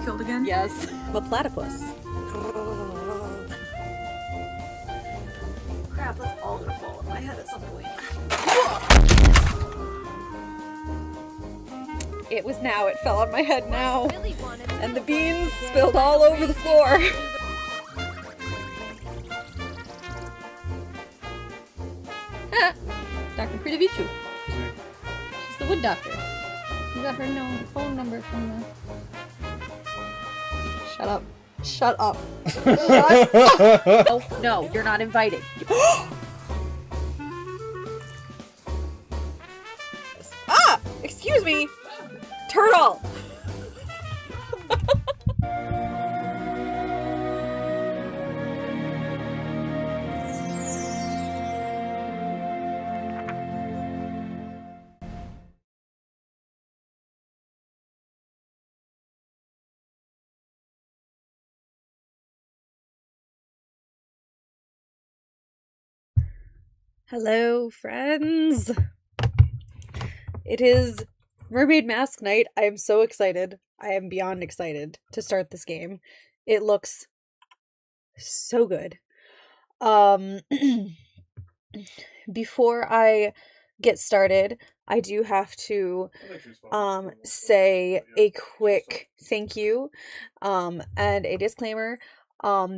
killed again? Yes. The platypus. Crap, that's all gonna fall on my head at some point. It was now. It fell on my head now. And the beans spilled all over the floor. Dr. Pridavichu. She's the wood doctor. You got her phone number from the... Shut up. Shut up. Shut up. Oh, no, you're not invited. Ah! Excuse me! Turtle! Hello, friends. It is Mermaid Mask Night. I am so excited. I am beyond excited to start this game. It looks so good. Before I get started, I do have to say a quick thank you and a disclaimer.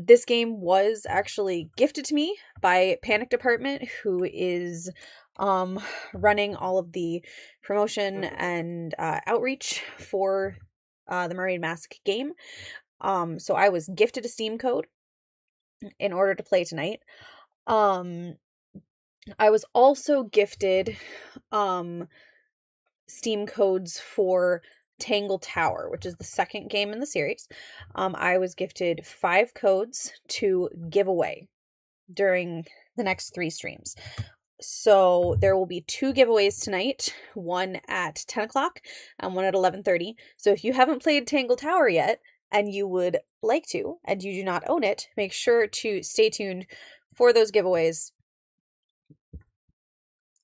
This game was actually gifted to me by Panic Department, who is running all of the promotion and outreach for the Mermaid Mask game. So I was gifted a Steam code in order to play tonight. I was also gifted Steam codes for Tangle Tower, which is the second game in the series. I was gifted 5 codes to give away during the next 3 streams. So there will be 2 giveaways tonight, one at 10 o'clock and one at 11:30. So if you haven't played Tangle Tower yet and you would like to, and you do not own it, make sure to stay tuned for those giveaways,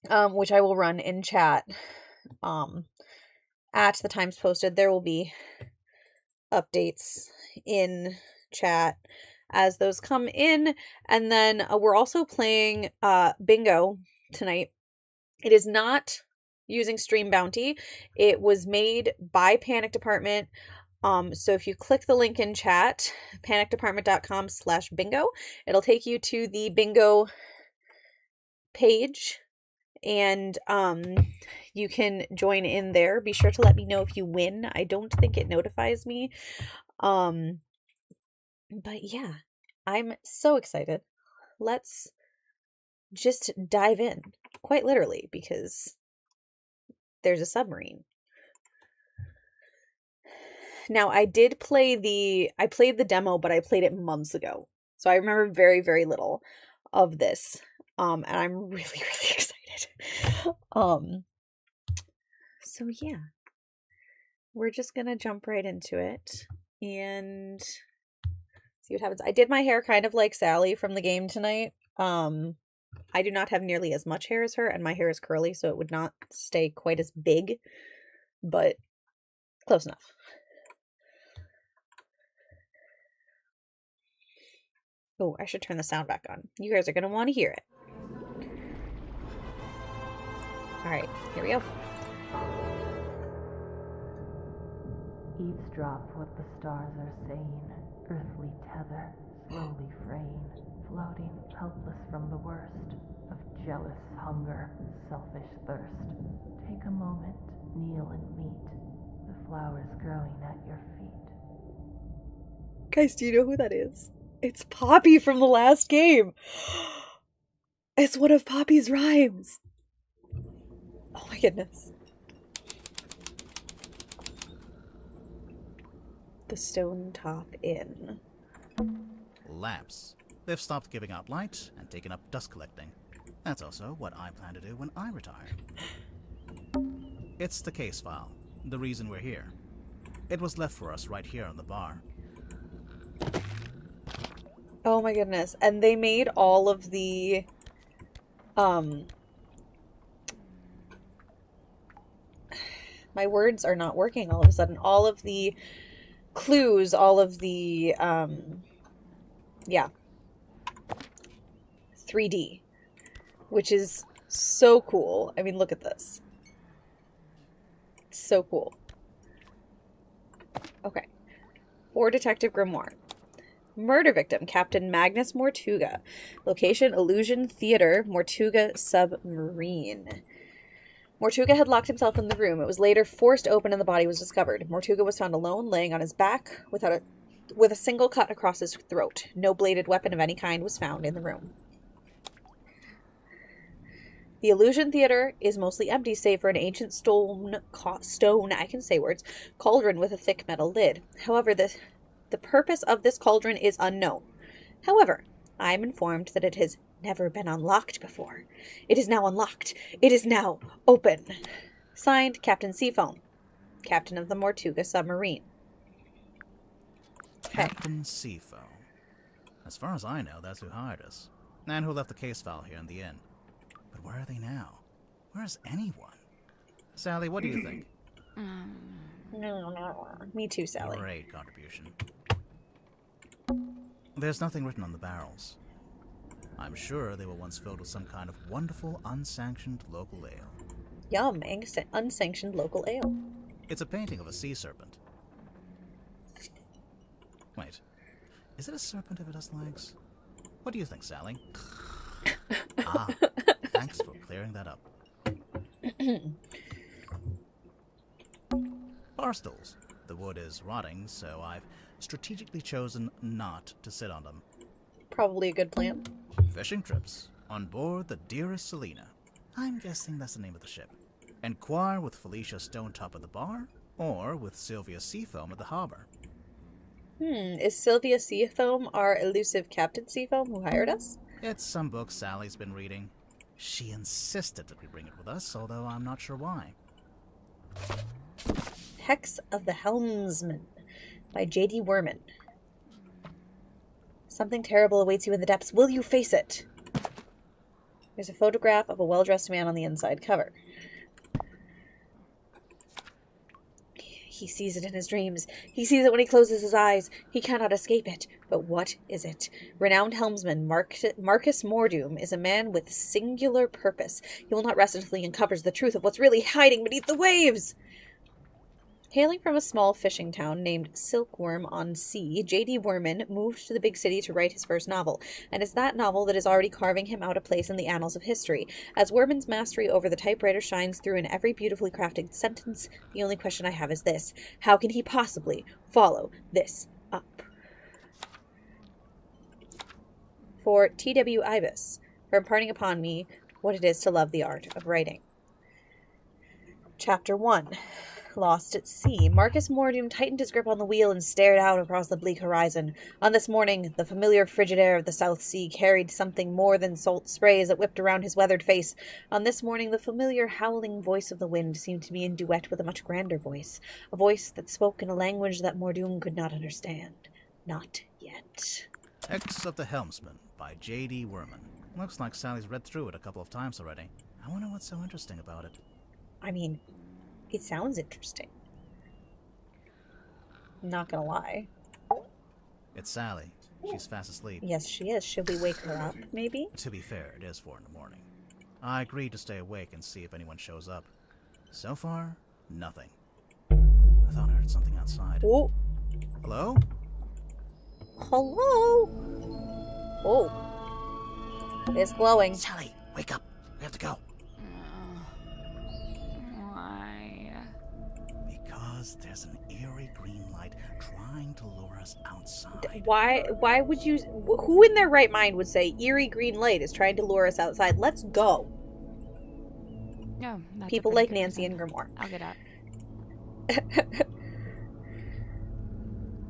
which I will run in chat at the times posted. There will be updates in chat as those come in. And then we're also playing bingo tonight. It is not using Stream Bounty. It was made by Panic Department. So if you click the link in chat, panicdepartment.com/bingo, it'll take you to the bingo page, and you can join in there. Be sure to let me know if you win. I don't think it notifies me. But yeah, I'm so excited. Let's just dive in, quite literally, because there's a submarine. Now, I played the demo, but I played it months ago. So I remember very, very little of this. And I'm really, really excited. So yeah. We're just gonna jump right into it and see what happens. I did my hair kind of like Sally from the game tonight. I do not have nearly as much hair as her, and my hair is curly, so it would not stay quite as big, but close enough. Oh, I should turn the sound back on. You guys are going to want to hear it. Alright, here we go. Eavesdrop what the stars are saying, earthly tether, slowly fraying, floating helpless from the worst of jealous hunger, selfish thirst. Take a moment, kneel and meet the flowers growing at your feet. Guys, do you know who that is? It's Poppy from the last game. It's one of Poppy's rhymes. Oh my goodness. The Stone Top Inn. Lamps. They've stopped giving out light and taken up dust collecting. That's also what I plan to do when I retire. It's the case file, the reason we're here. It was left for us right here on the bar. Oh my goodness. And they made all of the my words are not working all of a sudden. All of the clues, all of the, yeah, 3D, which is so cool. I mean, look at this. It's so cool. Okay. For Detective Grimoire. Murder victim, Captain Magnus Mortuga. Location, Illusion Theater, Mortuga Submarine. Mortuga had locked himself in the room. It was later forced open and the body was discovered. Mortuga was found alone, laying on his back, with a single cut across his throat. No bladed weapon of any kind was found in the room. The Illusion Theater is mostly empty, save for an ancient stone, I can say words, cauldron with a thick metal lid. However, the purpose of this cauldron is unknown. However, I am informed that it has never been unlocked before. It is now unlocked. It is now open. Signed, Captain Seafoam, Captain of the Mortuga submarine. Okay. Captain Seafoam. As far as I know, that's who hired us. And who left the case file here in the inn. But where are they now? Where is anyone? Sally, what do you think? No. Me too, Sally. Great contribution. There's nothing written on the barrels. I'm sure they were once filled with some kind of wonderful, unsanctioned local ale. Yum, unsanctioned local ale. It's a painting of a sea serpent. Wait, is it a serpent if it has legs? What do you think, Sally? Ah, thanks for clearing that up. Bar stools. The wood is rotting, so I've strategically chosen not to sit on them. Probably a good plan. Fishing trips. On board the Dearest Selena. I'm guessing that's the name of the ship. Enquire with Felicia Stonetop at the bar, or with Sylvia Seafoam at the harbor. Is Sylvia Seafoam our elusive Captain Seafoam who hired us? It's some book Sally's been reading. She insisted that we bring it with us, although I'm not sure why. Hex of the Helmsman by J.D. Werman. Something terrible awaits you in the depths. Will you face it? There's a photograph of a well-dressed man on the inside cover. He sees it in his dreams. He sees it when he closes his eyes. He cannot escape it. But what is it? Renowned helmsman Marcus Mordoom is a man with singular purpose. He will not rest until he uncovers the truth of what's really hiding beneath the waves. Hailing from a small fishing town named Silkworm-on-Sea, J.D. Werman moved to the big city to write his first novel, and it's that novel that is already carving him out a place in the annals of history. As Werman's mastery over the typewriter shines through in every beautifully crafted sentence, the only question I have is this: how can he possibly follow this up? For T.W. Ibis, for imparting upon me what it is to love the art of writing. Chapter 1. Lost at sea. Marcus Mordoom tightened his grip on the wheel and stared out across the bleak horizon. On this morning, the familiar frigid air of the South Sea carried something more than salt sprays that whipped around his weathered face. On this morning, the familiar howling voice of the wind seemed to be in duet with a much grander voice, a voice that spoke in a language that Mordoom could not understand. Not yet. Hex of the Helmsman by J.D. Werman. Looks like Sally's read through it a couple of times already. I wonder what's so interesting about it. I mean, it sounds interesting. Not gonna lie. It's Sally. She's fast asleep. Yes, she is. Should we wake her up, maybe? To be fair, it is 4 in the morning. I agreed to stay awake and see if anyone shows up. So far, nothing. I thought I heard something outside. Oh. Hello? Hello? Oh. It's glowing. Sally, wake up. We have to go. Why? Because there's an eerie green light trying to lure us outside. Why would you... Who in their right mind would say eerie green light is trying to lure us outside? Let's go. No, that's People like Nancy and Grimoire. I'll get up.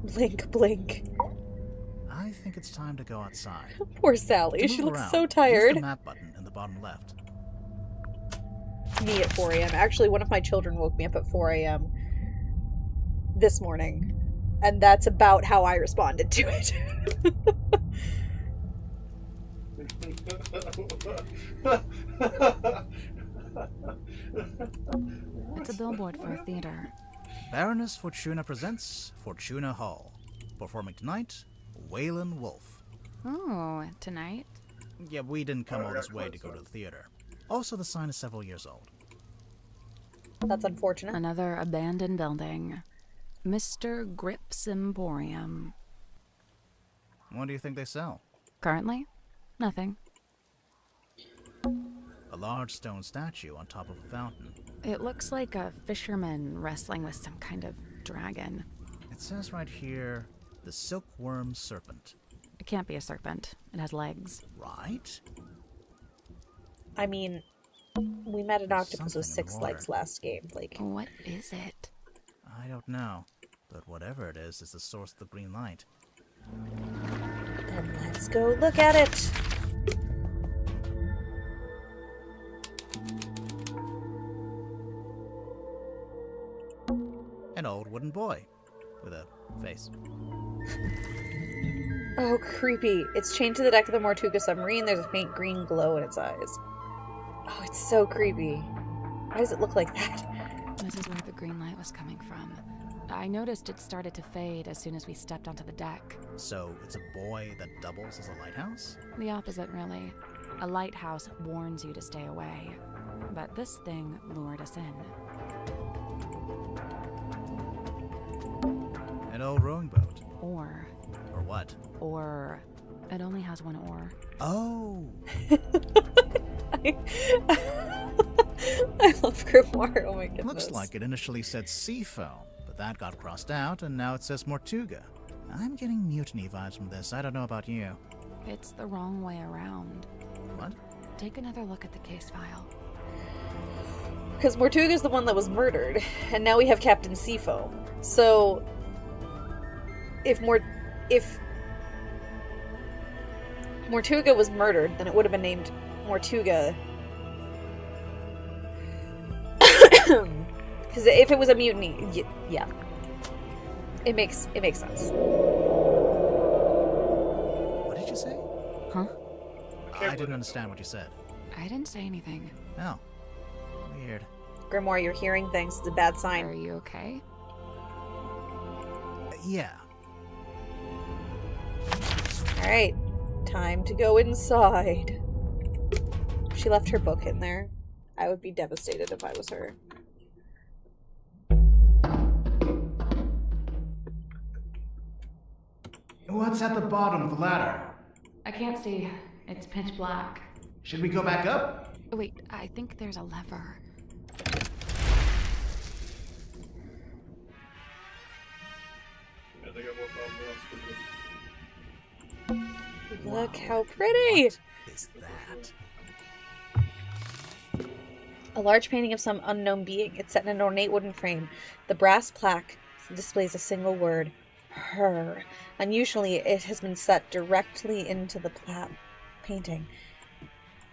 Blink, blink. I think it's time to go outside. Poor Sally. To She move looks around, so use tired. the map button in the bottom left. Me at 4 a.m. Actually, one of my children woke me up at 4 a.m. this morning. And that's about how I responded to it. It's a billboard for a theater. Baroness Fortuna presents Fortuna Hall. Performing tonight, Waylon Wolf. Oh, tonight? Yeah, we didn't come all this way to go to the theater. Also, the sign is several years old. That's unfortunate. Another abandoned building. Mr. Grip's Emporium. What do you think they sell? Currently? Nothing. A large stone statue on top of a fountain. It looks like a fisherman wrestling with some kind of dragon. It says right here, the silkworm serpent. It can't be a serpent. It has legs. Right? I mean, we met an octopus with Something in 6 the water. legs last game. Like, What is it? I don't know. But whatever it is the source of the green light. then let's go look at it. An old wooden boy. With a face. Oh, creepy. It's chained to the deck of the Mortuga submarine. There's a faint green glow in its eyes. Oh, it's so creepy. Why does it look like that? This is where the green light was coming from. I noticed it started to fade as soon as we stepped onto the deck. So, it's a boy that doubles as a lighthouse? The opposite, really. A lighthouse warns you to stay away. But this thing lured us in. An old rowing boat. Or What? it only has one oar. Oh! I love Grimoire. Oh my goodness. Looks like it initially said Seafoam, but that got crossed out, and now it says Mortuga. I'm getting mutiny vibes from this. I don't know about you. It's the wrong way around. What? Take another look at the case file. Because Mortuga's the one that was murdered, and now we have Captain Seafoam. So, if Mortuga was murdered, then it would have been named Mortuga. Because if it was a mutiny, yeah, it makes sense. What did you say? Huh? I didn't understand what you said. I didn't say anything. Oh. Weird. Grimoire, you're hearing things. It's a bad Are sign. you okay? Yeah. All right, time to go inside. She left her book in there. I would be devastated if I was her. What's at the bottom of the ladder? I can't see. It's pitch black. Should we go back up? Wait, I think there's a lever. Look how pretty! What is that? A large painting of some unknown being. It's set in an ornate wooden frame. The brass plaque displays a single word, her. Unusually, it has been set directly into the painting.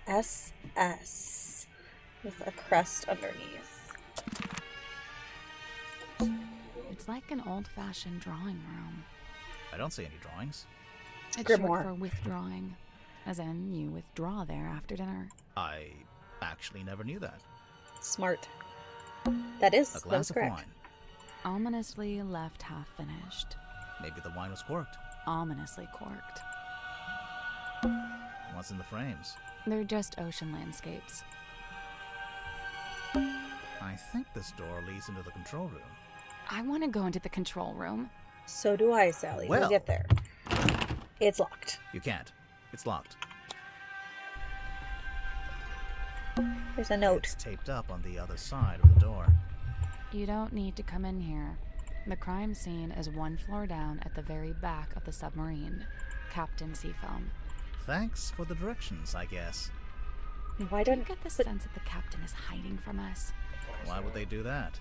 SS. With a crest underneath. It's like an old-fashioned drawing room. I don't see any drawings. It's Grimoire. short for withdrawing. As in, you withdraw there after dinner. I actually never knew that. Smart. That is A glass of correct. wine. Ominously left half-finished. Maybe the wine was corked. Ominously corked. What's in the frames? They're just ocean landscapes. I think this door leads into the control room. I want to go into the control room. So do I, Sally. We'll Well. get there. It's locked. You can't. It's locked. There's a note. It's taped up on the other side of the door. You don't need to come in here. The crime scene is one floor down at the very back of the submarine. Captain Seafoam. Thanks for the directions, I guess. Why Do you don't get the but- sense that the captain is hiding from us? Why would they do that?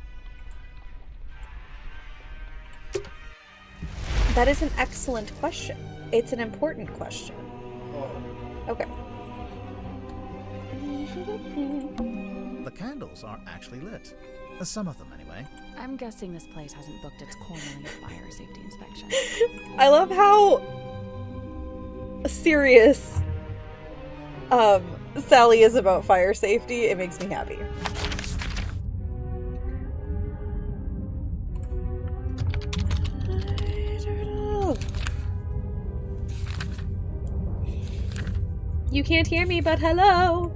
That is an excellent question. It's an important question. Okay. The candles are actually lit. Some of them, anyway. I'm guessing this place hasn't booked its quarterly fire safety inspection. I love how serious Sally is about fire safety. It makes me happy. You can't hear me, but hello.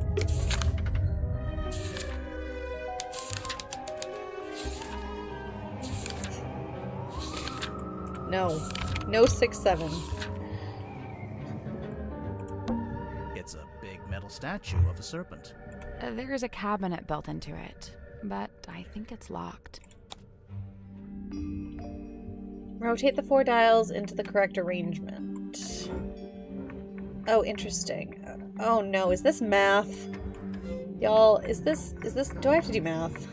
No. No 6-7. It's a big metal statue of a serpent. There's a cabinet built into it, but I think it's locked. Rotate the 4 dials into the correct arrangement. Oh, interesting. Oh no, is this math? Y'all, is this, do I have to do math?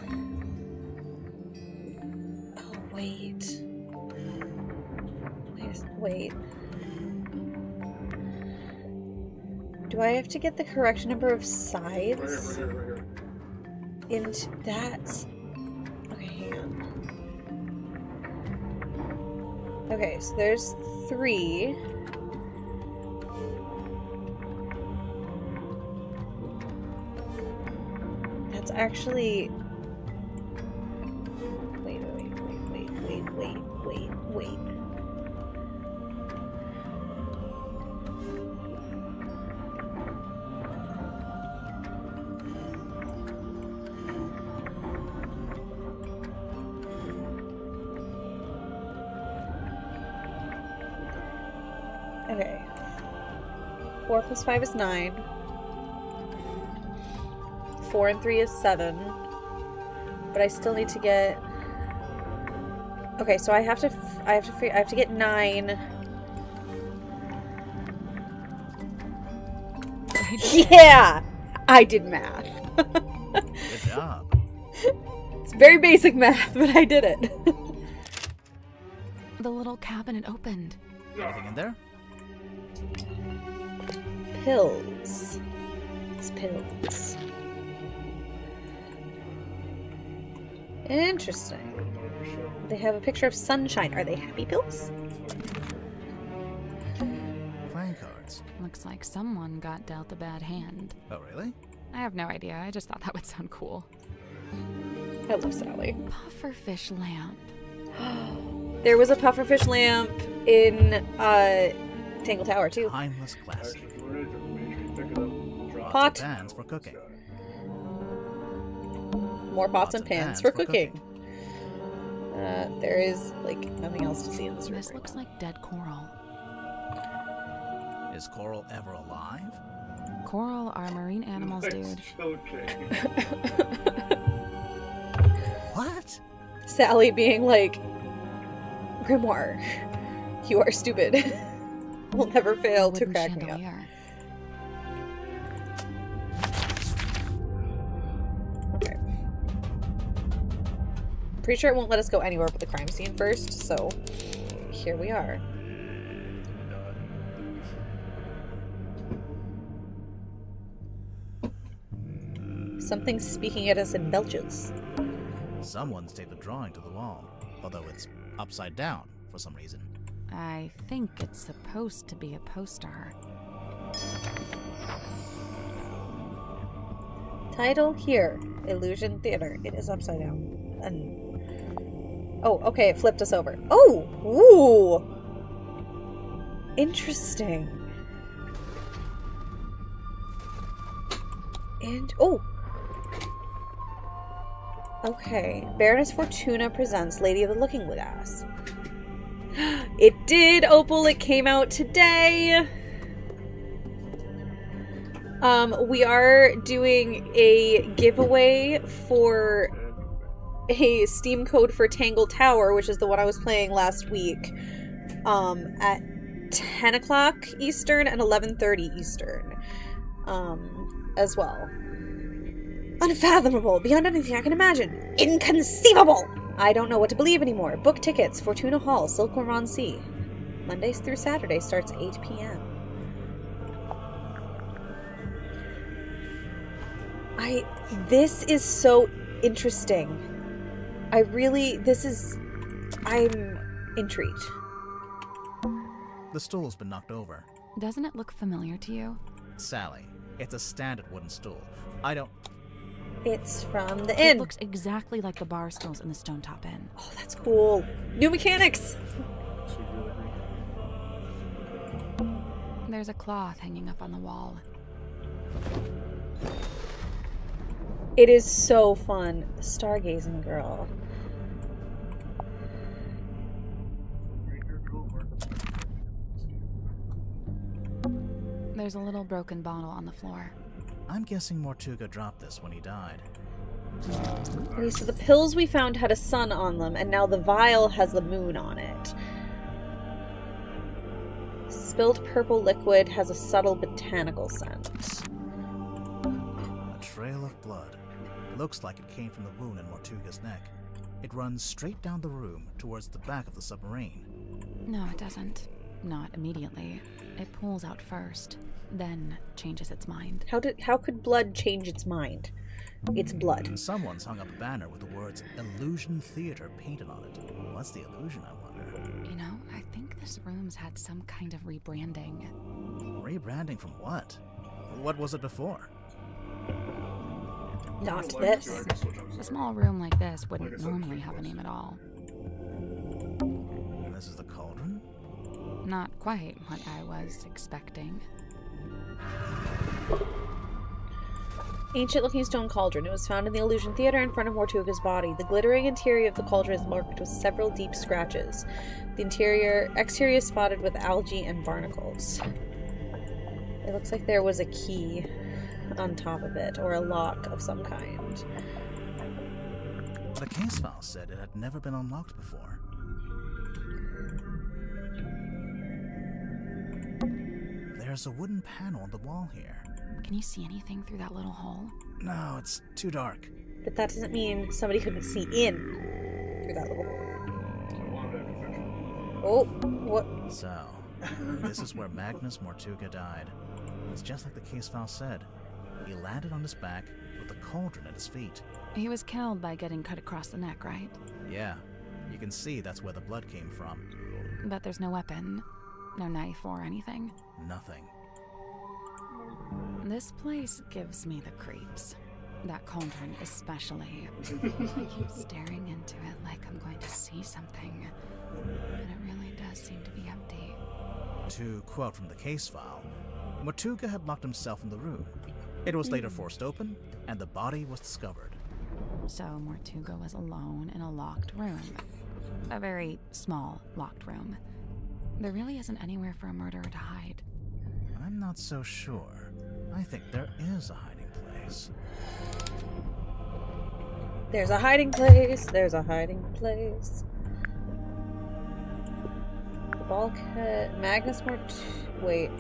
Oh, wait. Wait. Do I have to get the correct number of sides? Into that? Okay, hang on. Okay, so there's 3. That's actually... Wait. Okay. 4 plus 5 is 9. 4 and 3 is 7. But I still need to get... Okay, so I have to get 9. Yeah! I did math. Good job. It's very basic math, but I did it. The little cabinet opened. Anything in there? Pills. It's pills. Interesting. They have a picture of sunshine. Are they happy pills? Playing cards. Looks like someone got dealt a bad hand. Oh, really? I have no idea. I just thought that would sound cool. I love Sally. Pufferfish lamp. There was a pufferfish lamp in Tangle Tower too. Timeless classic. Pot. Pots and pans for cooking. More pots and pans for cooking. There is like nothing else to see in this room. This looks like dead coral. Is coral ever alive? Coral are marine animals, dude. What? Sally being like, Grimoire, you are stupid. Will never fail to Wooden crack me up. chandelier. Okay. Pretty sure it won't let us go anywhere but the crime scene first, so here we are. Something's speaking at us in belches. Someone's taped a drawing to the wall, although it's upside down for some reason. I think it's supposed to be a poster. Title here, Illusion Theater. It is upside down. And oh, okay, it flipped us over. Oh, ooh, interesting. And oh, okay. Baroness Fortuna presents Lady of the Looking Glass. It did, Opal. It came out today. We are doing a giveaway for a Steam code for Tangle Tower, which is the one I was playing last week, at 10 o'clock Eastern and 11:30 Eastern, as well. Unfathomable, beyond anything I can imagine. Inconceivable! I don't know what to believe anymore. Book tickets, Fortuna Hall, Silkworm on Sea. Mondays through Saturday, starts 8 p.m. This is so interesting. I'm intrigued. The stool's been knocked over. Doesn't it look familiar to you? Sally, it's a standard wooden stool. It's from the It inn. looks exactly like the bar stools in the Stone Top Inn. Oh, that's cool. New mechanics. There's a cloth hanging up on the wall. It is so fun. The stargazing girl. There's a little broken bottle on the floor. I'm guessing Mortuga dropped this when he died. Okay, so the pills we found had a sun on them, and now the vial has the moon on it. Spilled purple liquid has a subtle botanical scent. A trail of blood. Looks like it came from the wound in Mortuga's neck. It runs straight down the room towards the back of the submarine. No, it doesn't. Not immediately. It pulls out first, then changes its mind. How could blood change its mind? It's blood. Someone's hung up a banner with the words Illusion Theater painted on it. What's the illusion, I wonder? You know, I think this room's had some kind of rebranding. Rebranding from what? What was it before? Not this. A small room like this wouldn't normally have a name at all. This is the cauldron? Not quite what I was expecting. Ancient-looking stone cauldron. It was found in the Illusion Theater in front of Mortuga's body. The glittering interior of the cauldron is marked with several deep scratches. The exterior is spotted with algae and barnacles. It looks like there was a key on top of it, or a lock of some kind. The case file said it had never been unlocked before. There's a wooden panel on the wall here. Can you see anything through that little hole? No, it's too dark. But that doesn't mean somebody couldn't see in through that little hole. Oh, what? So, this is where Magnus Mortuga died. It's just like the case file said. He landed on his back with the cauldron at his feet. He was killed by getting cut across the neck, right? Yeah, you can see that's where the blood came from. But there's no weapon, no knife or anything. Nothing. This place gives me the creeps. That cauldron especially. I keep staring into it like I'm going to see something, but it really does seem to be empty. To quote from the case file, Mortuga had locked himself in the room. It was later forced open, and the body was discovered. So Mortuga was alone in a locked room. A very small locked room. There really isn't anywhere for a murderer to hide. I'm not so sure. I think there is a hiding place. There's a hiding place. There's a hiding place. The bulkhead. Magnus Wait.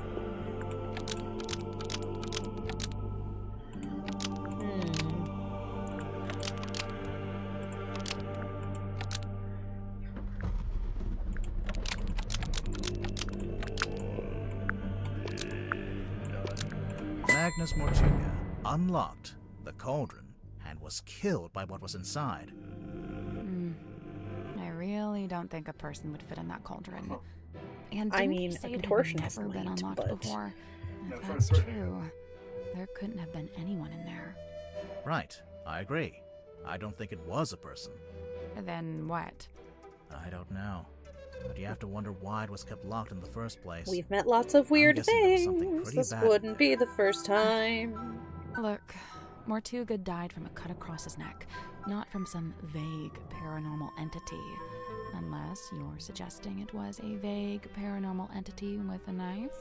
Magnus Mortuga unlocked the cauldron and was killed by what was inside. I really don't think a person would fit in that cauldron. And I didn't mean, you a say it had contortionist never been might, unlocked but... before? If that's true, there couldn't have been anyone in there. Right, I agree. I don't think it was a person. Then what? I don't know. But you have to wonder why it was kept locked in the first place. We've met lots of weird guessing there was something things. pretty This bad in wouldn't be the first time. Look, Mortuga died from a cut across his neck, not from some vague paranormal entity. Unless you're suggesting it was a vague paranormal entity with a knife?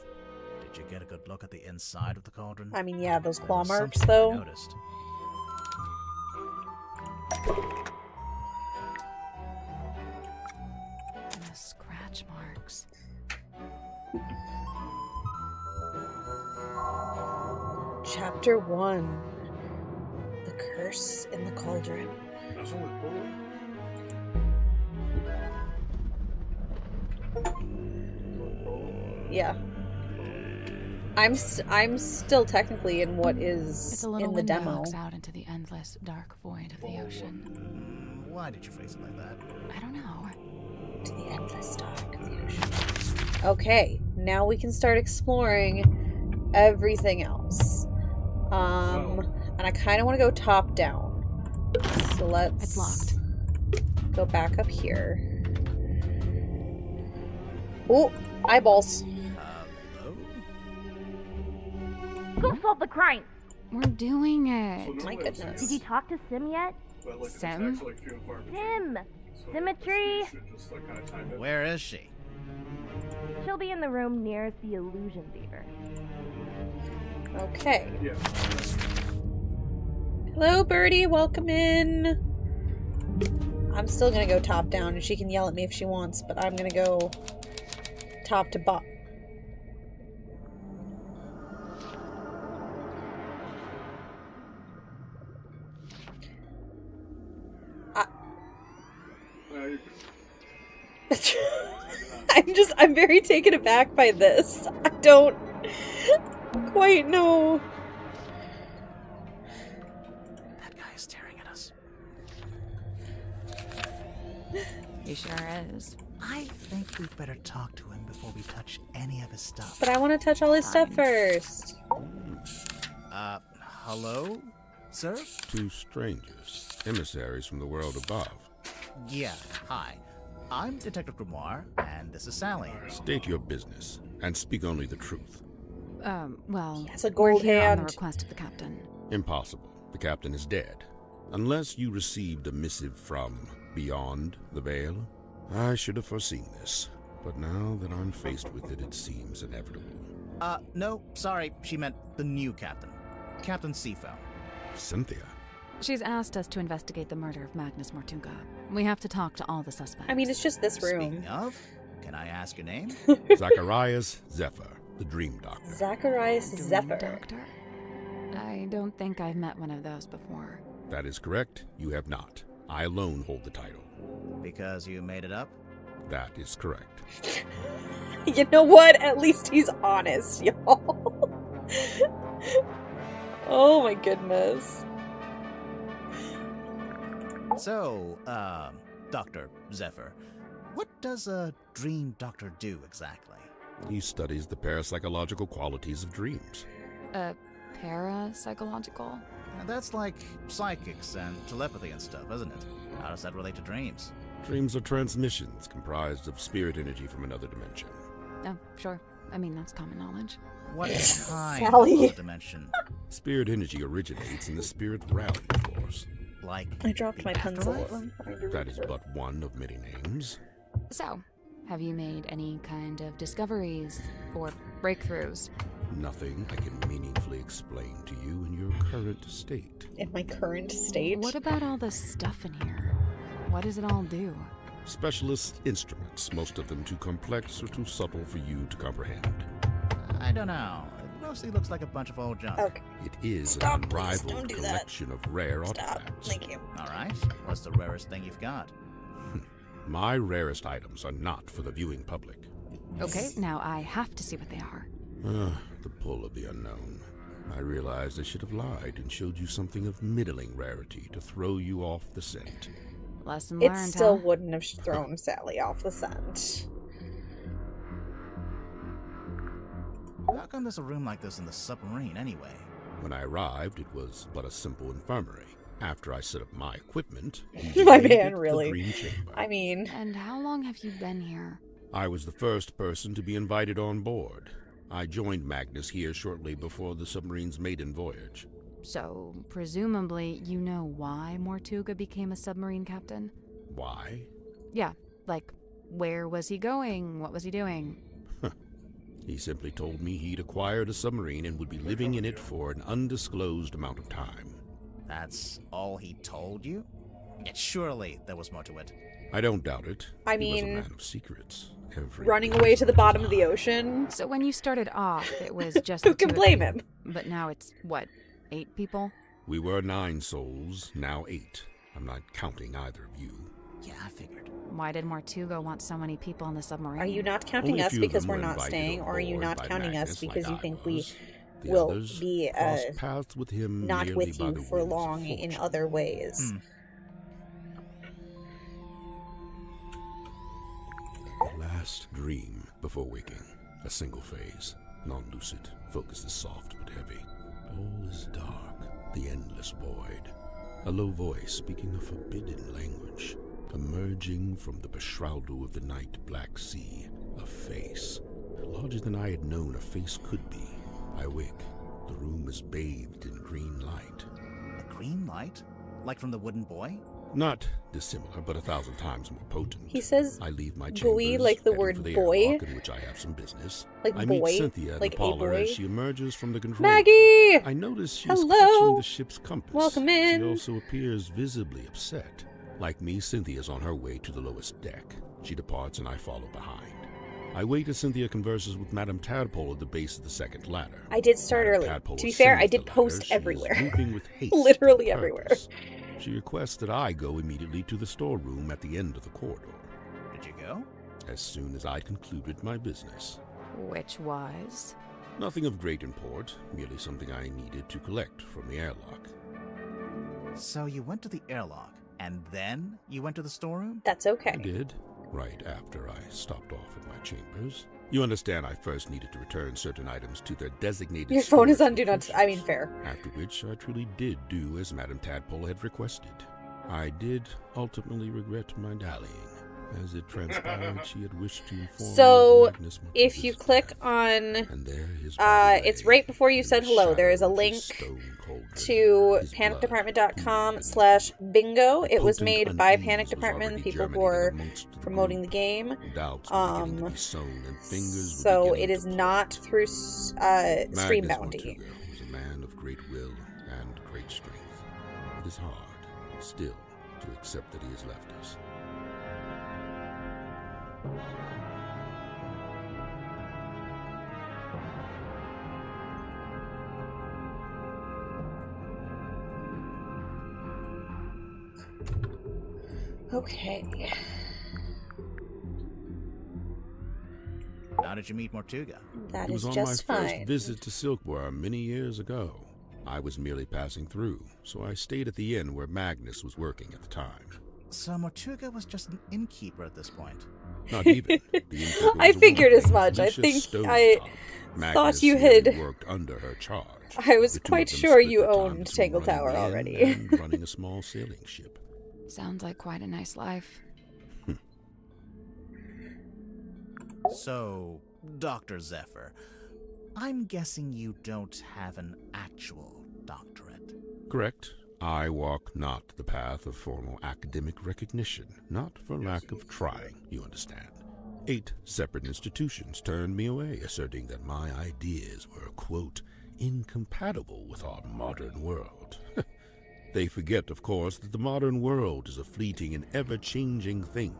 Did you get a good look at the inside of the cauldron? I mean, yeah, those There claw was marks, something I though. noticed. The scratch marks. Chapter 1. The Curse in the Cauldron. Yeah. I'm still technically in what is It's a little in the window demo. looks out into the endless dark void of the ocean. Why did you phrase it like that? I don't know. To the endless dark of the ocean. Okay, now we can start exploring everything else. And I kind of want to go top down. So let's... It's locked. Go back up here. Oh, eyeballs. Hello? go solve the crime. We're doing it. My goodness. Did you talk to Sim yet? Sim? Sim! Symmetry! Where is she? She'll be in the room nearest the illusion theater. Okay. Hello, Birdie. Welcome in. I'm still gonna go top down, and she can yell at me if she wants, but I'm gonna go top to bottom. I'm very taken aback by this. I don't quite know. That guy is staring at us. He sure is. I think we'd better talk to him before we touch any of his stuff. But I want to touch all his stuff first. Hello, sir? Two strangers, emissaries from the world above. Yeah, hi. I'm Detective Grimoire, and this is Sally. State your business, and speak only the truth. Well, Has a we're gold here on the hand. request of the captain. Impossible. The captain is dead. Unless you received a missive from beyond the veil. I should have foreseen this, but now that I'm faced with it, it seems inevitable. No, sorry, she meant the new captain. Captain Sifo. Cynthia? She's asked us to investigate the murder of Magnus Mortuga. We have to talk to all the suspects. I mean, it's just this room. Speaking of, can I ask your name? Zacharias Zephyr, the Dream Doctor. Zacharias Dream Zephyr. Doctor? I don't think I've met one of those before. That is correct. You have not. I alone hold the title. Because you made it up? That is correct. You know what? At least he's honest, y'all. Oh my goodness. So, Dr. Zephyr, what does a dream doctor do exactly? He studies the parapsychological qualities of dreams. Parapsychological? That's like psychics and telepathy and stuff, isn't it? How does that relate to dreams? Dreams are transmissions comprised of spirit energy from another dimension. Oh, sure. I mean, that's common knowledge. What kind Sally. of other dimension? Spirit energy originates in the spirit realm, of course. Like I dropped the my pencil. afterlife? That is but one of many names. So, have you made any kind of discoveries or breakthroughs? Nothing I can meaningfully explain to you in your current state. In my current state. What about all this stuff in here? What does it all do? Specialist instruments, most of them too complex or too subtle for you to comprehend. I don't know. It mostly looks like a bunch of old junk. Okay. It is Stop, an please, unrivaled don't do that. collection of rare Stop. artifacts. Thank you. All right. What's the rarest thing you've got? My rarest items are not for the viewing public. Okay, now I have to see what they are. The pull of the unknown. I realized I should have lied and showed you something of middling rarity to throw you off the scent. Lesson It learned, still huh? wouldn't have thrown Sally off the scent. How come there's a room like this in the submarine anyway? When I arrived, it was but a simple infirmary. After I set up my equipment, My made man, it really. the Dream Chamber. I mean, And how long have you been here? I was the first person to be invited on board. I joined Magnus here shortly before the submarine's maiden voyage. So, presumably, you know why Mortuga became a submarine captain? Why? Yeah, like, where was he going? What was he doing? He simply told me he'd acquired a submarine and would be living in it for an undisclosed amount of time. That's all he told you? Yet surely there was more to it. I don't doubt it. I He was a mean, man of secrets. Every running bit away as to the much bottom as of the I. ocean. So when you started off, it was just Who the two can of blame you. him? But now it's, what, 8 people? We were 9 souls, now 8. I'm not counting either of you. Yeah, I figured. Why did Mortuga want so many people on the submarine? Are you not counting Only a us few of because them we're were not invited staying, on or are you board not by counting us Magnus because like you I think we was. The will others be crossed paths with him not merely with by you the for whims of long in fortune. other ways? Last dream before waking. A single phase. Non-lucid. Focus is soft but heavy. All is dark. The endless void. A low voice speaking a forbidden language. Emerging from the beshroudal of the night black sea. A face. Larger than I had known a face could be. I wake. The room is bathed in green light. A green light? Like from the wooden boy? Not dissimilar, but 1,000 times more potent. He says I leave my boy chambers, like the heading word for the boy? airlock in which I have some business. Like I boy? meet Cynthia in Like the a parlor boy? as she emerges from the control. Maggie! I notice she's Hello? clutching the ship's compass. Welcome in. She also appears visibly upset. Like me, Cynthia's on her way to the lowest deck. She departs and I follow behind. I wait as Cynthia converses with Madame Tadpole at the base of the second ladder. I did start Madame early. Tadpole To be fair, I ascends did the post ladder. She is everywhere. moving with haste Literally and everywhere. purpose. She requests that I go immediately to the storeroom at the end of the corridor. Did you go? As soon as I'd concluded my business. Which was? Nothing of great import, merely something I needed to collect from the airlock. So you went to the airlock, and then you went to the storeroom? That's okay. I did, right after I stopped off at my chambers. You understand I first needed to return certain items to their designated Your phone is storage on do not. I mean, locations, fair. after which I truly did do as Madame Tadpole had requested. I did ultimately regret my dallying. As it transpired, she had wished to inform So, me of Magnus if Matilda's you click death. on, And there his body it's lay, right before you in said the hello. There is a shadow of link his stone cauldron. to His blood panicdepartment.com/bingo. It was potent made by unease Panic was Department, already the people who germinating are amongst the promoting the group. game. Doubts were beginning to be sown, and fingers were So beginning it to is point. not through Stream Magnus Bounty. Martuga was a man of great will and great strength. It is hard, still, to accept that he has left us. Okay. How did you meet Mortuga? That It was is on just my first fine. visit to Silkworm many years ago. I was merely passing through, so I stayed at the inn where Magnus was working at the time. So Mortuga was just an innkeeper at this point. Not even. The innkeeper I was a figured woman as named much. I Felicia think Stonetop. I Magnus thought you merely had- worked under her charge. I was The two quite of them sure split you their time owned between Tangle running Tower the inn already. and running a small sailing ship. Sounds like quite a nice life. So, Dr. Zephyr, I'm guessing you don't have an actual doctorate. Correct. I walk not the path of formal academic recognition, not for lack of trying, you understand. 8 separate institutions turned me away, asserting that my ideas were, quote, incompatible with our modern world. They forget, of course, that the modern world is a fleeting and ever-changing thing.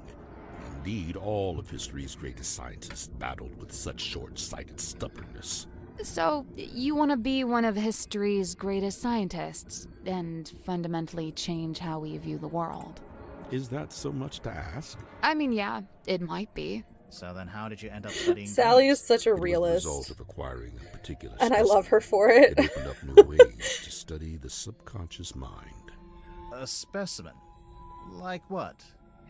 Indeed, all of history's greatest scientists battled with such short-sighted stubbornness. So, you want to be one of history's greatest scientists and fundamentally change how we view the world? Is that so much to ask? I mean, yeah, it might be. So then how did you end up studying Sally dreams? is such a It was the realist, result of acquiring a particular and I specimen. love her for it. It opened up new ways to study the subconscious mind. A specimen? Like what?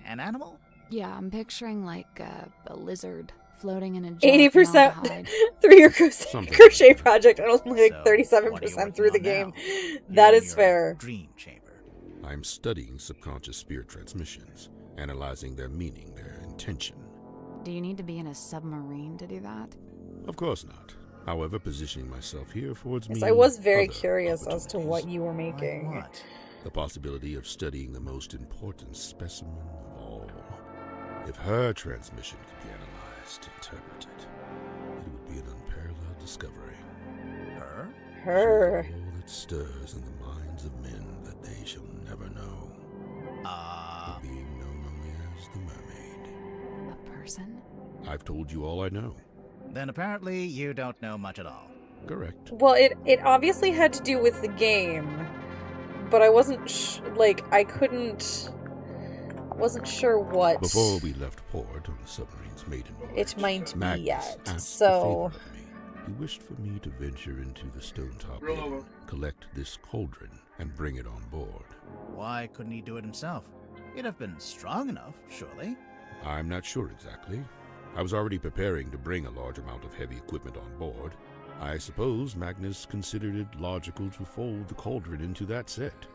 An animal? Yeah, I'm picturing like a lizard floating in a jar 80% formaldehyde. through your Something crochet like that. project, and only like So, what are you 37% working through the on game. now? You're That in is your fair. Dream chamber. I'm studying subconscious spirit transmissions, analyzing their meaning, their intention. Do you need to be in a submarine to do that? Of course not. However, positioning myself here affords me Yes, I was very other curious as to what opportunities. you were Like making. what? The possibility of studying the most important specimen of all. If her transmission could be analyzed, interpreted, it would be an unparalleled discovery. Her? Her. She is all that stirs in the minds of men that they shall never know. A being known only as the mermaid. A person? I've told you all I know. Then apparently you don't know much at all. Correct. Well, it obviously had to do with the game, but I wasn't wasn't sure what Before we left port on the submarine's maiden voyage, it might be Magnus yet. asked a So favor of me. He wished for me to venture into the Stonetop Inn, collect this cauldron, and bring it on board. Why couldn't he do it himself? He'd have been strong enough, surely. I'm not sure exactly. I was already preparing to bring a large amount of heavy equipment on board. I suppose Magnus considered it logical to fold the cauldron into that set.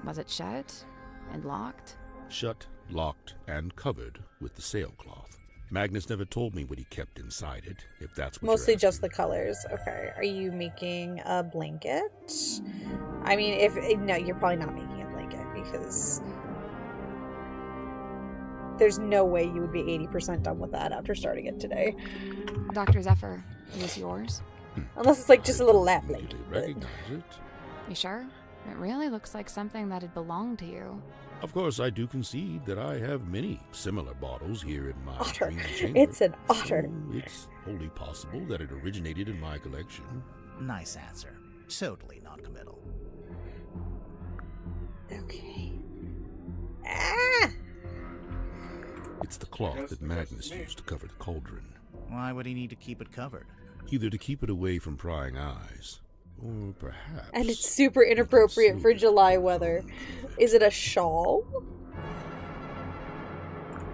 Was it shut and locked? Shut, locked, and covered with the sailcloth. Magnus never told me what he kept inside it, if that's what Mostly you're just the asking. colors. Okay. Are you making a blanket? I mean, no, you're probably not making a blanket because there's no way you would be 80% done with that after starting it today. Dr. Zephyr, is this yours? Unless it's like just a I little don't lap blanket. immediately but- recognize it. You sure? It really looks like something that had belonged to you. Of course, I do concede that I have many similar bottles here in my Otter. dream chamber. It's an otter. So it's wholly possible that it originated in my collection. Nice answer. Totally non-committal. Okay. Ah! It's the cloth that Magnus used to cover the cauldron, Why would he need to keep it covered? either to keep it away from prying eyes, or perhaps... And it's super inappropriate for concealed it July from weather. his own effect. Is it a shawl?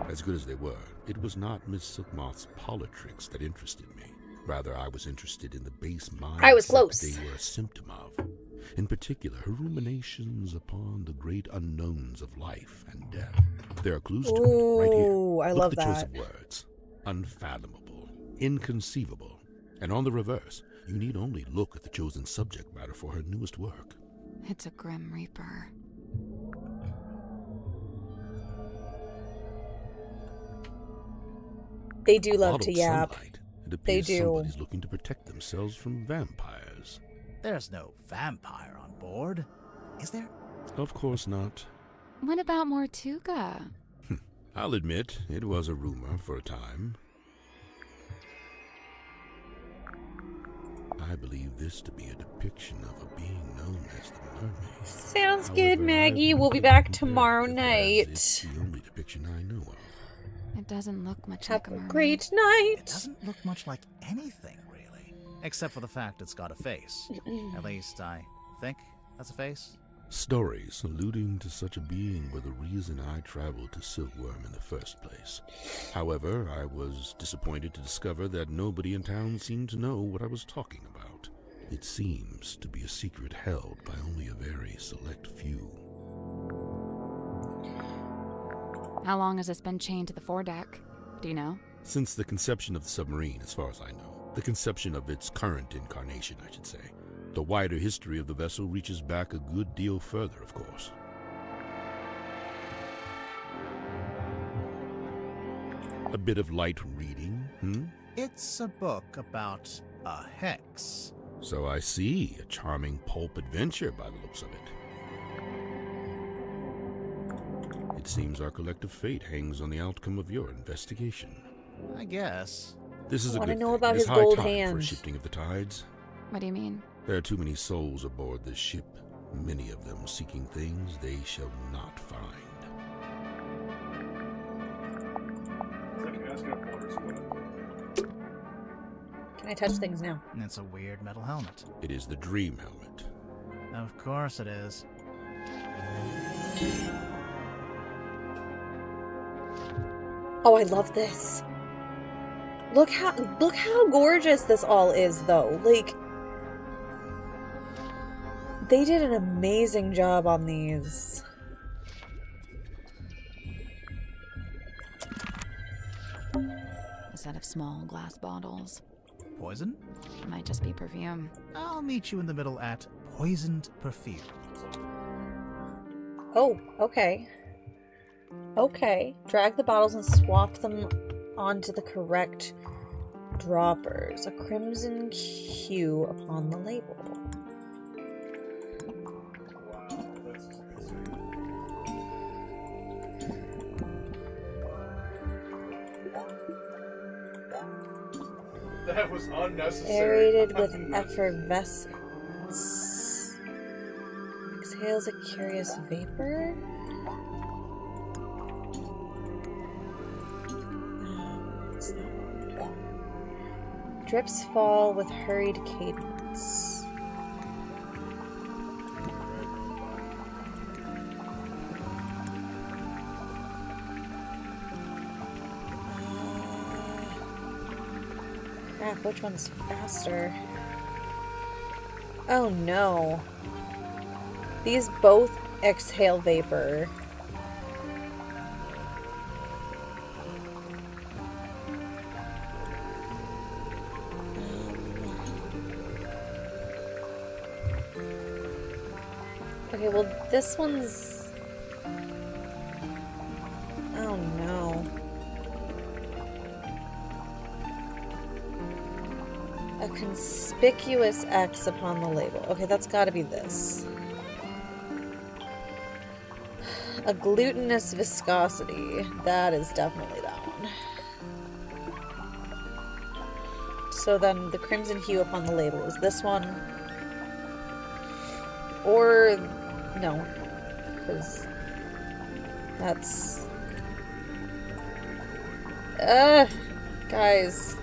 As good as they were, it was not Miss Silkmoth's politricks that interested me. Rather, I was interested in the base mindset I was close. they were a symptom of. In particular, her ruminations upon the great unknowns of life and death. There are clues to it right here. Ooh, I Look love at the choice that. of words. Unfathomable. Inconceivable. And on the reverse, you need only look at the chosen subject matter for her newest work. It's a Grim Reaper. They do love Bottled to yap. sunlight. It They appears do. somebody's looking to protect themselves from vampires. There's no vampire on board, is there? Of course not. What about Mortuga? I'll admit, it was a rumor for a time. I believe this to be a depiction of a being known as the mermaid. Sounds good, However, Maggie. I've We'll be never back compared tomorrow it, as night. It's the only depiction I know of. It doesn't look much Have like a a mermaid. great night. It doesn't look much like anything, really. Except for the fact it's got a face. At least, I think that's a face. Stories alluding to such a being were the reason I traveled to Silkworm in the first place. However, I was disappointed to discover that nobody in town seemed to know what I was talking about. It seems to be a secret held by only a very select few. How long has this been chained to the foredeck? Do you know? Since the conception of the submarine, as far as I know. The conception of its current incarnation, I should say. The wider history of the vessel reaches back a good deal further, of course. A bit of light reading, It's a book about a hex. So I see, a charming pulp adventure by the looks of it. It seems our collective fate hangs on the outcome of your investigation. I guess. This is a Wanna good know thing. about It is his high gold time for a hand. shifting of the tides. What do you mean? There are too many souls aboard this ship, many of them seeking things they shall not find. Can I touch things now? It's a weird metal helmet. It is the dream helmet. Of course it is. Oh, I love this. Look how gorgeous this all is, though. Like, they did an amazing job on these. A set of small glass bottles. Poison? Might just be perfume. I'll meet you in the middle at poisoned perfume. Oh, okay. Okay. Drag the bottles and swap them onto the correct droppers. A crimson hue upon the label. That was unnecessary. Aerated with effervescence. Exhales a curious vapor. What's that one? Drips fall with hurried cadence. Crap, which one's faster? Oh no. These both exhale vapor. Okay, well, this one's... Oh, no. A conspicuous X upon the label. Okay, that's gotta be this. A glutinous viscosity. That is definitely that one. So then the crimson hue upon the label is this one. Or... no. Because... that's... guys.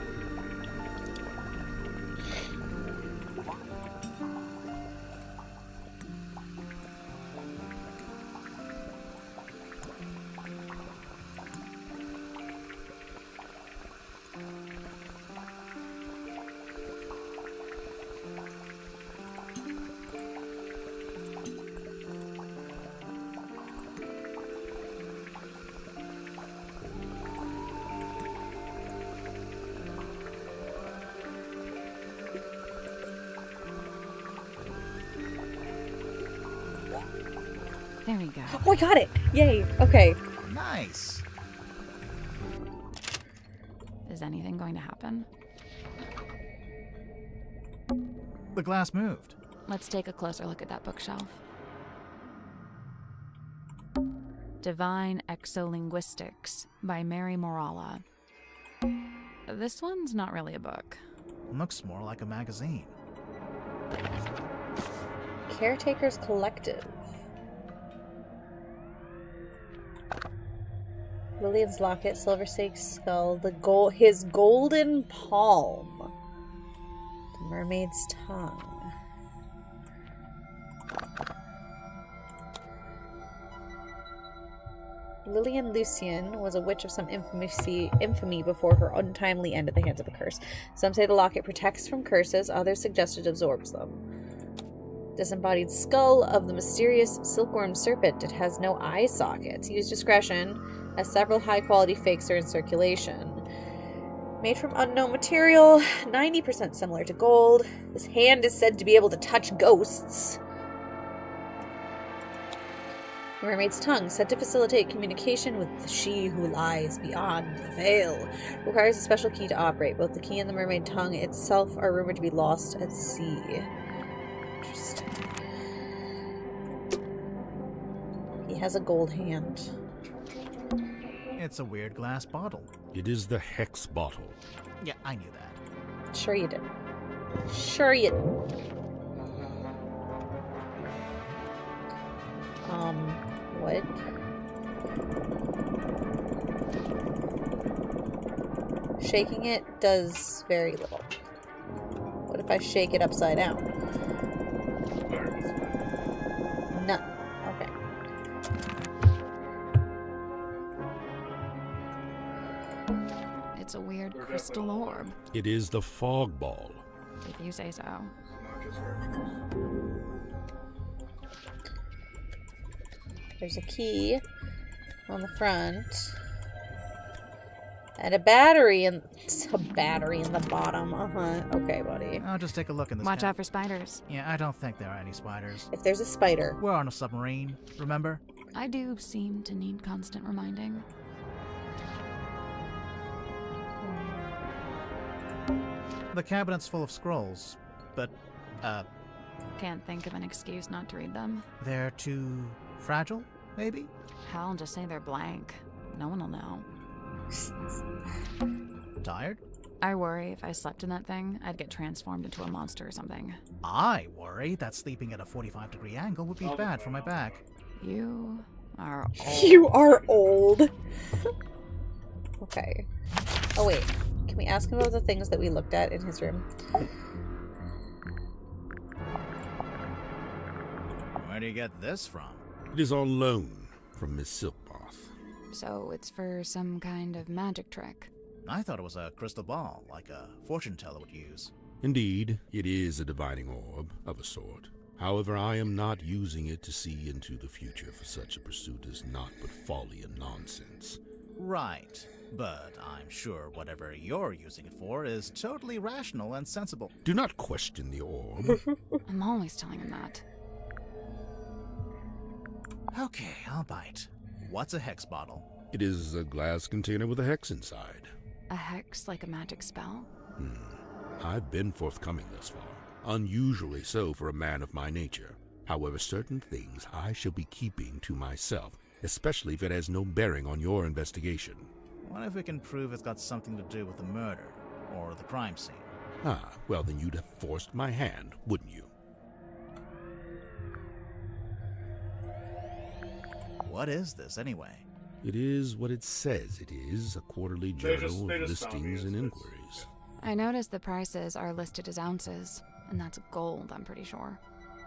There we go. Oh, I got it! Yay! Okay. Nice. Is anything going to happen? The glass moved. Let's take a closer look at that bookshelf. Divine Exolinguistics by Mary Morala. This one's not really a book. Looks more like a magazine. Caretaker's Collective. Lillian's locket, silver stake skull, his golden palm, the mermaid's tongue. Lillian Lucian was a witch of some infamy before her untimely end at the hands of a curse. Some say the locket protects from curses, others suggest it absorbs them. Disembodied skull of the mysterious silkworm serpent. It has no eye sockets. Use discretion, as several high-quality fakes are in circulation. Made from unknown material, 90% similar to gold. This hand is said to be able to touch ghosts. The mermaid's tongue, said to facilitate communication with she who lies beyond the veil. Requires a special key to operate. Both the key and the mermaid tongue itself are rumored to be lost at sea. Interesting. He has a gold hand. It's a weird glass bottle. It is the hex bottle. Yeah, I knew that. Sure you did. Sure you did. What? Shaking it does very little. What if I shake it upside down? None. Okay. It's a weird crystal orb, It is the fog ball. if you say so. There's a key on the front. And a battery in the bottom. Okay, buddy. I'll just take a look in this. Watch out for spiders. Yeah, I don't think there are any spiders. If there's a spider. We're on a submarine, remember? I do seem to need constant reminding. The cabinet's full of scrolls, but, Can't think of an excuse not to read them. they're too fragile, maybe? Hell, just say they're blank. No one will know. Tired? I worry if I slept in that thing, I'd get transformed into a monster or something. I worry that sleeping at a 45-degree angle would be bad for my back. You are old. You are old. Okay. Oh, wait. Can we ask him about the things that we looked at in his room? Where do you get this from? It is on loan from Miss Silkbath. So it's for some kind of magic trick. I thought it was a crystal ball, like a fortune teller would use. Indeed, it is a divining orb of a sort. However, I am not using it to see into the future, for such a pursuit is not but folly and nonsense. Right, but I'm sure whatever you're using it for is totally rational and sensible. Do not question the orb. I'm always telling him that. Okay, I'll bite. What's a hex bottle? It is a glass container with a hex inside. A hex like a magic spell? I've been forthcoming thus far, unusually so for a man of my nature. However, certain things I shall be keeping to myself, especially if it has no bearing on your investigation. What if we can prove it's got something to do with the murder, or the crime scene? Ah, well then you'd have forced my hand, wouldn't you? What is this, anyway? It is what it says it is, a quarterly journal of listings and inquiries. I noticed the prices are listed as ounces, and that's gold, I'm pretty sure.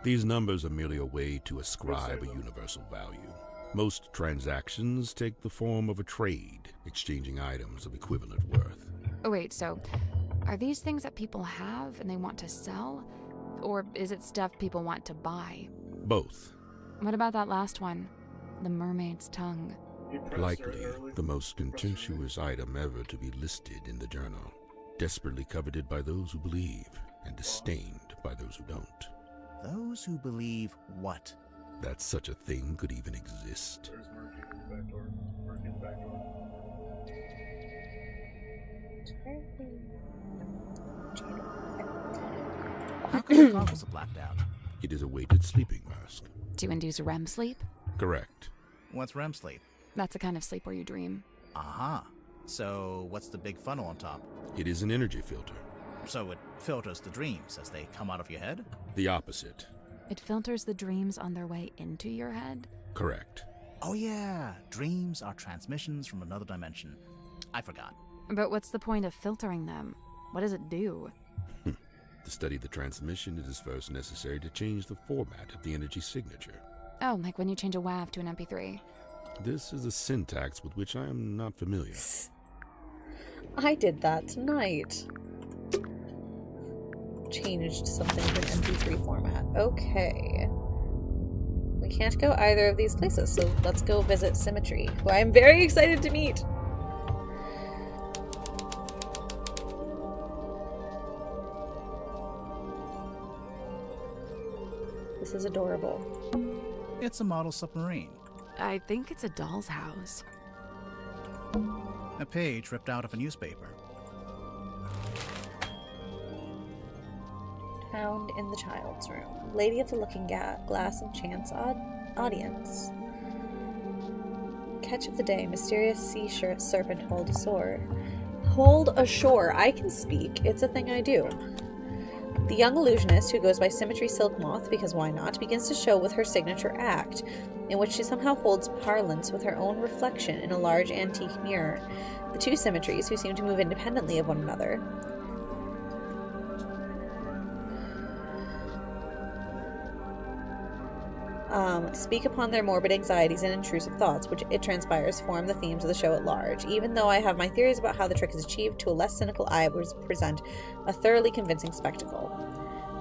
These numbers are merely a way to ascribe a universal value. Most transactions take the form of a trade, exchanging items of equivalent worth. Oh, wait, so are these things that people have and they want to sell? Or is it stuff people want to buy? Both. What about that last one? The mermaid's tongue. Likely the most contentious item ever to be listed in the journal. Desperately coveted by those who believe, and disdained by those who don't. Those who believe what? That such a thing could even exist. How come the goggles are blacked out? It is a weighted sleeping mask. To induce REM sleep? Correct. What's REM sleep? That's the kind of sleep where you dream. Aha. So, what's the big funnel on top? It is an energy filter. So it filters the dreams as they come out of your head? The opposite. It filters the dreams on their way into your head? Correct. Oh yeah, dreams are transmissions from another dimension. I forgot. But what's the point of filtering them? What does it do? To study the transmission, it is first necessary to change the format of the energy signature. Oh, like when you change a WAV to an MP3. This is a syntax with which I am not familiar. I did that tonight. Changed something to an MP3 format. Okay. We can't go either of these places, so let's go visit Symmetry, who I am very excited to meet. This is adorable. It's a model submarine. I think it's a doll's house. A page ripped out of a newspaper. Found in the child's room. Lady of the Looking Glass enchants audience. Catch of the day. Mysterious sea serpent hold ashore. Hold ashore. I can speak. It's a thing I do. The young illusionist, who goes by Symmetry Silk Moth, because why not, begins to show with her signature act, in which she somehow holds parlance with her own reflection in a large antique mirror. The two Symmetries, who seem to move independently of one another, speak upon their morbid anxieties and intrusive thoughts, which it transpires form the themes of the show at large. Even though I have my theories about how the trick is achieved, to a less cynical eye would present a thoroughly convincing spectacle.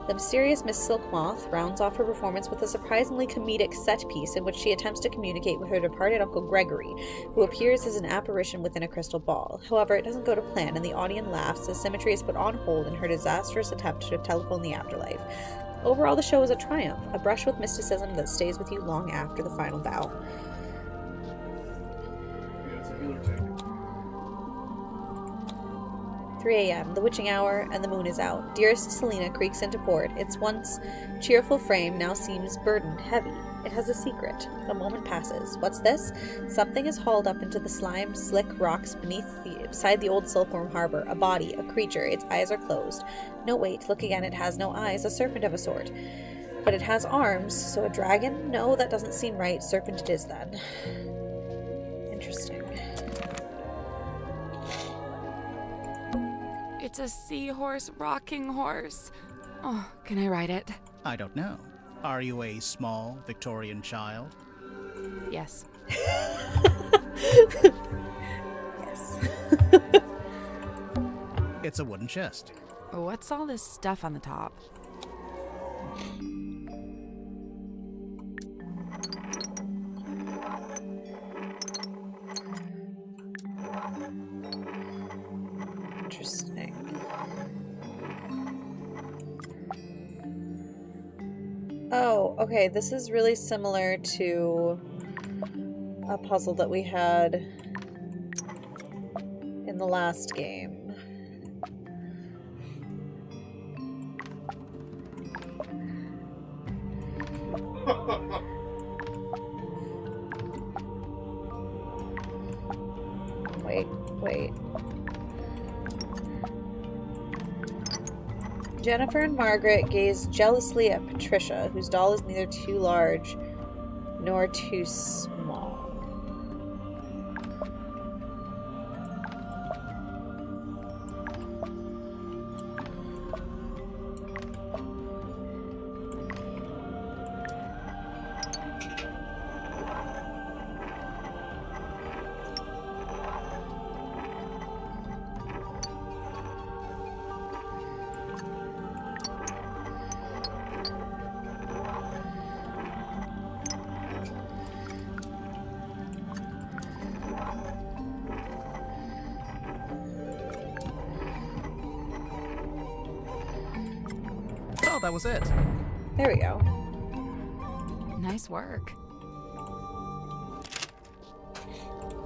The mysterious Miss Silk Moth rounds off her performance with a surprisingly comedic set piece in which she attempts to communicate with her departed Uncle Gregory, who appears as an apparition within a crystal ball. However, it doesn't go to plan, and the audience laughs as Symmetry is put on hold in her disastrous attempt to telephone the afterlife. Overall, the show is a triumph, a brush with mysticism that stays with you long after the final bow. 3 a.m., the witching hour, and the moon is out. Dearest Selena creaks into port. Its once cheerful frame now seems burdened, heavy. It has a secret. A moment passes. What's this? Something is hauled up into the slime, slick rocks beside the old silkworm harbor. A body, a creature. Its eyes are closed. No, wait. Look again. It has no eyes. A serpent of a sort. But it has arms. So a dragon? No, that doesn't seem right. Serpent it is then. Interesting. It's a seahorse rocking horse. Oh, can I ride it? I don't know. Are you a small Victorian child? Yes. Yes. It's a wooden chest. What's all this stuff on the top? Interesting. Oh, okay, this is really similar to a puzzle that we had in the last game. Wait. Jennifer and Margaret gaze jealously at Patricia, whose doll is neither too large nor too small. Oh, that was it. There we go. Nice work.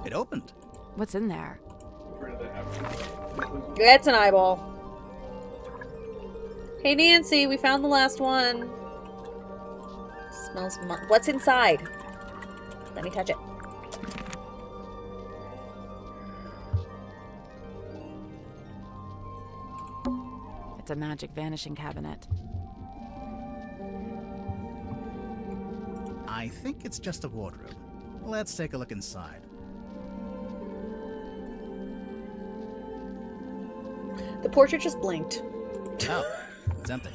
It opened. What's in there? It's an eyeball. Hey Nancy, we found the last one. Smells what's inside? Let me touch it. It's a magic vanishing cabinet. I think it's just a wardrobe. Let's take a look inside. The portrait just blinked. Oh, it's empty.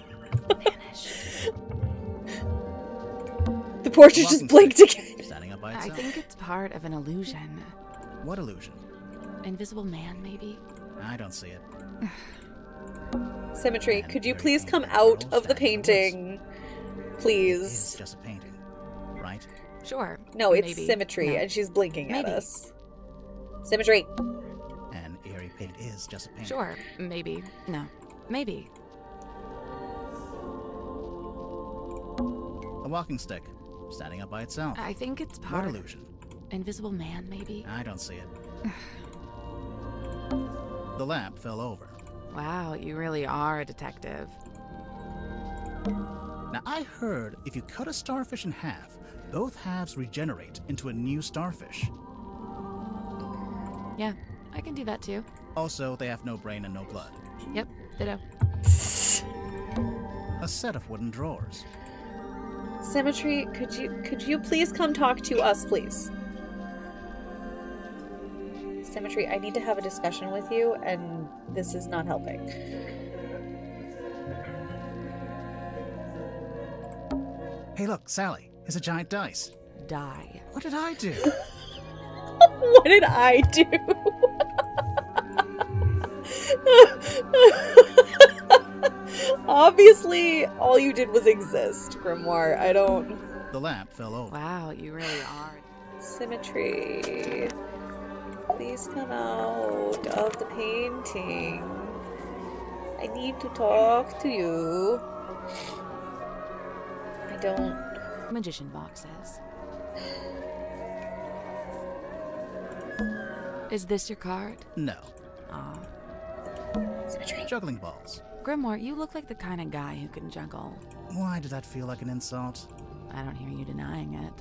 Vanish. The portrait just blinked again. Standing up by I itself. think it's part of an illusion. What illusion? Invisible man, maybe? I don't see it. Symmetry, And could you very please painted come girl out of the standing in the painting? It's Please. just a painting, right? Sure. No, it's maybe. Symmetry, No. and she's blinking at Maybe. us. Symmetry. And eerie paint is just a painting. Sure. Maybe. No. Maybe. A walking stick, standing up by itself. I think it's What part illusion? Invisible man, maybe? I don't see it. The lamp fell over. Wow, you really are a detective. Now, I heard if you cut a starfish in half, both halves regenerate into a new starfish. Yeah, I can do that too. Also, they have no brain and no blood. Yep, ditto. A set of wooden drawers. Symmetry, could you please come talk to us, please? Symmetry, I need to have a discussion with you, and this is not helping. Hey, look, Sally. It's a giant dice. Die. What did I do? What did I do? Obviously, all you did was exist, Grimoire. I don't... The lamp fell over. Wow, you really are. Symmetry. Please come out of the painting. I need to talk to you. I don't... Magician boxes. Is this your card? No. Aw. Symmetry. Juggling balls. Grimoire, you look like the kind of guy who can juggle. Why did that feel like an insult? I don't hear you denying it.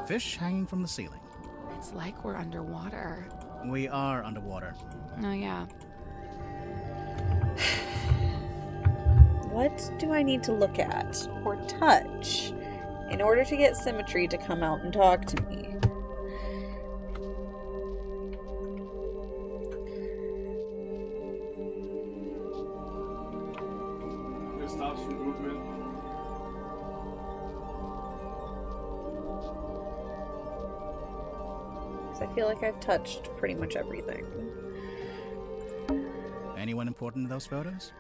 Fish hanging from the ceiling. It's like we're underwater. We are underwater. Oh, yeah. What do I need to look at or touch in order to get Symmetry to come out and talk to me? It stops for movement. Because I feel like I've touched pretty much everything. Anyone important in those photos?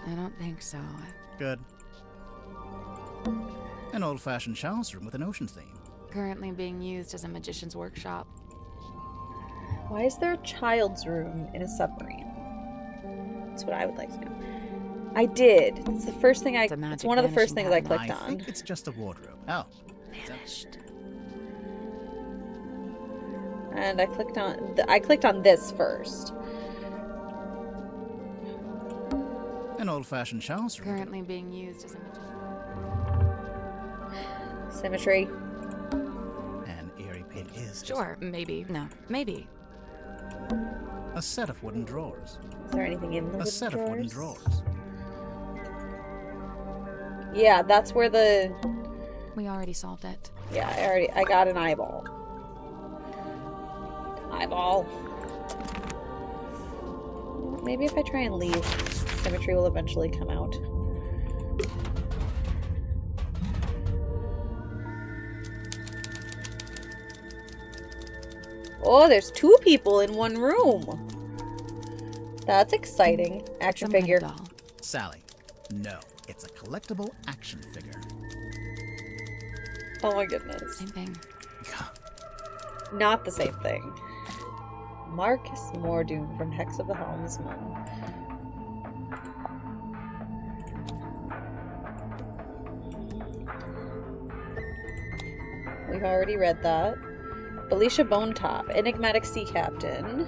I don't think so. Good. An old-fashioned child's room with an ocean theme. Currently being used as a magician's workshop. Why is there a child's room in a submarine? That's what I would like to know. I did. It's the first thing It's a it's magic one of the first vanishing things I cabinet. clicked I on. think it's just a wardrobe. Oh, Vanished. And I clicked on this first. An old-fashioned child's room. Currently being used as a magician. Symmetry. An eerie pit is Sure, maybe. No, maybe. a set of wooden drawers. Is there anything in the A wooden set of wooden drawers? drawers. Yeah, that's where the... We already solved it. Yeah, I got an eyeball. Eyeball. Maybe if I try and leave, symmetry will eventually come out. Oh, there's 2 people in one room. That's exciting. Action Some kind figure. of doll. Sally, no, it's a collectible action figure. Oh my goodness. Same thing. Not the same thing. Marcus Mordoom from Hex of the Helmsman. We've already read that. Felicia Bonetop, Enigmatic Sea Captain.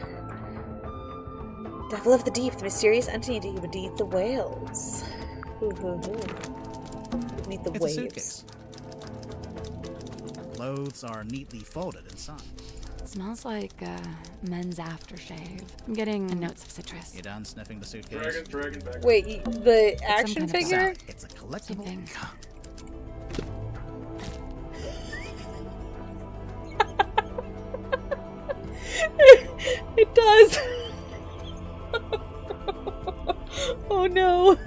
Devil of the Deep, the mysterious entity beneath the whales. Beneath the It's waves. a suitcase. Clothes are neatly folded inside. It smells like men's aftershave. I'm getting notes of citrus. You done sniffing the suitcase? Dragon back. Wait, the action kind of figure? Sally, it's a Same collectible. thing. It does. Oh no.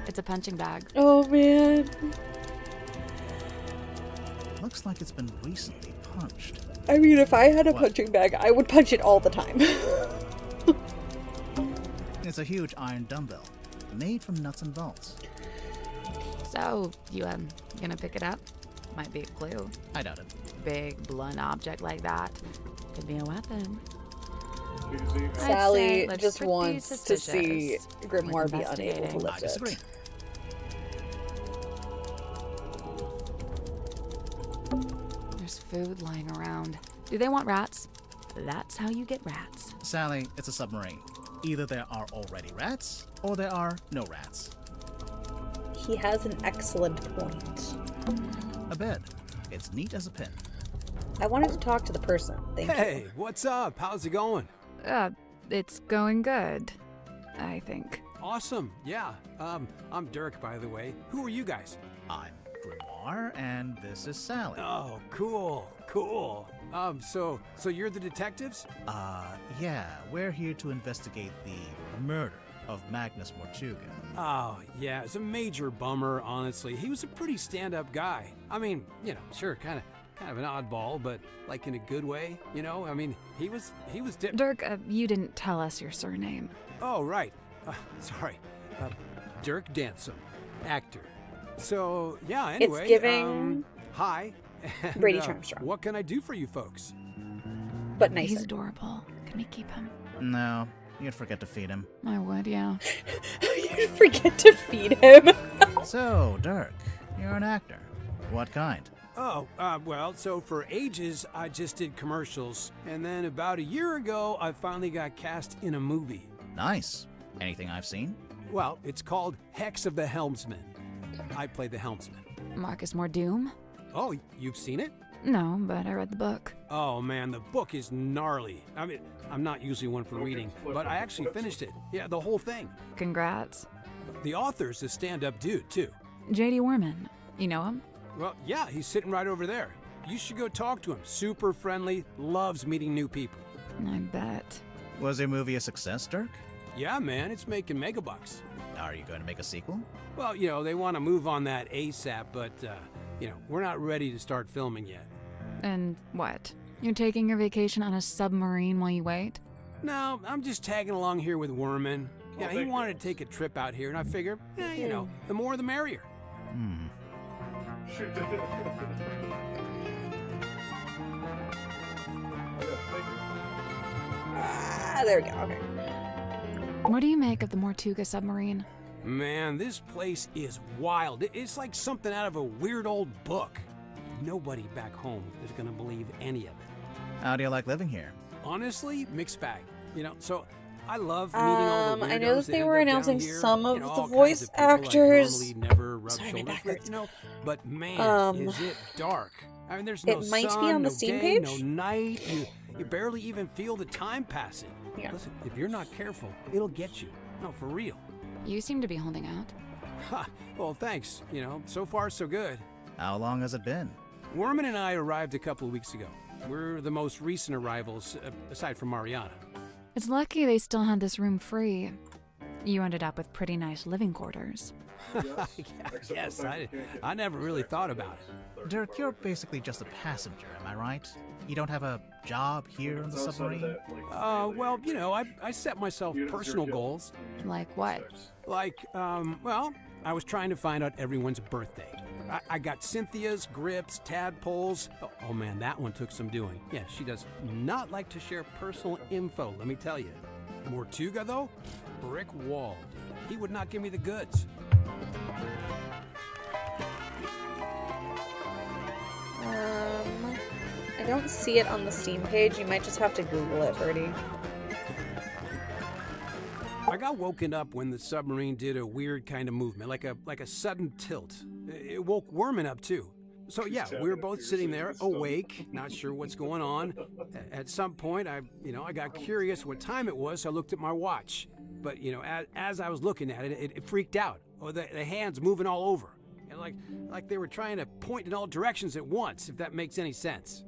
It's a punching bag. Oh man. Looks like it's been recently punched. I mean, if I had a What? punching bag, I would punch it all the time. It's a huge iron dumbbell, made from nuts and bolts. So, you gonna pick it up? Might be a clue. I doubt it. Big, blunt object like that. Could be a weapon. I'd say Sally let's just pretty wants to see suspicious. Grimoire Worth be unable to investigating. lift I disagree. it. There's food lying around. Do they want rats? That's how you get rats. Sally, it's a submarine. Either there are already rats, or there are no rats. He has an excellent point. A bed. It's neat as a pin. I wanted to talk to the person. Thank you. Hey, what's up? How's it going? It's going good, I think. Awesome. Yeah. I'm Dirk, by the way. Who are you guys? I'm Grimoire, and this is Sally. Oh, cool. Cool. So you're the detectives? Yeah, we're here to investigate the murder of Magnus Mortuga. Oh, yeah. It's a major bummer, honestly. He was a pretty stand-up guy. I mean, sure, kind of an oddball, but like in a good way, I mean, he was Dirk, you didn't tell us your surname. Oh, right. Sorry. Dirk Dansom, actor. So, yeah, anyway. It's giving hi. And, Brady Charmstrong. What can I do for you folks? but nicer. He's adorable. Can we keep him? No, you'd forget to feed him. I would, yeah. You forget to feed him. So, Dirk, you're an actor. What kind? Oh, well, so for ages, I just did commercials. And then about a year ago, I finally got cast in a movie. Nice. Anything I've seen? Well, it's called Hex of the Helmsman. I play the helmsman. Marcus Mordoom? Oh, you've seen it? No, but I read the book. Oh man, the book is gnarly. I mean, I'm not usually one for reading, but I actually finished it. Yeah, the whole thing. Congrats. The author's a stand-up dude, too. J.D. Warman. You know him? Well, yeah, he's sitting right over there. You should go talk to him. Super friendly, loves meeting new people. I bet. Was your movie a success, Dirk? Yeah, man, it's making megabucks. Are you going to make a sequel? Well, they want to move on that ASAP, but, we're not ready to start filming yet. And what? You're taking your vacation on a submarine while you wait? No, I'm just tagging along here with Worman. Yeah, he wanted to take a trip out here, and I figure, the more the merrier. Ah, there we go. Okay. What do you make of the Mortuga submarine? Man, this place is wild. It's like something out of a weird old book. Nobody back home is gonna believe any of it. How do you like living here? Honestly, mixed bag. So I love meeting all the weirdos I know that they were end up announcing down here. some of the all kinds voice of people I actors. normally never rub Sorry, my shoulders back with, hurts. But man, is it dark. I mean, there's no It might be sun, on the no Steam day, page? no night. You barely even feel the time passing. Yeah. Listen, if you're not careful, it'll get you. No, for real. You seem to be holding out. Ha, well, thanks. So far so good. How long has it been? Werman and I arrived a couple of weeks ago. We're the most recent arrivals, aside from Mariana. It's lucky they still had this room free. You ended up with pretty nice living quarters. Yes, I never really thought about it. Dirk, you're basically just a passenger, am I right? You don't have a job here on the submarine? Well, I set myself personal goals. Like what? Like, I was trying to find out everyone's birthday. I got Cynthia's, Grip's, Tadpole's. Oh man, that one took some doing. Yeah, she does not like to share personal info, let me tell you. Mortuga, though? Brick wall, dude. He would not give me the goods. I don't see it on the Steam page. You might just have to Google it, Birdie. I got woken up when the submarine did a weird kind of movement, like a sudden tilt. It woke Werman up too. So yeah, we were both sitting there, awake, not sure what's going on. At some point, I got curious what time it was, so I looked at my watch. But as I was looking at it, it freaked out. Oh, the hands moving all over, and like they were trying to point in all directions at once, if that makes any sense.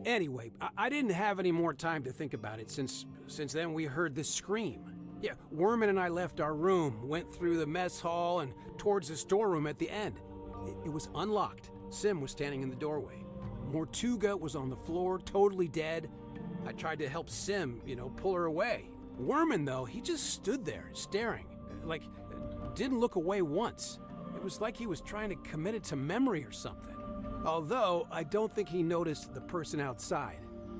Anyway, I didn't have any more time to think about it since then we heard this scream. Yeah, Werman and I left our room, went through the mess hall and towards the storeroom at the end. It was unlocked. Sim was standing in the doorway. Mortuga was on the floor, totally dead. I tried to help Sim, pull her away. Werman, though, he just stood there, staring. Like, didn't look away once. It was like he was trying to commit it to memory or something. Although, I don't think he noticed the person outside.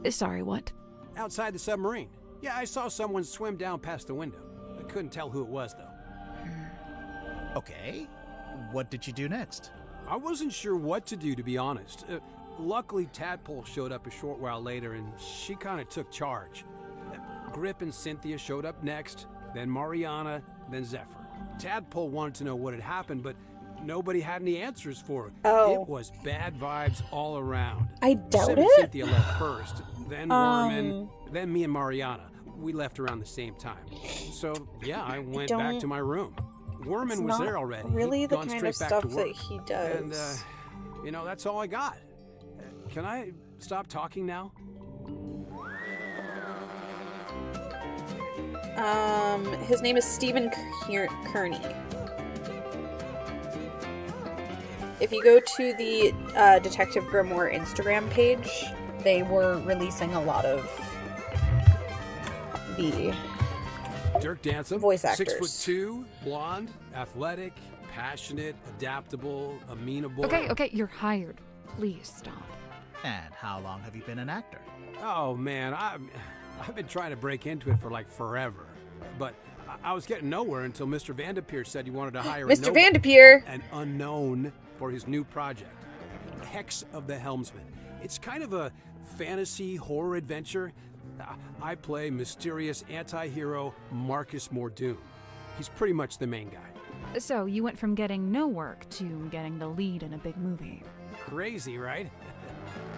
Sorry, what? Outside the submarine. Yeah, I saw someone swim down past the window. I couldn't tell who it was, though. Okay. What did you do next? I wasn't sure what to do, to be honest. Luckily, Tadpole showed up a short while later, and she kind of took charge. Grip and Cynthia showed up next, then Mariana, then Zephyr. Tadpole wanted to know what had happened, but nobody had any answers for it. Oh. It was bad vibes all around. I doubt Sim and it. Cynthia left first, then Werman, then me and Mariana. We left around the same time. So, yeah, I went back to my room. Werman was there already. Really, He'd the gone kind straight of back stuff to work. that he does. And, that's all I got. Can I stop talking now? His name is Stephen Kearney. If you go to the Detective Grimoire Instagram page, they were releasing a lot of the Dirk Dansom, voice actors. 6'2", blonde, athletic, passionate, adaptable, amenable. Okay, you're hired. Please stop. And how long have you been an actor? Oh man, I've been trying to break into it for like forever, but I was getting nowhere until Mr. Vanderpeer said he wanted to hire Mr. Vanderpeer, an unknown for his new project, Hex of the Helmsman. It's kind of a fantasy horror adventure. I play mysterious anti-hero Marcus Mordoon. He's pretty much the main guy. So you went from getting no work to getting the lead in a big movie. Crazy, right?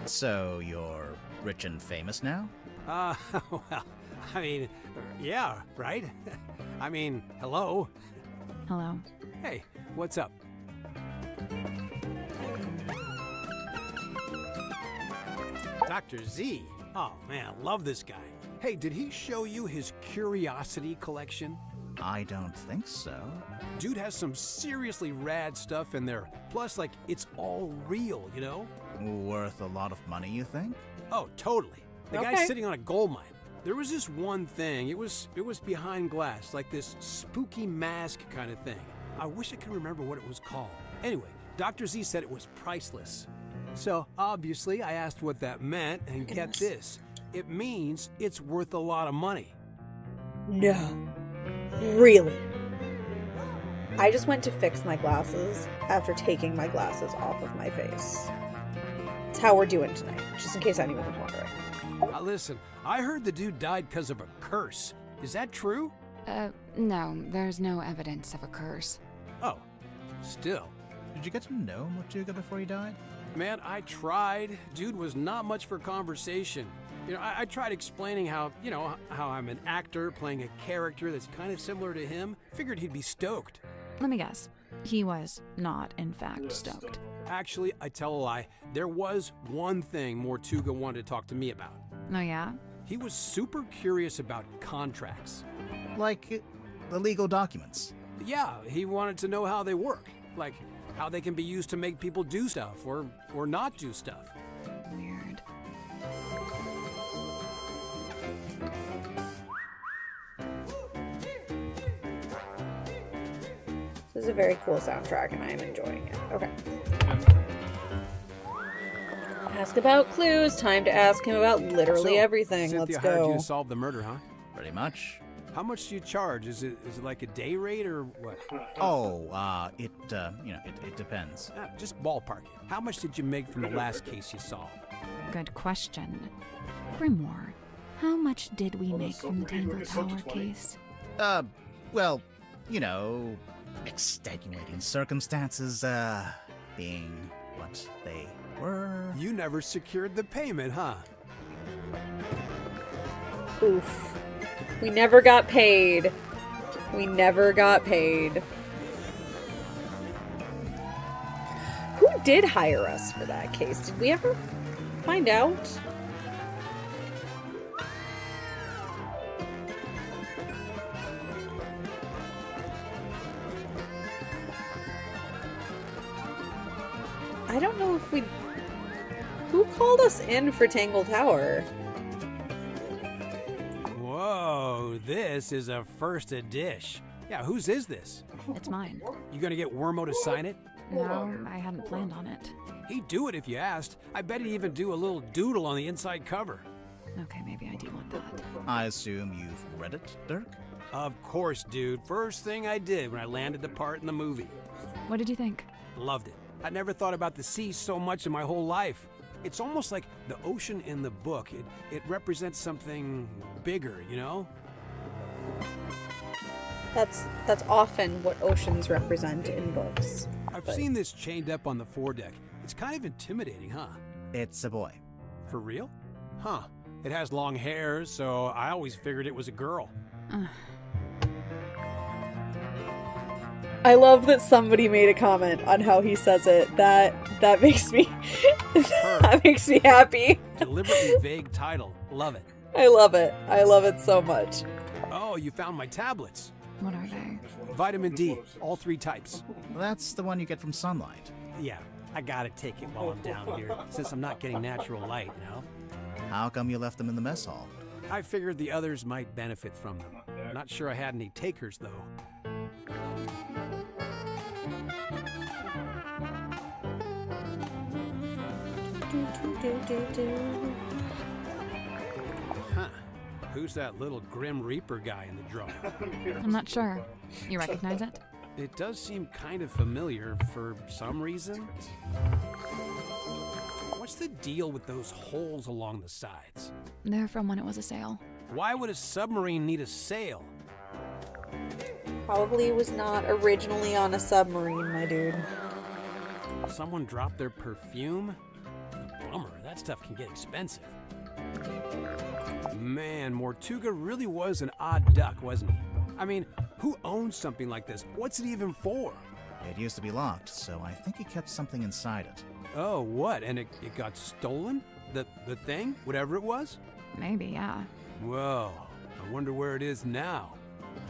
So you're rich and famous now? Well, I mean, yeah, right? I mean, hello. Hello. Hey, what's up? Dr. Z. Oh man, love this guy. Hey, did he show you his curiosity collection? I don't think so. Dude has some seriously rad stuff in there. Plus, like, it's all real, you know? Worth a lot of money, you think? Oh, totally. The Okay. guy's sitting on a gold mine. There was this one thing. It was behind glass, like this spooky mask kind of thing. I wish I could remember what it was called. Anyway, Dr. Z said it was priceless. So, obviously, I asked what that meant, and get this. It means it's worth a lot of money. no. Really? I just went to fix my glasses after taking my glasses off of my face. That's how we're doing tonight, just in case anyone was wondering. Listen, I heard the dude died because of a curse. Is that true? No, there's no evidence of a curse. Oh, still. Did you get to know Mortuga before he died? Man, I tried. Dude was not much for conversation. You know, I tried explaining how I'm an actor playing a character that's kind of similar to him. Figured he'd be stoked. Let me guess. He was not, in fact, stoked. Actually, I tell a lie. There was one thing Mortuga wanted to talk to me about. Oh, yeah? He was super curious about contracts. Like the legal documents? Yeah, he wanted to know how they work. Like, how they can be used to make people do stuff or not do stuff. Weird. This is a very cool soundtrack and I am enjoying it. Okay. Ask about clues. Time to ask him about literally everything. Cynthia Let's hired you go. to solve the murder, huh? Pretty much. How much do you charge? Is it like a day rate or what? Oh, it depends. Just ballpark it. How much did you make from the last case you solved? Good question. Grimoire, how much did we make from the Tangle Tower case? Well, extenuating circumstances, being what they were. You never secured the payment, huh? Oof. We never got paid. We never got paid. Who did hire us for that case? Did we ever find out? I don't know if we... Who called us in for Tangle Tower? Whoa, this is a first edition. Yeah, whose is this? It's mine. You gonna get Wormo to sign it? No, I hadn't planned on it. He'd do it if you asked. I bet he'd even do a little doodle on the inside cover. Okay, maybe I do want that. I assume you've read it, Dirk? Of course, dude. First thing I did when I landed the part in the movie. What did you think? Loved it. I never thought about the sea so much in my whole life. It's almost like the ocean in the book. It represents something bigger, you know? That's often what oceans represent in books. I've seen this chained up on the foredeck. It's kind of intimidating, huh? It's a boy. For real? Huh. It has long hair, so I always figured it was a girl. I love that somebody made a comment on how he says it. That makes me that makes me happy. Deliberately vague title. Love it. I love it. I love it so much. Oh, you found my tablets. What are they? Vitamin D, all 3 types. That's the one you get from sunlight. Yeah, I gotta take it while I'm down here, since I'm not getting natural light, you know? How come you left them in the mess hall? I figured the others might benefit from them. Not sure I had any takers, though. Huh. Who's that little Grim Reaper guy in the drawing? I'm not sure. You recognize it? It does seem kind of familiar for some reason. What's the deal with those holes along the sides? They're from when it was a sail. Why would a submarine need a sail? Probably was not originally on a submarine, my dude. Someone dropped their perfume? Bummer, that stuff can get expensive. Man, Mortuga really was an odd duck, wasn't he? I mean, who owns something like this? What's it even for? It used to be locked, so I think he kept something inside it. Oh, what? And it got stolen? The thing? Whatever it was? Maybe, yeah. Whoa, I wonder where it is now.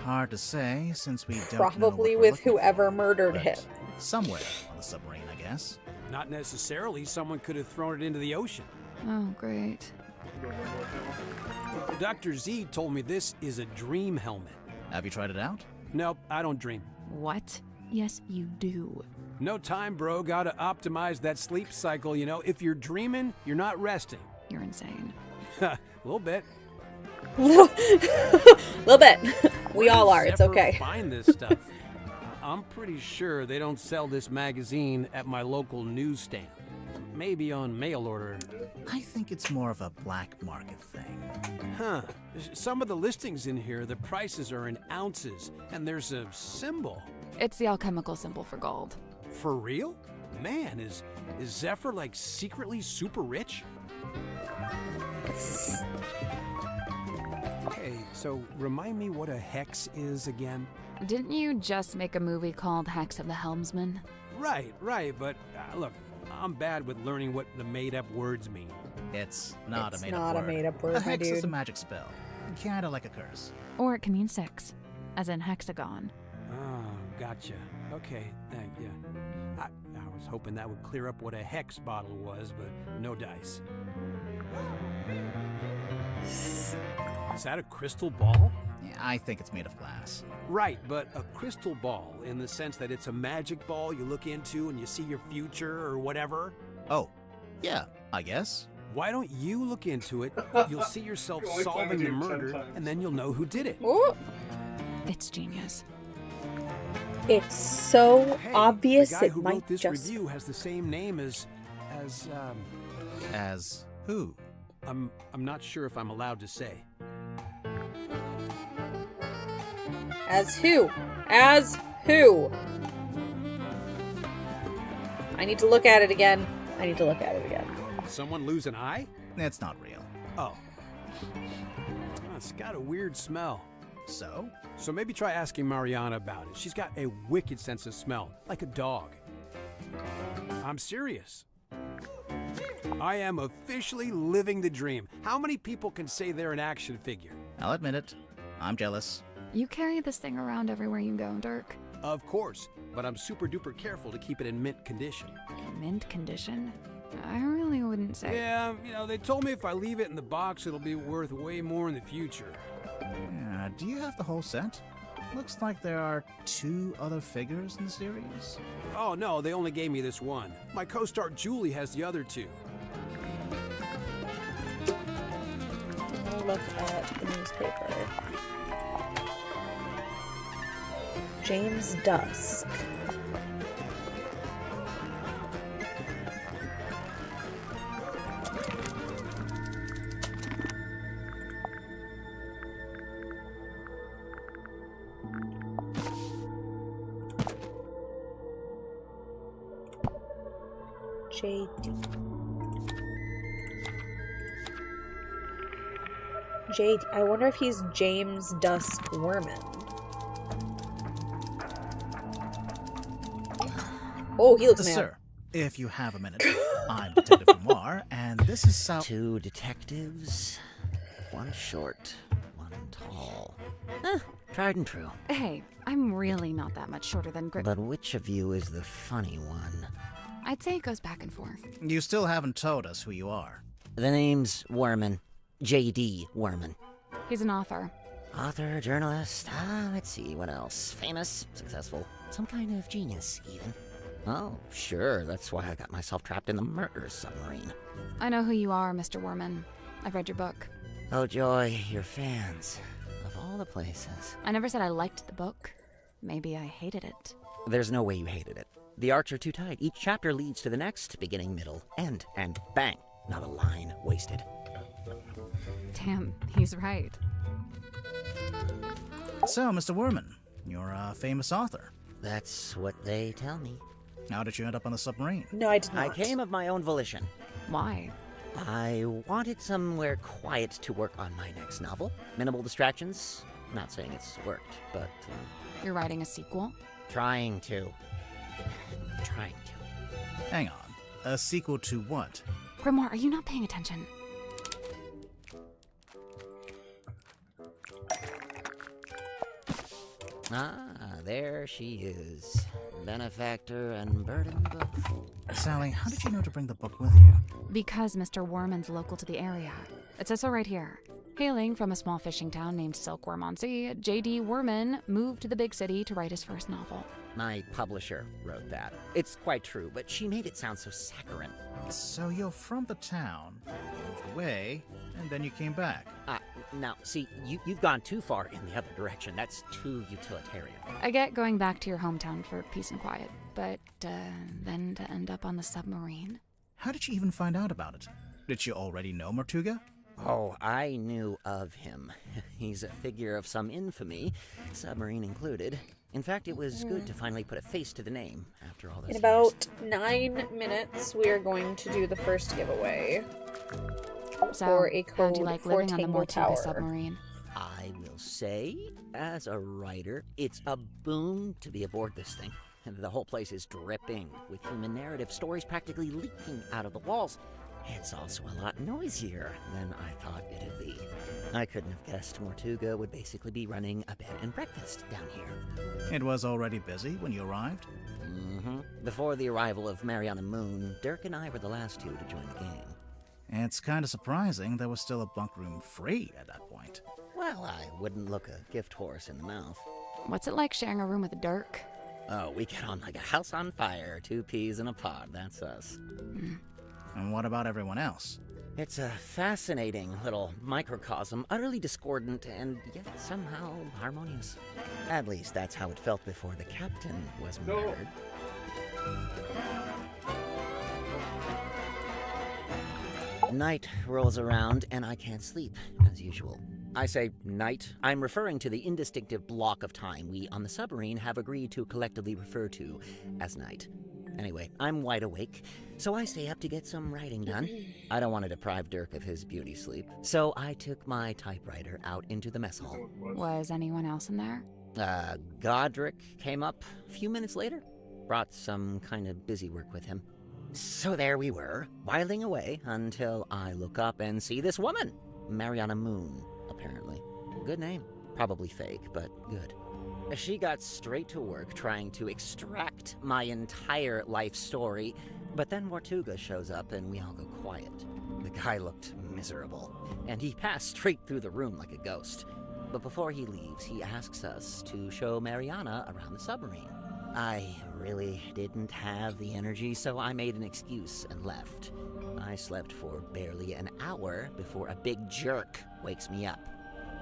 Hard to say, since we don't know Probably what we're with looking whoever for, murdered but him. Somewhere on the submarine, I guess. Not necessarily. Someone could have thrown it into the ocean. Oh, great. Dr. Z told me this is a dream helmet. Have you tried it out? Nope, I don't dream. What? Yes, you do. No time, bro. Gotta optimize that sleep cycle, you know? If you're dreaming, you're not resting. You're insane. A little bit. Little bit. We all are. It's Zephyr okay. Find this stuff. I'm pretty sure they don't sell this magazine at my local newsstand. Maybe on mail order. I think it's more of a black market thing. Huh. Some of the listings in here, the prices are in ounces, and there's a symbol. It's the alchemical symbol for gold. For real? Man, is Zephyr like secretly super rich? Hey, so remind me what a hex is again? Didn't you just make a movie called Hex of the Helmsman? Right, but look, I'm bad with learning what the made-up words mean. It's not It's a made-up not word. a made-up word, A my hex is a dude. magic spell. Kinda like a curse. Or it can mean 6, as in hexagon. Oh, gotcha. Okay, yeah. I was hoping that would clear up what a hex bottle was, but no dice. Is that a crystal ball? Yeah, I think it's made of glass. Right, but a crystal ball in the sense that it's a magic ball you look into and you see your future or whatever? Oh, yeah, I guess. Why don't you look into it? You'll see yourself You only play solving the the game 10 murder, times. and then you'll know who did it. Ooh, It's genius. it's so Hey, obvious the guy it who might wrote this just. review has the same name as As who? I'm not sure if I'm allowed to say. As who? As who? I need to look at it again. Someone lose an eye? It's not real. Oh. It's got a weird smell. So? So maybe try asking Mariana about it. She's got a wicked sense of smell, like a dog. I'm serious. I am officially living the dream. How many people can say they're an action figure? I'll admit it. I'm jealous. You carry this thing around everywhere you go, Dirk. Of course, but I'm super duper careful to keep it in mint condition. Mint condition? I really wouldn't say. Yeah, they told me if I leave it in the box, it'll be worth way more in the future. Yeah, do you have the whole set? Looks like there are 2 other figures in the series. Oh no, they only gave me this one. My co-star Julie has the other 2. I'll look at the newspaper. James Dusk. JD. I wonder if he's James Dusk Werman. Oh, he looks mad. Sir, if you have a minute, I'm Detective Noir, and this is Sal. 2 detectives, 1 short, 1 tall. Tried and true. Hey, I'm really not that much shorter than But which of you is the funny one? I'd say it goes back and forth. You still haven't told us who you are. The name's Werman. J.D. Werman. He's an author. Author, journalist, let's see, what else? Famous, successful, some kind of genius, even. Oh, sure, that's why I got myself trapped in the murder submarine. I know who you are, Mr. Werman. I've read your book. Oh, joy, your fans. Of all the places. I never said I liked the book. Maybe I hated it. There's no way you hated it. The arcs are too tight. Each chapter leads to the next, beginning, middle, end, and bang, not a line wasted. Damn, he's right. So, Mr. Werman, you're a famous author. That's what they tell me. How did you end up on the submarine? No, I did not. I came of my own volition. Why? I wanted somewhere quiet to work on my next novel. Minimal distractions. Not saying it's worked, but You're writing a sequel? trying to. Hang on. A sequel to what? Grimoire, are you not paying attention? There she is. Benefactor and burden book. Sally, how did you know to bring the book with you? Because Mr. Werman's local to the area. It says so right here. Hailing from a small fishing town named Silkworm on Sea, J.D. Werman moved to the big city to write his first novel. my publisher wrote that. It's quite true, but she made it sound so saccharine. So you're from the town, you moved away, and then you came back. Now, see, you've gone too far in the other direction. That's too utilitarian. I get going back to your hometown for peace and quiet, but then to end up on the submarine? How did you even find out about it? Did you already know Mortuga? Oh, I knew of him. He's a figure of some infamy, submarine included. In fact, it was good to finally put a face to the name after all this. In about 9 minutes, we are going to do the first giveaway. So, for a code how'd you like for living on the Tangle Mortuga Tower. submarine? I will say, as a writer, it's a boon to be aboard this thing. The whole place is dripping with human narrative stories practically leaking out of the walls. It's also a lot noisier than I thought it'd be. I couldn't have guessed Mortuga would basically be running a bed and breakfast down here. It was already busy when you arrived? Mm-hmm. Before the arrival of Mariana Moon, Dirk and I were the last two to join the gang. It's kind of surprising there was still a bunk room free at that point. Well, I wouldn't look a gift horse in the mouth. What's it like sharing a room with Dirk? Oh, we get on like a house on fire, 2 peas in a pod, that's us. And what about everyone else? It's a fascinating little microcosm, utterly discordant and yet somehow harmonious. At least that's how it felt before the captain was murdered. Night rolls around and I can't sleep, as usual. I say night. I'm referring to the indistinctive block of time we on the submarine have agreed to collectively refer to as night. Anyway, I'm wide awake, so I stay up to get some writing done. I don't want to deprive Dirk of his beauty sleep, so I took my typewriter out into the mess hall. Was anyone else in there? Godric came up a few minutes later. Brought some kind of busy work with him. So there we were, whiling away until I look up and see this woman. Mariana Moon, apparently. Good name. Probably fake, but good. She got straight to work trying to extract my entire life story, but then Mortuga shows up and we all go quiet. The guy looked miserable, and he passed straight through the room like a ghost. But before he leaves, he asks us to show Mariana around the submarine. I really didn't have the energy, so I made an excuse and left. I slept for barely an hour before a big jerk wakes me up.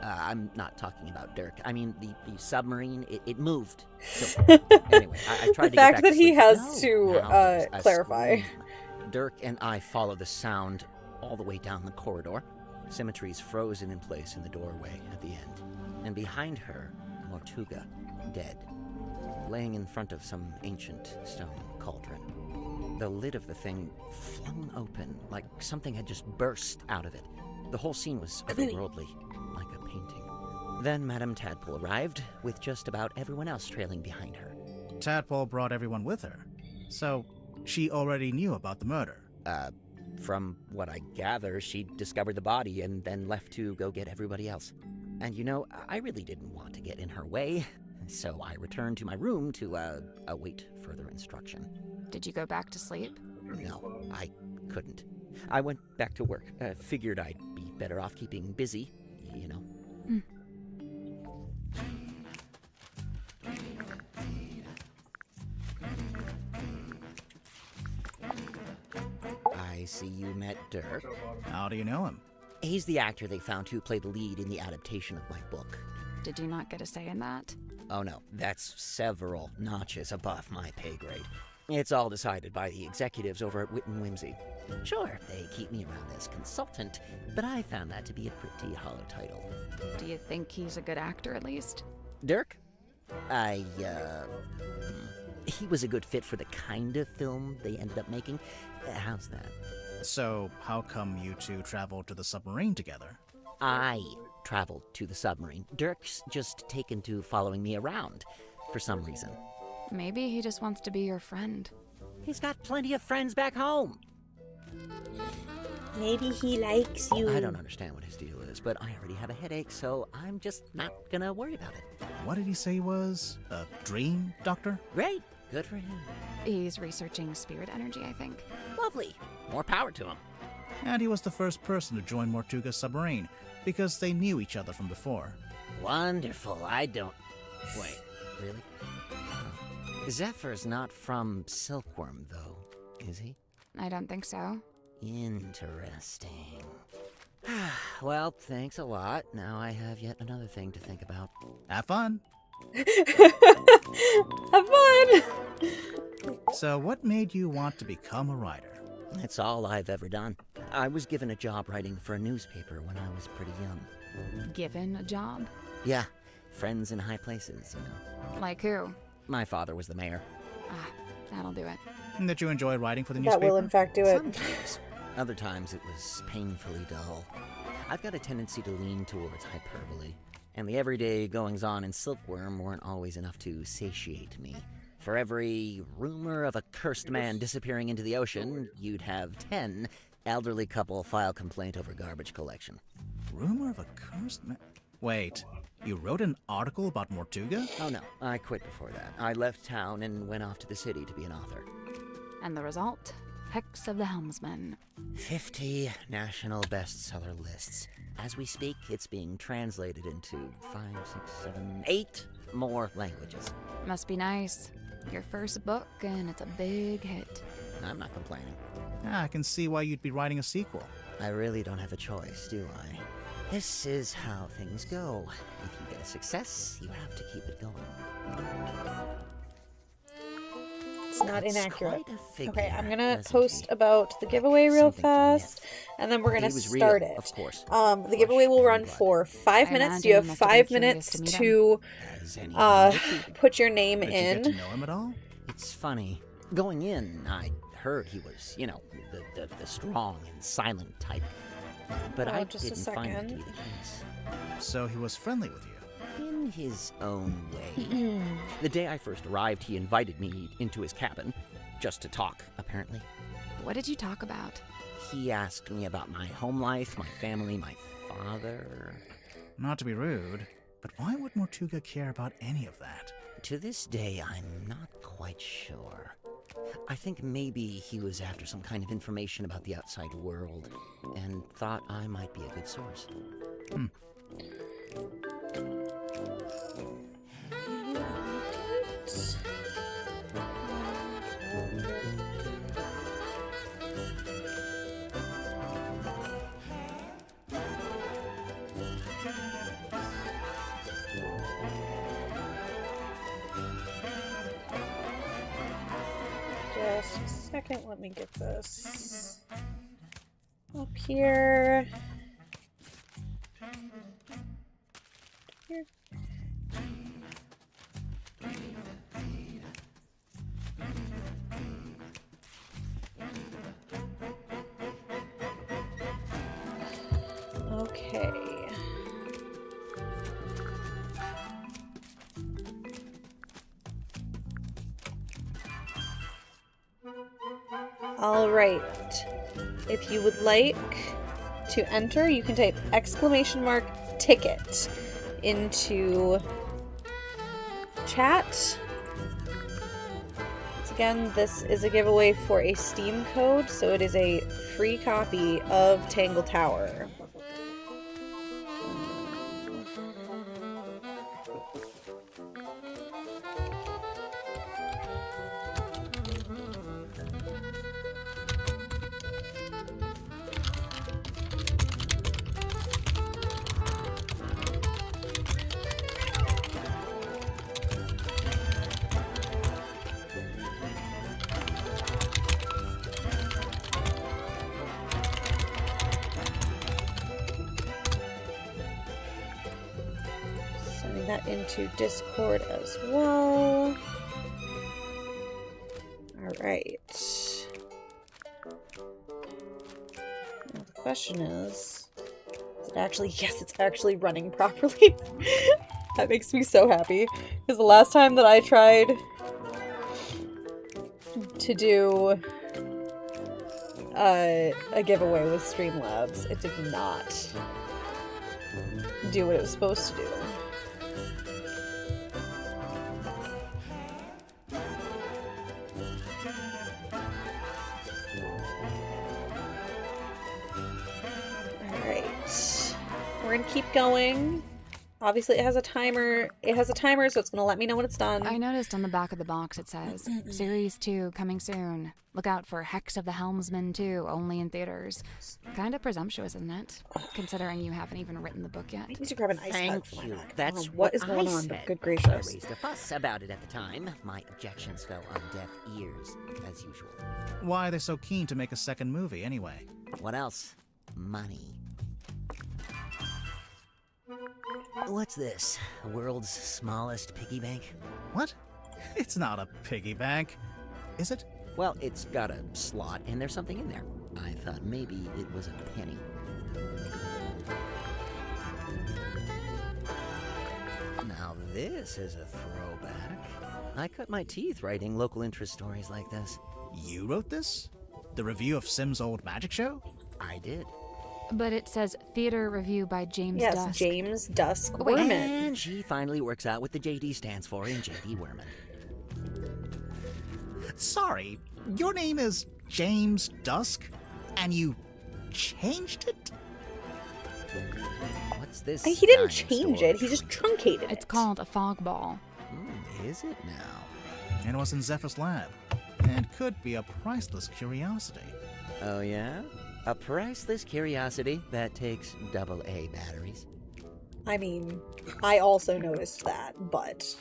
I'm not talking about Dirk. I mean, the submarine, it moved. So, anyway, I tried The to get fact back that to he sleep. has No, to now there's a clarify. scream. Dirk and I follow the sound all the way down the corridor. Symmetry's frozen in place in the doorway at the end. And behind her, Mortuga, dead, laying in front of some ancient stone cauldron. The lid of the thing flung open, like something had just burst out of it. The whole scene was otherworldly, like a painting. Then Madame Tadpole arrived, with just about everyone else trailing behind her. Tadpole brought everyone with her, so she already knew about the murder. From what I gather, she discovered the body and then left to go get everybody else. And you know, I really didn't want to get in her way, so I returned to my room to await further instruction. Did you go back to sleep? No, I couldn't. I went back to work. Figured I'd be better off keeping busy, you know. I see you met Dirk. How do you know him? He's the actor they found to play the lead in the adaptation of my book. Did you not get a say in that? Oh no, that's several notches above my pay grade. It's all decided by the executives over at Wit and Whimsy. Sure, they keep me around as consultant, but I found that to be a pretty hollow title. Do you think he's a good actor, at least? Dirk? He was a good fit for the kind of film they ended up making. How's that? So, how come you two traveled to the submarine together? I traveled to the submarine. Dirk's just taken to following me around, for some reason. Maybe he just wants to be your friend. He's got plenty of friends back home. Maybe he likes you. I don't understand what his deal is, but I already have a headache, so I'm just not gonna worry about it. What did he say he was? A dream doctor? Great. Good for him. He's researching spirit energy, I think. Lovely. More power to him. And he was the first person to join Mortuga's submarine, because they knew each other from before. Wonderful. I don't... Wait, really? Zephyr's not from Silkworm, though, is he? I don't think so. Interesting. Well, thanks a lot. Now I have yet another thing to think about. Have fun. Have fun! So, what made you want to become a writer? It's all I've ever done. I was given a job writing for a newspaper when I was pretty young. Given a job? Yeah, friends in high places, you know. Like who? My father was the mayor. Ah, that'll do it. Did you enjoy writing for the That newspaper? will in fact do it. Sometimes. Other times it was painfully dull. I've got a tendency to lean towards hyperbole, and the everyday goings-on in Silkworm weren't always enough to satiate me. For every rumor of a cursed man disappearing into the ocean, you'd have 10 elderly couple file complaint over garbage collection. Rumor of a cursed man? Wait, you wrote an article about Mortuga? Oh no, I quit before that. I left town and went off to the city to be an author. And the result? Hex of the Helmsman. 50 national bestseller lists. As we speak, it's being translated into 5, 6, 7, 8 more languages. Must be nice. Your first book, and it's a big hit. I'm not complaining. I can see why you'd be writing a sequel. I really don't have a choice, do I? This is how things go. If you get a success, you have to keep it going. It's not That's inaccurate. quite a figure, Okay, I'm gonna doesn't post he? about the giveaway real Something from fast, Myth. and then we're gonna He was start real, it. of course. The giveaway will run for 5 I minutes. imagine You have you must have 5 been curious minutes to meet to As anyone would be. put your name Did you get to in. know him at all? It's funny. Going in, I heard he was, you know, the strong and silent type. But Oh, I just a didn't find that to second. be the case. So he was friendly with you? In his own way. The day I first arrived, he invited me into his cabin, just to talk, apparently. What did you talk about? He asked me about my home life, my family, my father. Not to be rude, but why would Mortuga care about any of that? To this day, I'm not quite sure. I think maybe he was after some kind of information about the outside world, and thought I might be a good source. Just a second, let me get this up here. Here. Okay. All right. If you would like to enter, you can type !ticket into chat. Once again, this is a giveaway for a Steam code, so it is a free copy of Tangle Tower. Sending that into Discord as well. Alright. Now the question is it actually, yes, it's actually running properly. That makes me so happy. Because the last time that I tried to do a giveaway with Streamlabs, it did not do what it was supposed to do. Alright. We're gonna keep going. Obviously, it has a timer. It has a timer, so it's going to let me know when it's done. I noticed on the back of the box it says, Series 2 coming soon. Look out for Hex of the Helmsman 2, only in theaters. Kind of presumptuous, isn't it? Considering you haven't even written the book yet. I need to grab an ice Thank pack for you. my back. That's what is I going on, said. but good I gracious. raised a fuss about it at the time. My objections fell on deaf ears, as usual. Why are they so keen to make a second movie, anyway? What else? Money. What's this? World's smallest piggy bank? What? It's not a piggy bank, is it? Well, it's got a slot, and there's something in there. I thought maybe it was a penny. Now this is a throwback. I cut my teeth writing local interest stories like this. You wrote this? The review of Sim's old magic show? I did. But it says theater review by James Yes, Dusk. James Dusk Wait, Worman. And she finally works out what the JD stands for in JD Worman. Sorry, your name is James Dusk, and you changed it? What's this? He didn't dime change store? it. He just truncated It's it. called a fog ball. Is it now? It was in Zephyr's lab, and could be a priceless curiosity. Oh yeah? A priceless curiosity that takes AA batteries. I mean, I also noticed that, but...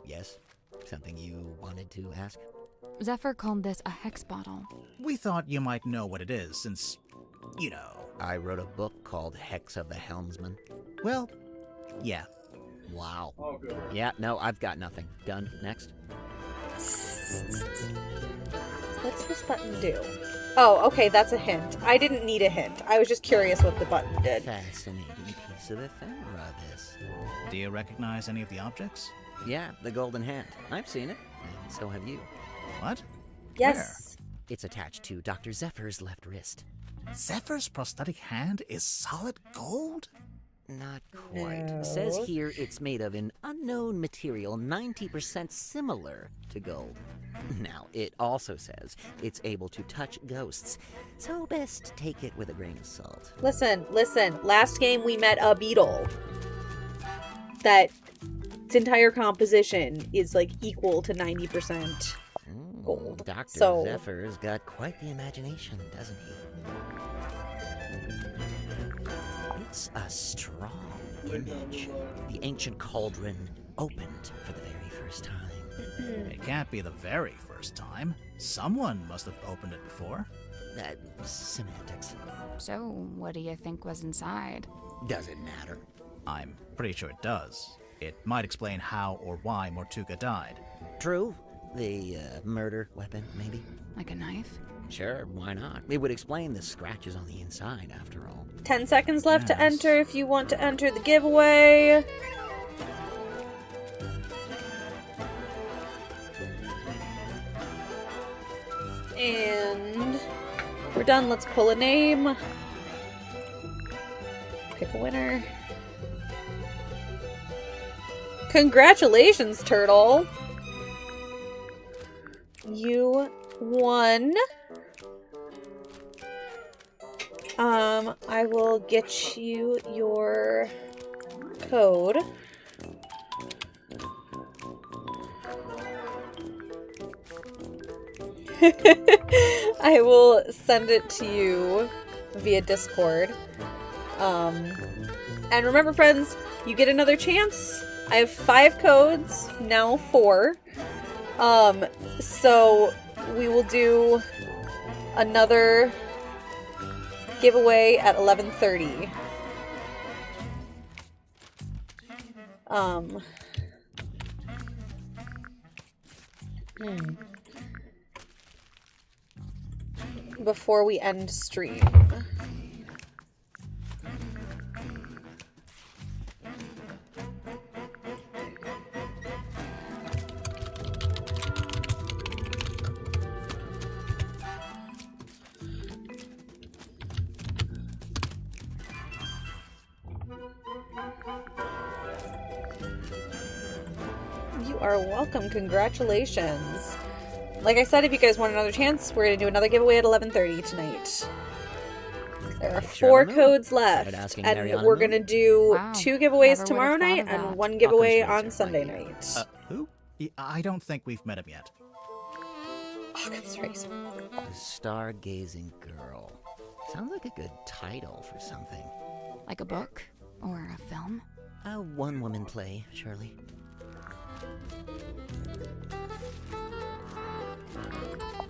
Yes? Something you wanted to ask? Zephyr called this a hex bottle. We thought you might know what it is, since, you know... I wrote a book called Hex of the Helmsman. Well, yeah. Wow. Yeah, no, I've got nothing. Done. Next. What's this button do? Oh, okay, that's a hint. I didn't need a hint. I was just curious what the button did. Fascinating piece of ephemera, this. Do you recognize any of the objects? Yeah, the golden hand. I've seen it, and so have you. What? Yes. It's attached to Dr. Zephyr's left wrist. Where? Zephyr's prosthetic hand is solid gold? Not quite. No. Says here it's made of an unknown material 90% similar to gold. Now, it also says it's able to touch ghosts, so best take it with a grain of salt. Listen. Last game we met a beetle. That its entire composition is like equal to 90% gold. Dr. So, Zephyr's got quite the imagination, doesn't he? It's a strong image. The ancient cauldron opened for the very first time. It can't be the very first time. Someone must have opened it before. Semantics. So, what do you think was inside? Does it matter? I'm pretty sure it does. It might explain how or why Mortuga died. True. The murder weapon, maybe? Like a knife? Sure, why not? It would explain the scratches on the inside, after all. 10 seconds left to Yes. enter if you want to enter the giveaway. And we're done. Let's pull a name. Pick a winner. Congratulations, Turtle. You won. I will get you your code. I will send it to you via Discord. And remember, friends, you get another chance. I have 5 codes, now 4. So we will do another giveaway at 11:30. Before we end stream. You are welcome. Congratulations. Like I said, if you guys want another chance, we're going to do another giveaway at 11:30 tonight. There are Picture 4 of a moon. codes Started left, asking and Mary on we're the moon. gonna do Wow, 2 giveaways never tomorrow would've thought night of and that. 1 giveaway Occam's on razor, Sunday might be. night. Who? I don't think we've met him yet. Oh, that's right. The Stargazing Girl. Sounds like a good title for something. Like a book? Or a film? A one-woman play, surely.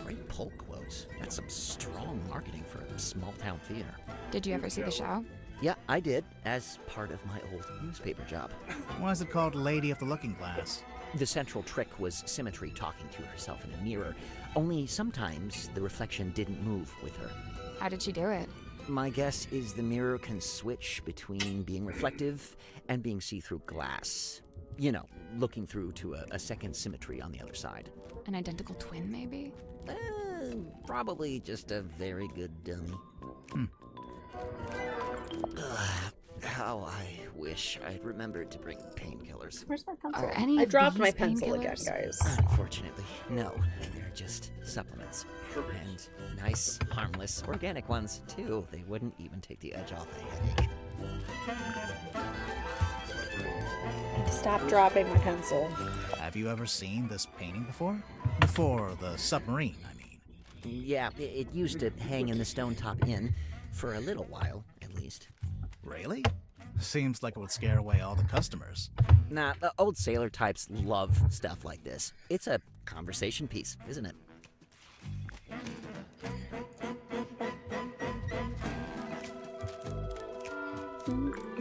Great pull quotes. That's some strong marketing for a small-town theater. Did you ever see the show? Yeah, I did, as part of my old newspaper job. Why is it called Lady of the Looking Glass? The central trick was Symmetry talking to herself in a mirror, only sometimes the reflection didn't move with her. How did she do it? My guess is the mirror can switch between being reflective and being see-through glass. You know, looking through to a second Symmetry on the other side. An identical twin, maybe? Probably just a very good dummy. How I wish I'd remembered to bring painkillers. Where's my pencil? Are any I of dropped my these pencil again, painkillers? guys. Unfortunately, no. They're just supplements. And nice, harmless, organic ones, too. They wouldn't even take the edge off a headache. Stop dropping my pencil. Have you ever seen this painting before? Before the submarine, I mean. Yeah, it used to hang in the Stone Top Inn for a little while, at least. Really? Seems like it would scare away all the customers. Nah, old sailor types love stuff like this. It's a conversation piece, isn't it?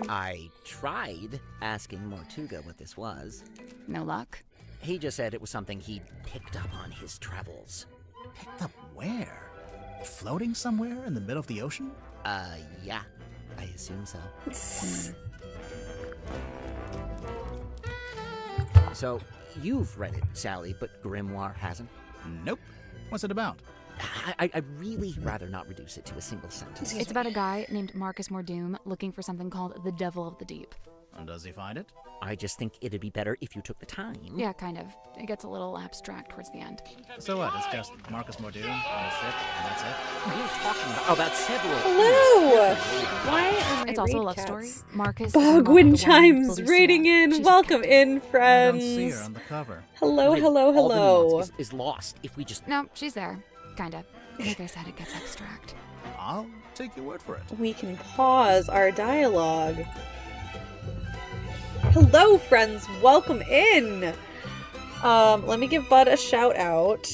I tried asking Mortuga what this was. No luck? He just said it was something he'd picked up on his travels. Picked up where? Floating somewhere in the middle of the ocean? Yeah. I assume so. So, you've read it, Sally, but Grimoire hasn't? Nope. What's it about? I'd really rather not reduce it to a single sentence. It's about a guy named Marcus Mordoom looking for something called the Devil of the Deep. And does he find it? I just think it'd be better if you took the time. Yeah, kind of. It gets a little abstract towards the end. So what? It's just Marcus Mordoom on a ship, and that's it? What are you talking about? Oh, that's several. Hello! Why are my It's also a raid love cats? story. Marcus is the mom of Bogwin the woman, Chimes Felicia. rating in. She's Welcome in, I don't friends. see her on the cover. Hello, Wait, hello, all the hello. nuance is lost if we just... No, she's there. Kinda. Like I said, it gets abstract. I'll take your word for it. We can pause our dialogue. Hello, friends. Welcome in. Let me give Bud a shout out.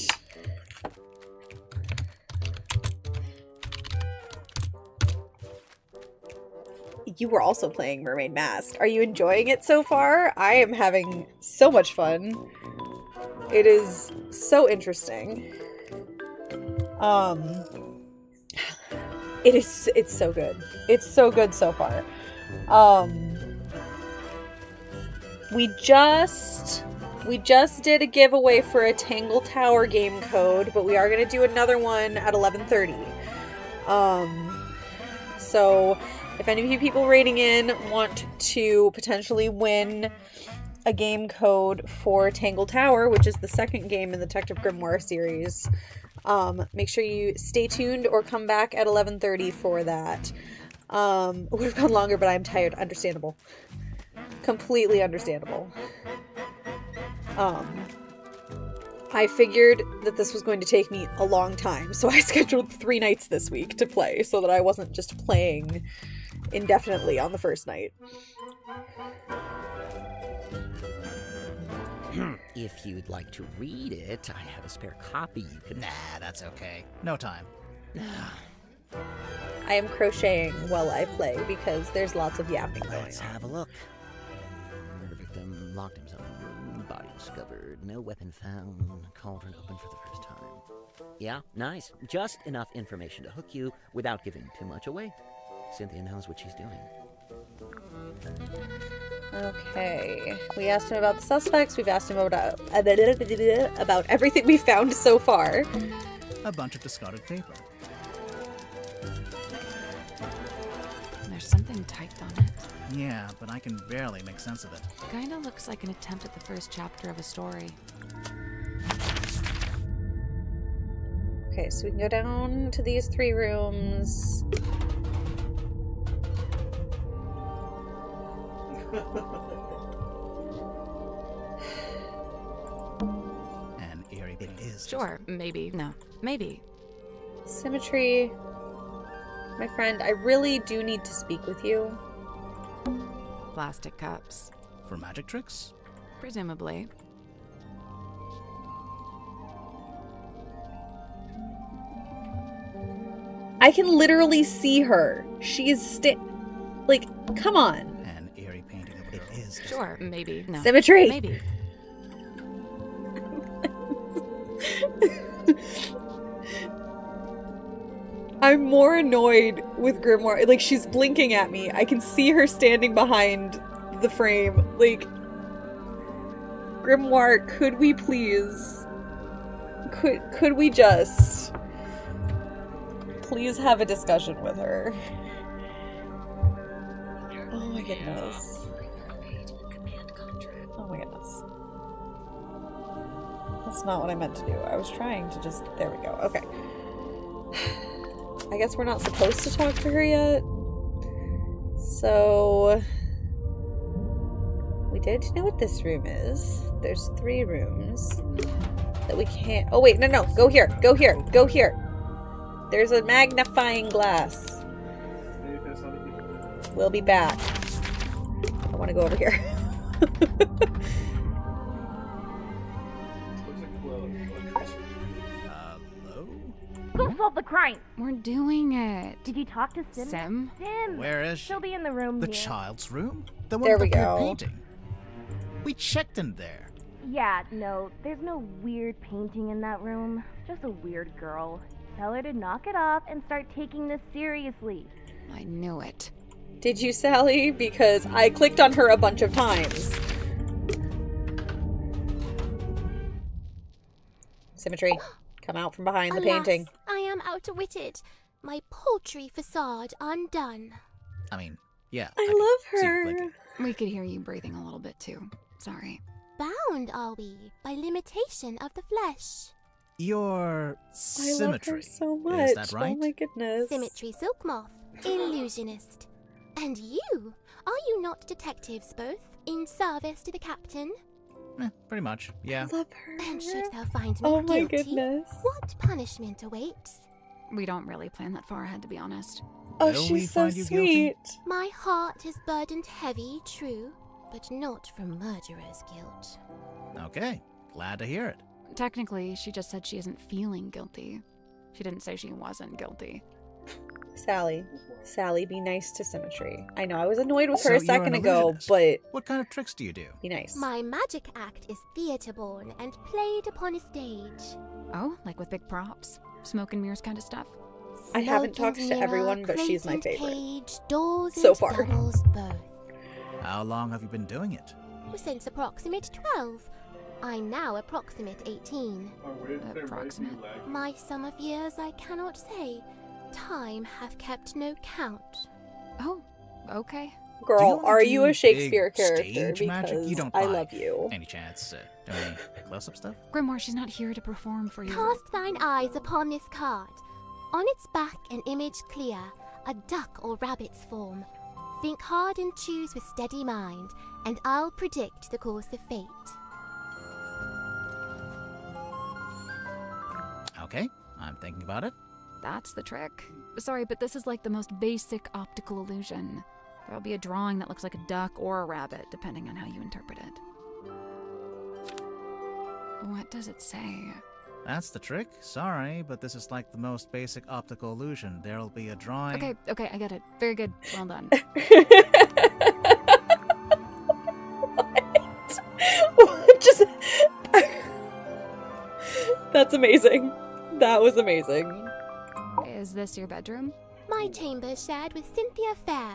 You were also playing Mermaid Mask. Are you enjoying it so far? I am having so much fun. It is so interesting. It's so good. It's so good so far. We just did a giveaway for a Tangle Tower game code, but we are going to do another one at 11:30. So if any of you people rating in want to potentially win a game code for Tangle Tower, which is the second game in the Detective Grimoire series, make sure you stay tuned or come back at 11:30 for that. It would have gone longer, but I'm tired. Understandable. Completely understandable. I figured that this was going to take me a long time, so I scheduled 3 nights this week to play so that I wasn't just playing indefinitely on the first night. If you'd like to read it, I have a spare copy you could... Nah, that's okay. No time. I am crocheting while I play because there's lots of yapping going Let's on. have a look. Murder victim locked himself in a room, body discovered, no weapon found, cauldron open for the first time. Yeah, nice. Just enough information to hook you without giving too much away. Cynthia knows what she's doing. Okay. We asked him about the suspects. We've asked him about everything we found so far. A bunch of discarded paper. There's something typed on it. Yeah, but I can barely make sense of it. Kinda looks like an attempt at the first chapter of a story. Okay, so we can go down to these 3 rooms. An eerie it is. Sure, maybe. No, maybe. Symmetry. My friend, I really do need to speak with you. Plastic cups. For magic tricks? Presumably. I can literally see her. She is like, come on. An eerie painting of it is. Sure, maybe. No. Symmetry. Maybe. I'm more annoyed with Grimoire. Like, she's blinking at me. I can see her standing behind the frame. Like, Grimoire, could we please? Could we just please have a discussion with her? Oh my goodness. Oh my goodness. That's not what I meant to do. I was trying to just... There we go. Okay. I guess we're not supposed to talk to her yet. So... we did know what this room is. There's 3 rooms that we can't... Oh wait, no. Go here. Go here. Go here. There's a magnifying glass. We'll be back. I want to go over here. Hello? Go solve the crime. We're doing it. Did you talk to Sim? Sim? Sim. Where is she? She'll be in the room The near. child's room? The one There with we the weird go. painting. We checked in there. Yeah, no, there's no weird painting in that room. Just a weird girl. Tell her to knock it off and start taking this seriously. I knew it. Did you, Sally? Because I clicked on her a bunch of times. Symmetry. Come out from behind the painting. I am outwitted. My paltry facade undone. I mean, yeah. I could love see you her. blinking. We could hear you breathing a little bit too. Sorry. Bound are we by limitation of the flesh. Your I symmetry. love her so much. Is that right? Oh my goodness. Symmetry silk moth, illusionist. And you? Are you not detectives both, in service to the captain? Pretty much, yeah. I love her. And should thou find me Oh my guilty, goodness. what punishment awaits? We don't really plan that far ahead, to be honest. Oh, Will we she's so find you guilty? sweet. My heart is burdened heavy, true, but not from murderer's guilt. Okay, glad to hear it. Technically, she just said she isn't feeling guilty. She didn't say she wasn't guilty. Sally, be nice to Symmetry. I know I was annoyed with her a So you're second an ago, illusionist. but What kind of tricks do you do? be nice. My magic act is theatre-born and played upon a stage. Oh, like with big props? Smoke and mirrors kind of stuff? I haven't Smoke talked and to mirror, everyone, but she's my crate and favorite. Cage, doors So and far. doubles both. How long have you been doing it? Since approximate 12. I'm now approximate 18. Approximate. My sum of years I cannot say. Time hath kept no count. Oh, okay. Do Girl, you are only you do a Shakespeare big character? stage magic? Because You don't I buy love you. Any chance do any close-up stuff? Grimoire, she's not here to perform for you. Cast thine eyes upon this card. On its back an image clear, a duck or rabbit's form. Think hard and choose with steady mind, and I'll predict the course of fate. Okay, I'm thinking about it. That's the trick. Sorry, but this is like the most basic optical illusion. There'll be a drawing that looks like a duck or a rabbit, depending on how you interpret it. What does it say? That's the trick. Sorry, but this is like the most basic optical illusion. There'll be a drawing. Okay, I get it. Very good. Well done. What? Just... That's amazing. That was amazing. Is this your bedroom? My chamber shared with Cynthia Fair.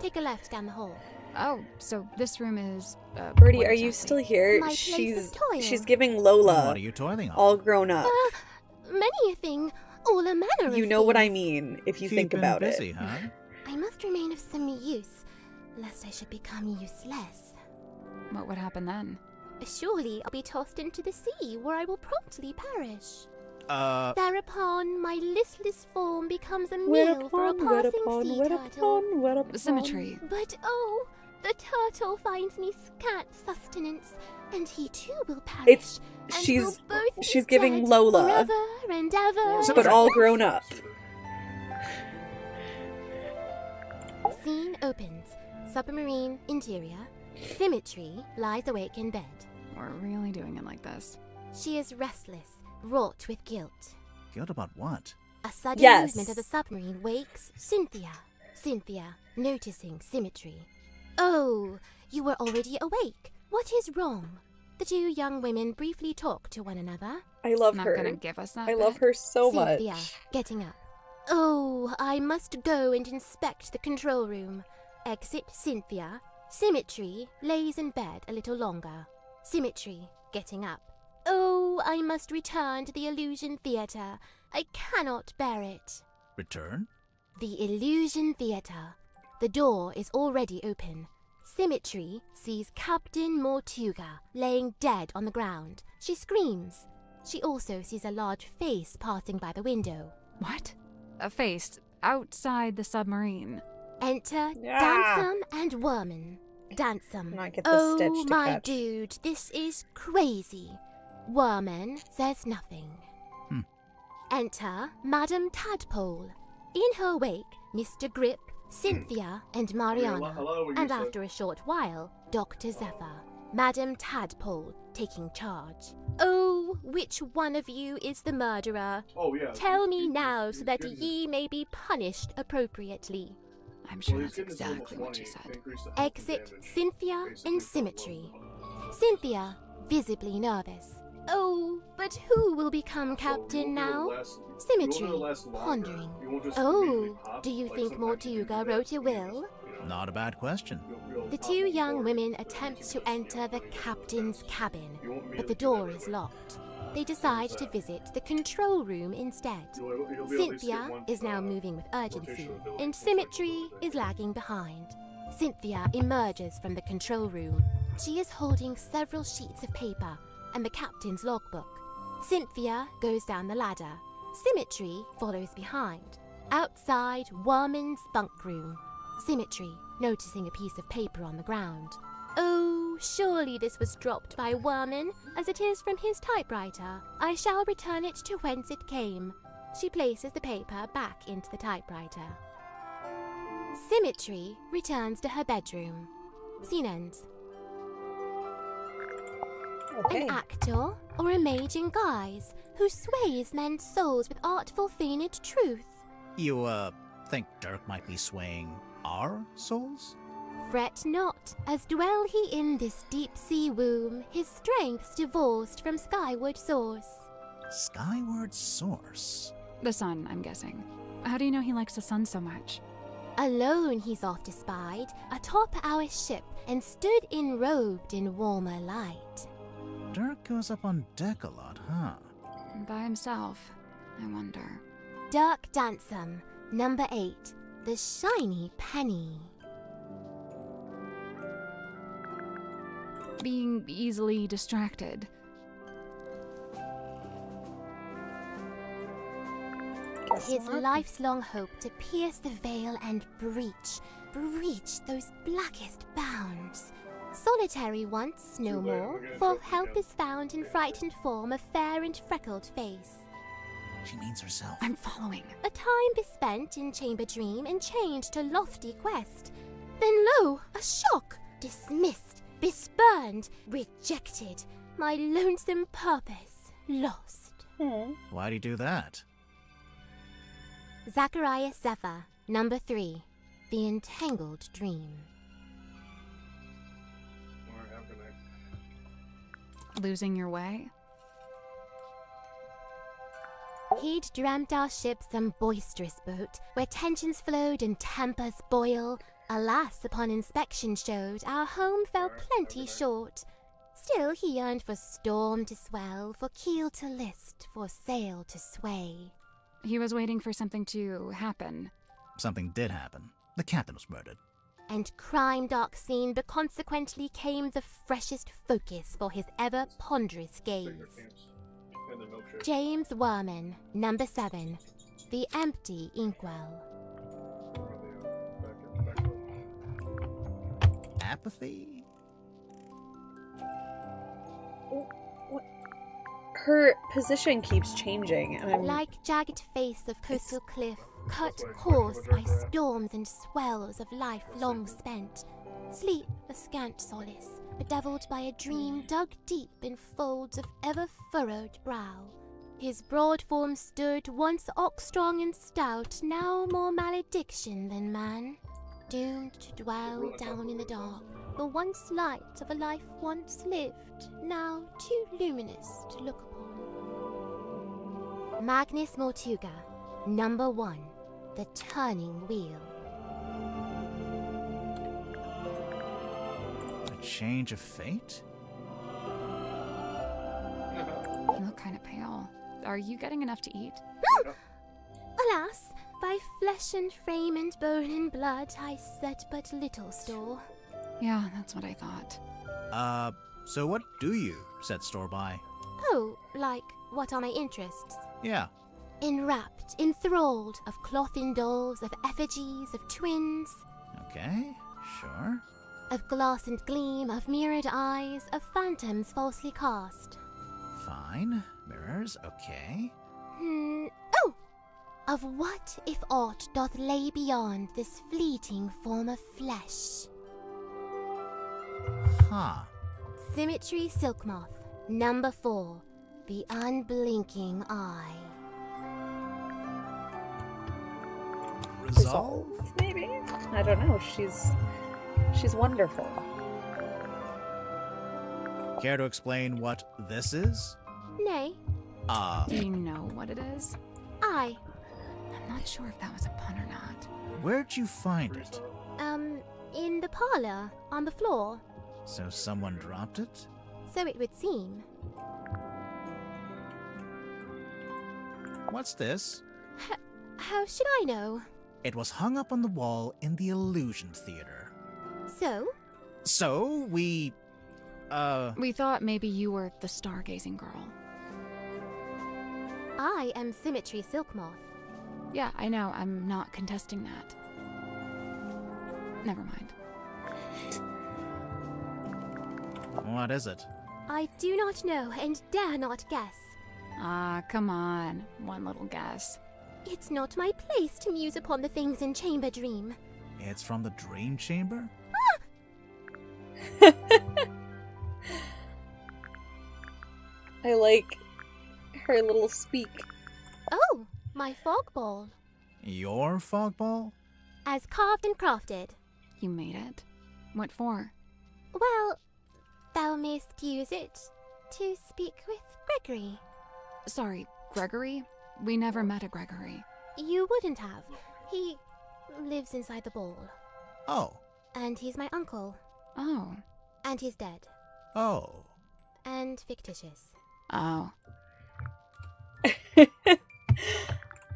Take a left down the hall. Oh, so this room is... Birdie, what are you exactly? still here? My place of toil. She's giving Lola What are you toiling on? all grown up. Many a thing, all a manner of You know what I things. mean, if you Keeping think about busy, it. huh? I must remain of some use, lest I should become useless. What would happen then? Surely I'll be tossed into the sea, where I will promptly perish. Uh, Thereupon, my listless form becomes a meal for a passing sea turtle. Whereupon. Symmetry. But oh, The turtle finds me scant sustenance, and he too will perish. And we'll both be she's giving dead Lola, forever and ever. but all grown up. Scene opens. Submarine interior. Symmetry lies awake in bed. We're really doing it like this. She is restless, wrought with guilt. Guilt about what? A sudden Yes. movement of the submarine wakes Cynthia. Cynthia, noticing Symmetry. Oh, you were already awake. What is wrong? The two young women briefly talk to one another. I love Not her. gonna give us that I love bit? her so Cynthia, much. getting up. Oh, I must go and inspect the control room. Exit Cynthia. Symmetry lays in bed a little longer. Symmetry, getting up. Oh, I must return to the Illusion Theatre. I cannot bear it. Return? The Illusion Theatre. The door is already open. Symmetry sees Captain Mortuga laying dead on the ground. She screams. She also sees a large face passing by the window. What? A face outside the submarine. Enter Yeah. Dansum and Worman. Dansum. Not get the Oh stitch to my catch. dude, this is crazy. Worman says nothing. Enter Madame Tadpole. In her wake, Mr. Grip, Cynthia, and Mariana. Hello, And after a short while, Dr. Zephyr. Madame Tadpole taking charge. Oh, which one of you is the murderer? Oh, yeah. Tell me now so that ye may be punished appropriately. I'm sure that's exactly what she said. Exit Cynthia and Symmetry. Cynthia, visibly nervous. Oh, but who will become captain now? Symmetry, pondering. Oh, do you think Mortuga wrote a will? Not a bad question. The two young women attempt to enter the captain's cabin, but the door is locked. They decide to visit the control room instead. Cynthia is now moving with urgency, and Symmetry is lagging behind. Cynthia emerges from the control room. She is holding several sheets of paper and the captain's logbook. Cynthia goes down the ladder. Symmetry follows behind. Outside Worman's bunk room. Symmetry, noticing a piece of paper on the ground. Oh, surely this was dropped by Worman, as it is from his typewriter. I shall return it to whence it came. She places the paper back into the typewriter. Symmetry returns to her bedroom. Scene ends. Okay. An actor or a mage in guise who sways men's souls with artful feigned truth. You, think Dirk might be swaying our souls? Fret not, as dwell he in this deep sea womb, his strengths divorced from skyward source. Skyward source? The sun, I'm guessing. How do you know he likes the sun so much? Alone he's oft espied, atop our ship, and stood enrobed in warmer light. Dirk goes up on deck a lot, huh? By himself, I wonder. Dirk Dansum, number 8, the shiny penny. Being easily distracted. His life's long hope to pierce the veil and breach those blackest bounds. Solitary once, no more, for help is found in frightened form of fair and freckled face. She means herself. I'm following. A time bespent in chamber dream and chained to lofty quest. Then lo, a shock! Dismissed, bespurned, rejected. My lonesome purpose lost. Why'd he do that? Zachariah Zephyr, number 3, The Entangled Dream. Losing your way? He'd dreamt our ship some boisterous boat, where tensions flowed and tempers boil. Alas, upon inspection showed, our home fell plenty short. Still he yearned for storm to swell, for keel to list, for sail to sway. He was waiting for something to happen. Something did happen. The captain was murdered. And crime dark scene, but consequently came the freshest focus for his ever ponderous gaze. James Worman, number 7, The Empty Inkwell. apathy? Her position keeps changing, and I'm Like jagged face of coastal cliff, cut coarse by storms and swells of life long spent. Sleep a scant solace, bedeviled by a dream dug deep in folds of ever-furrowed brow. His broad form stood, once ox-strong and stout, now more malediction than man. Doomed to dwell down in the dark, the once light of a life once lived, now too luminous to look upon. Magnus Mortuga, number 1, The Turning Wheel. A change of fate? You look kind of pale. Are you getting enough to eat? Alas, by flesh and frame and bone and blood I set but little store. Yeah, that's what I thought. So what do you set store by? Oh, like, what are my interests? Yeah. Enwrapped, enthralled, of cloth-in dolls, of effigies, of twins, Okay, sure. of glass and gleam, of mirrored eyes, of phantoms falsely cast. Fine. Mirrors, okay. Oh! Of what if aught doth lay beyond this fleeting form of flesh? Huh. Symmetry Silk Moth, number 4, The Unblinking Eye. Resolve? maybe? I don't know. She's wonderful. Care to explain what this is? Nay, Do you know what it is? I, I'm not sure if that was a pun or not. Where'd you find it? in the parlor, on the floor, So someone dropped it? so it would seem. What's this? How should I know? It was hung up on the wall in the Illusion Theater. So? So, we thought maybe you were the stargazing girl. I am Symmetry Silk Moth. Yeah, I know. I'm not contesting that. Never mind. What is it? I do not know and dare not guess. Ah, come on. One little guess. It's not my place to muse upon the things in Chamber Dream. It's from the Dream Chamber? I like her little speak. Oh, my fog ball. Your fog ball? As carved and crafted. You made it? What for? Well, thou mayst use it to speak with Gregory. Sorry, Gregory? We never met a Gregory. You wouldn't have. He lives inside the ball. Oh. And he's my uncle. Oh. And he's dead. Oh. And fictitious. Oh.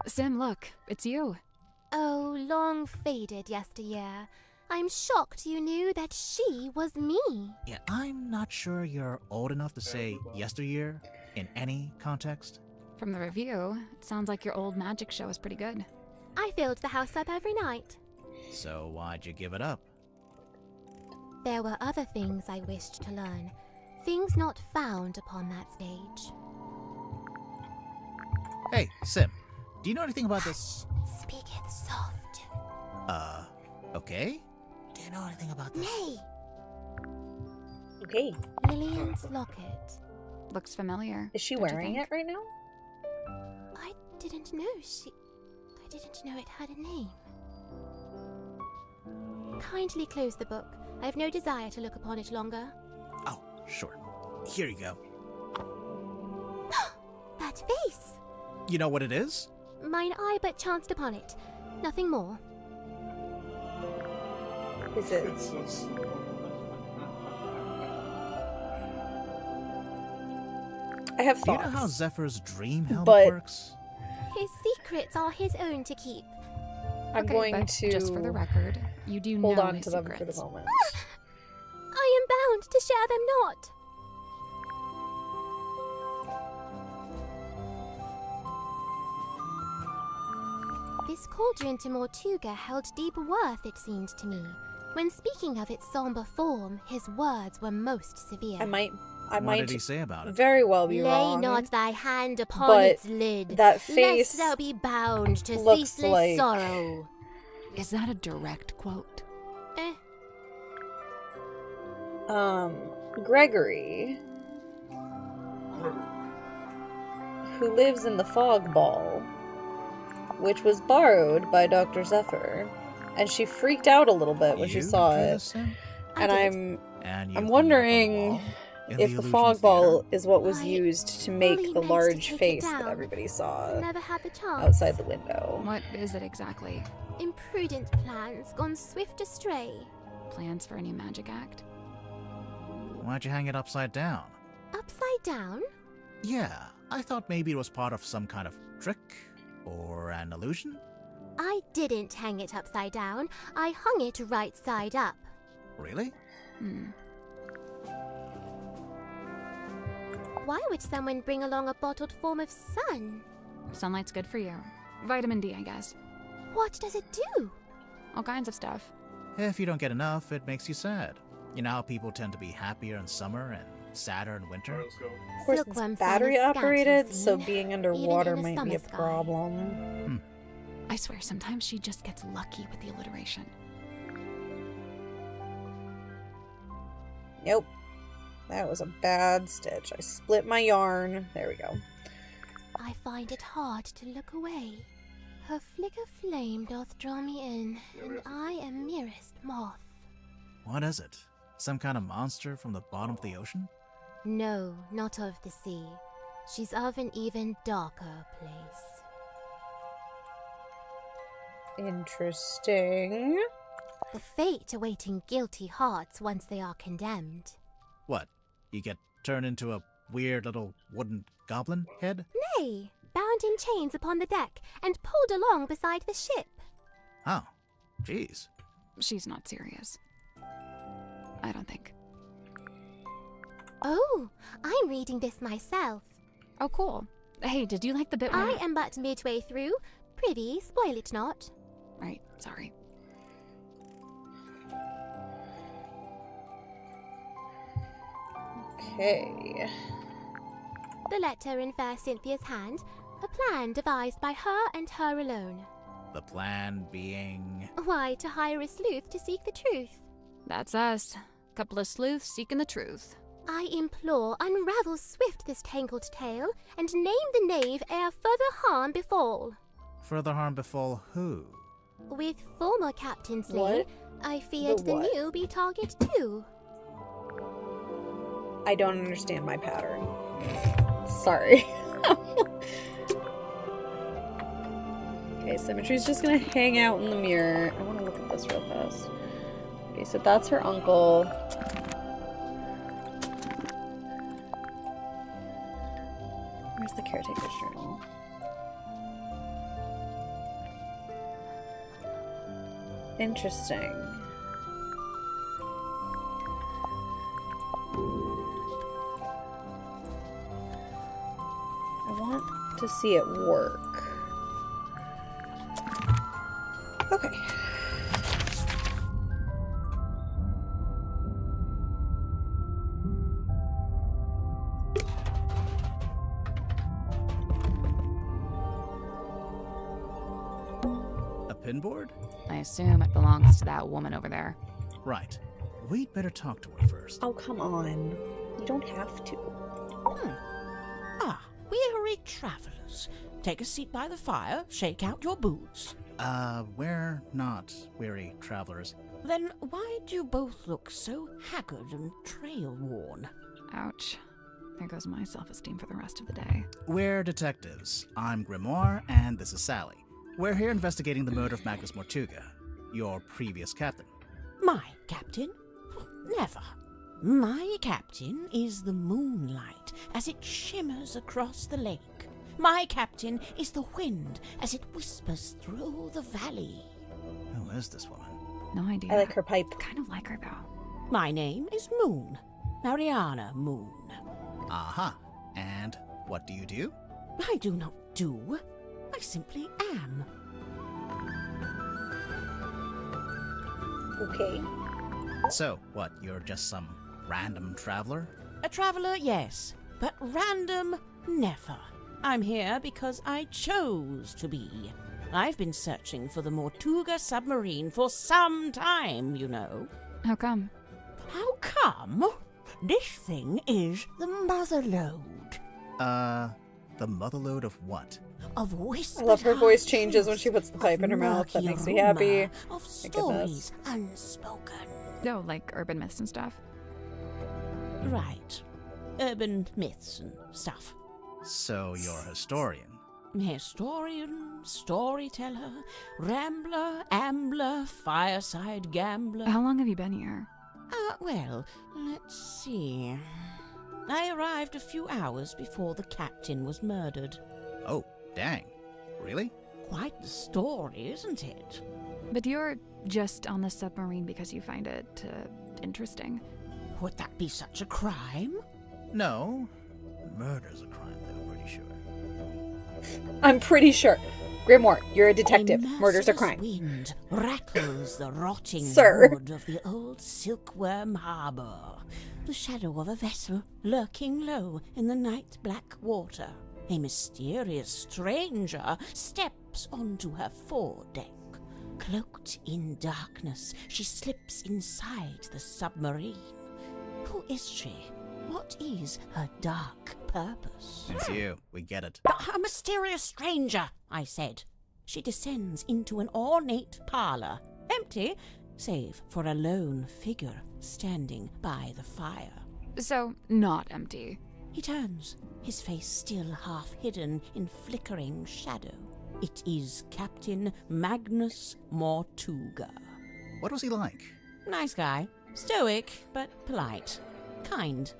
Sim, look. It's you. Oh, long faded yesteryear. I'm shocked you knew that she was me. Yeah, I'm not sure you're old enough to say yesteryear in any context. From the review, it sounds like your old magic show is pretty good. I filled the house up every night. So why'd you give it up? There were other things I wished to learn. Things not found upon that stage. Hey, Sim, do you know anything about this? Speaketh soft. Okay? Do you know anything about this? Nay! Okay. Lillian's locket. Looks familiar. Is she don't you wearing think? it right now? I didn't know I didn't know it had a name. Kindly close the book. I have no desire to look upon it longer. Oh, sure. Here you go. That face! You know what it is? Mine eye but chanced upon it. Nothing more. Is it? It's so slow. I have Do you thoughts. know how Zephyr's dream helmet But- works? His secrets are his own to keep. I'm Okay, going but to just for the record, you do hold know on his to them secrets. for the moment. I am bound to share them not. This cauldron to Mortuga held deep worth, it seemed to me. When speaking of its somber form, his words were most severe. I might What did he say about it? very well be Lay wrong. not thy hand upon but its lid, that face lest thou be bound to looks ceaseless like- sorrow. Is that a direct quote? Eh, Gregory, who lives in the fog ball, which was borrowed by Dr. Zephyr, and she freaked out a little bit when she You saw drew it. this in? I And did. And you I'm hung it up on the wondering wall? In if the illusion fog ball theater? is what was I used to make fully the meant to large take it face that down. everybody saw Never had the chance. outside the window. What is it exactly? Imprudent plans gone swift astray. Plans for a new magic act? Why'd you hang it upside down? Upside down? Yeah, I thought maybe it was part of some kind of trick or an illusion. I didn't hang it upside down. I hung it right side up. Really? Why would someone bring along a bottled form of sun? Sunlight's good for you. Vitamin D, I guess. What does it do? All kinds of stuff. If you don't get enough, it makes you sad. You know how people tend to be happier in summer and sadder in winter? Alright, let's go. Of course, Silkworm it's sun battery is scant, operated, you so see, being even underwater in a might be summer a sky. problem. I swear, sometimes she just gets lucky with the alliteration. Nope. That was a bad stitch. I split my yarn. There we go. I find it hard to look away. Her flicker flame doth draw me in, and I am merest moth. What is it? Some kind of monster from the bottom of the ocean? No, not of the sea. She's of an even darker place. Interesting. The fate awaiting guilty hearts once they are condemned. What? You get turned into a weird little wooden goblin head? Nay, bound in chains upon the deck and pulled along beside the ship. Oh, jeez. She's not serious. I don't think. Oh, I'm reading this myself. Oh, cool. Hey, did you like the bit where... I am but midway through. Prithee, spoil it not. Right, sorry. Okay. The letter in fair Cynthia's hand, a plan devised by her and her alone. The plan being... Why, to hire a sleuth to seek the truth. That's us. Couple of sleuths seeking the truth. I implore, unravel swift this tangled tale, and name the knave ere further harm befall. Further harm befall who? With former captain slain, What? I feared The the what? new be target too. I don't understand my pattern. Sorry. Okay, Symmetry's just gonna hang out in the mirror. I want to look at this real fast. Okay, so that's her uncle. Where's the caretaker's journal? Interesting. I want to see it work. Okay. A pinboard? I assume it belongs to that woman over there. Right. We'd better talk to her first. Oh, come on. You don't have to. Ah, weary travelers. Take a seat by the fire, shake out your boots. We're not weary travelers. Then why do you both look so haggard and trail-worn? Ouch. There goes my self-esteem for the rest of the day. We're detectives. I'm Grimoire, and this is Sally. We're here investigating the murder of Magnus Mortuga, your previous captain. My captain? Never. My captain is the moonlight as it shimmers across the lake. My captain is the wind as it whispers through the valley. Who is this woman? No idea. I like her pipe. Kind of like her, though. My name is Moon. Mariana Moon. Aha. And what do you do? I do not do. I simply am. Okay. So, what, you're just some random traveler? A traveller, yes, but random, never. I'm here because I chose to be. I've been searching for the Mortuga submarine for some time, you know. How come? How come? This thing is the motherlode. The motherlode of what? Of whispered I love her voice half changes when truths, she puts the pipe of in her mouth. That murky makes me rumour, happy. Of My goodness. stories unspoken. Oh, like urban myths and stuff. Right. Urban myths and stuff. So, you're a historian. Historian, storyteller, rambler, ambler, fireside gambler. How long have you been here? Well, let's see. I arrived a few hours before the captain was murdered. Oh, dang. Really? Quite the story, isn't it? But you're just on the submarine because you find it interesting. Would that be such a crime? No. Murder's a crime, though, pretty sure. I'm pretty sure. Grimoire, you're a detective. Murder's a merciless crime. Wind rattles the rotting Sir. wood of the old silkworm harbour. The shadow of a vessel lurking low in the night black water. A mysterious stranger steps onto her foredeck. Cloaked in darkness, she slips inside the submarine. Who is she? What is her dark purpose? It's you. We get it. A mysterious stranger, I said. She descends into an ornate parlour, empty, save for a lone figure standing by the fire. So, not empty. He turns, his face still half hidden in flickering shadow. It is Captain Magnus Mortuga. What was he like? Nice guy. Stoic, but polite. Kind.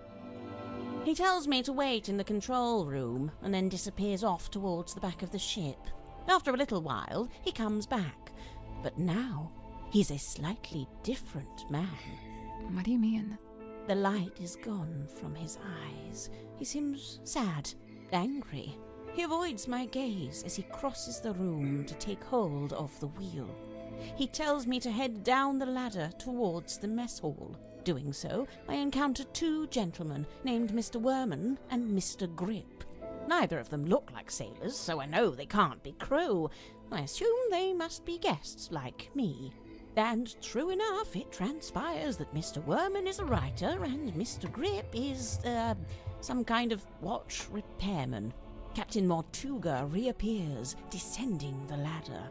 He tells me to wait in the control room and then disappears off towards the back of the ship. After a little while, he comes back. But now, he's a slightly different man. What do you mean? The light is gone from his eyes. He seems sad, angry. He avoids my gaze as he crosses the room to take hold of the wheel. He tells me to head down the ladder towards the mess hall. Doing so, I encounter two gentlemen named Mr. Worman and Mr. Grip. Neither of them look like sailors, so I know they can't be crew. I assume they must be guests like me. And true enough, it transpires that Mr. Worman is a writer and Mr. Grip is, some kind of watch repairman. Captain Mortuga reappears, descending the ladder.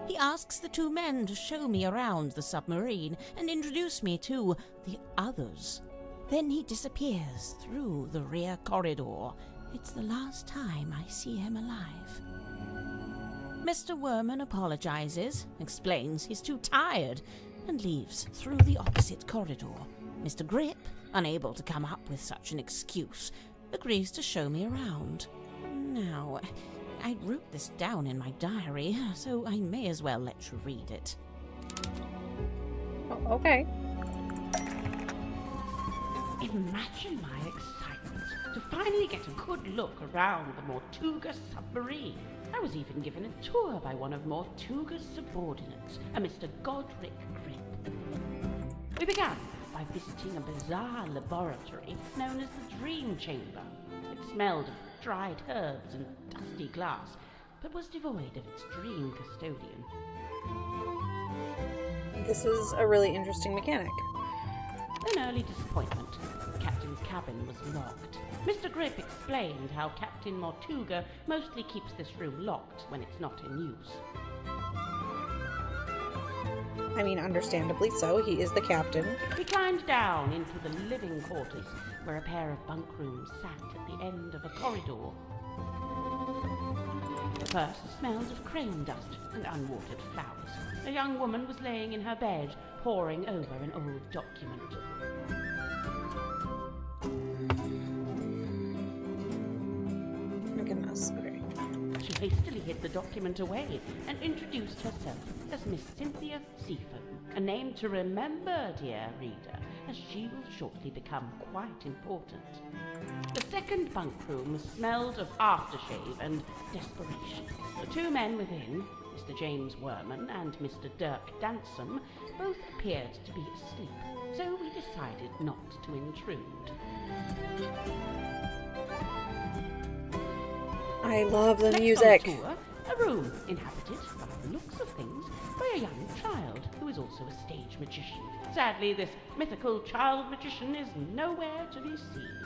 He asks the two men to show me around the submarine and introduce me to the others. Then he disappears through the rear corridor. It's the last time I see him alive. Mr. Worman apologizes, explains he's too tired, and leaves through the opposite corridor. Mr. Grip, unable to come up with such an excuse, agrees to show me around. Now, I wrote this down in my diary, so I may as well let you read it. Oh, okay. Imagine my excitement to finally get a good look around the Mortuga submarine. I was even given a tour by one of Mortuga's subordinates, a Mr. Godric Grip. We began by visiting a bizarre laboratory known as the Dream Chamber. It smelled of dried herbs and dusty glass, but was devoid of its dream custodian. This is a really interesting mechanic. An early disappointment. The captain's cabin was locked. Mr. Grip explained how Captain Mortuga mostly keeps this room locked when it's not in use. I mean, understandably so. He is the captain. We climbed down into the living quarters, where a pair of bunk rooms sat at the end of a corridor. The first smelled of crane dust and unwatered flowers. A young woman was laying in her bed, poring over an old document. Oh, goodness. Okay. She hastily hid the document away and introduced herself as Miss Cynthia Seafoam, a name to remember, dear reader, as she will shortly become quite important. The second bunk room smelled of aftershave and desperation. The two men within, Mr. James Worman and Mr. Dirk Dansom, both appeared to be asleep, so we decided not to intrude. I love the Next music. on the tour, a room inhabited, by the looks of things, by a young child who is also a stage magician. Sadly, this mythical child magician is nowhere to be seen.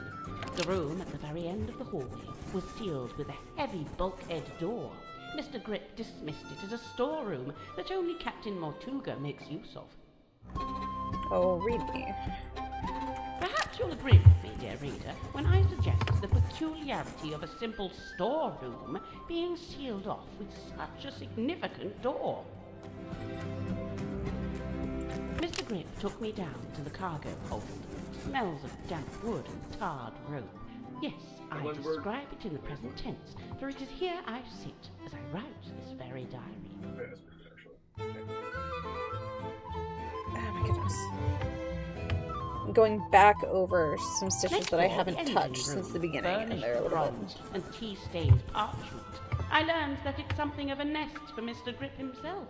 The room at the very end of the hallway was sealed with a heavy bulkhead door. Mr. Grip dismissed it as a storeroom that only Captain Mortuga makes use of. Oh, read me. Perhaps you'll agree with me, dear reader, when I suggest the peculiarity of a simple storeroom being sealed off with such a significant door. Mr. Grip took me down to the cargo hold. Smells of damp wood and tarred rope. Yes, I describe it in the present tense, for it is here I sit as I write this very diary. Oh my goodness. I'm going back over some stitches that I haven't touched since the beginning, and they're a little bit... and tea-stained parchment. I learned that it's something of a nest for Mr. Grip himself,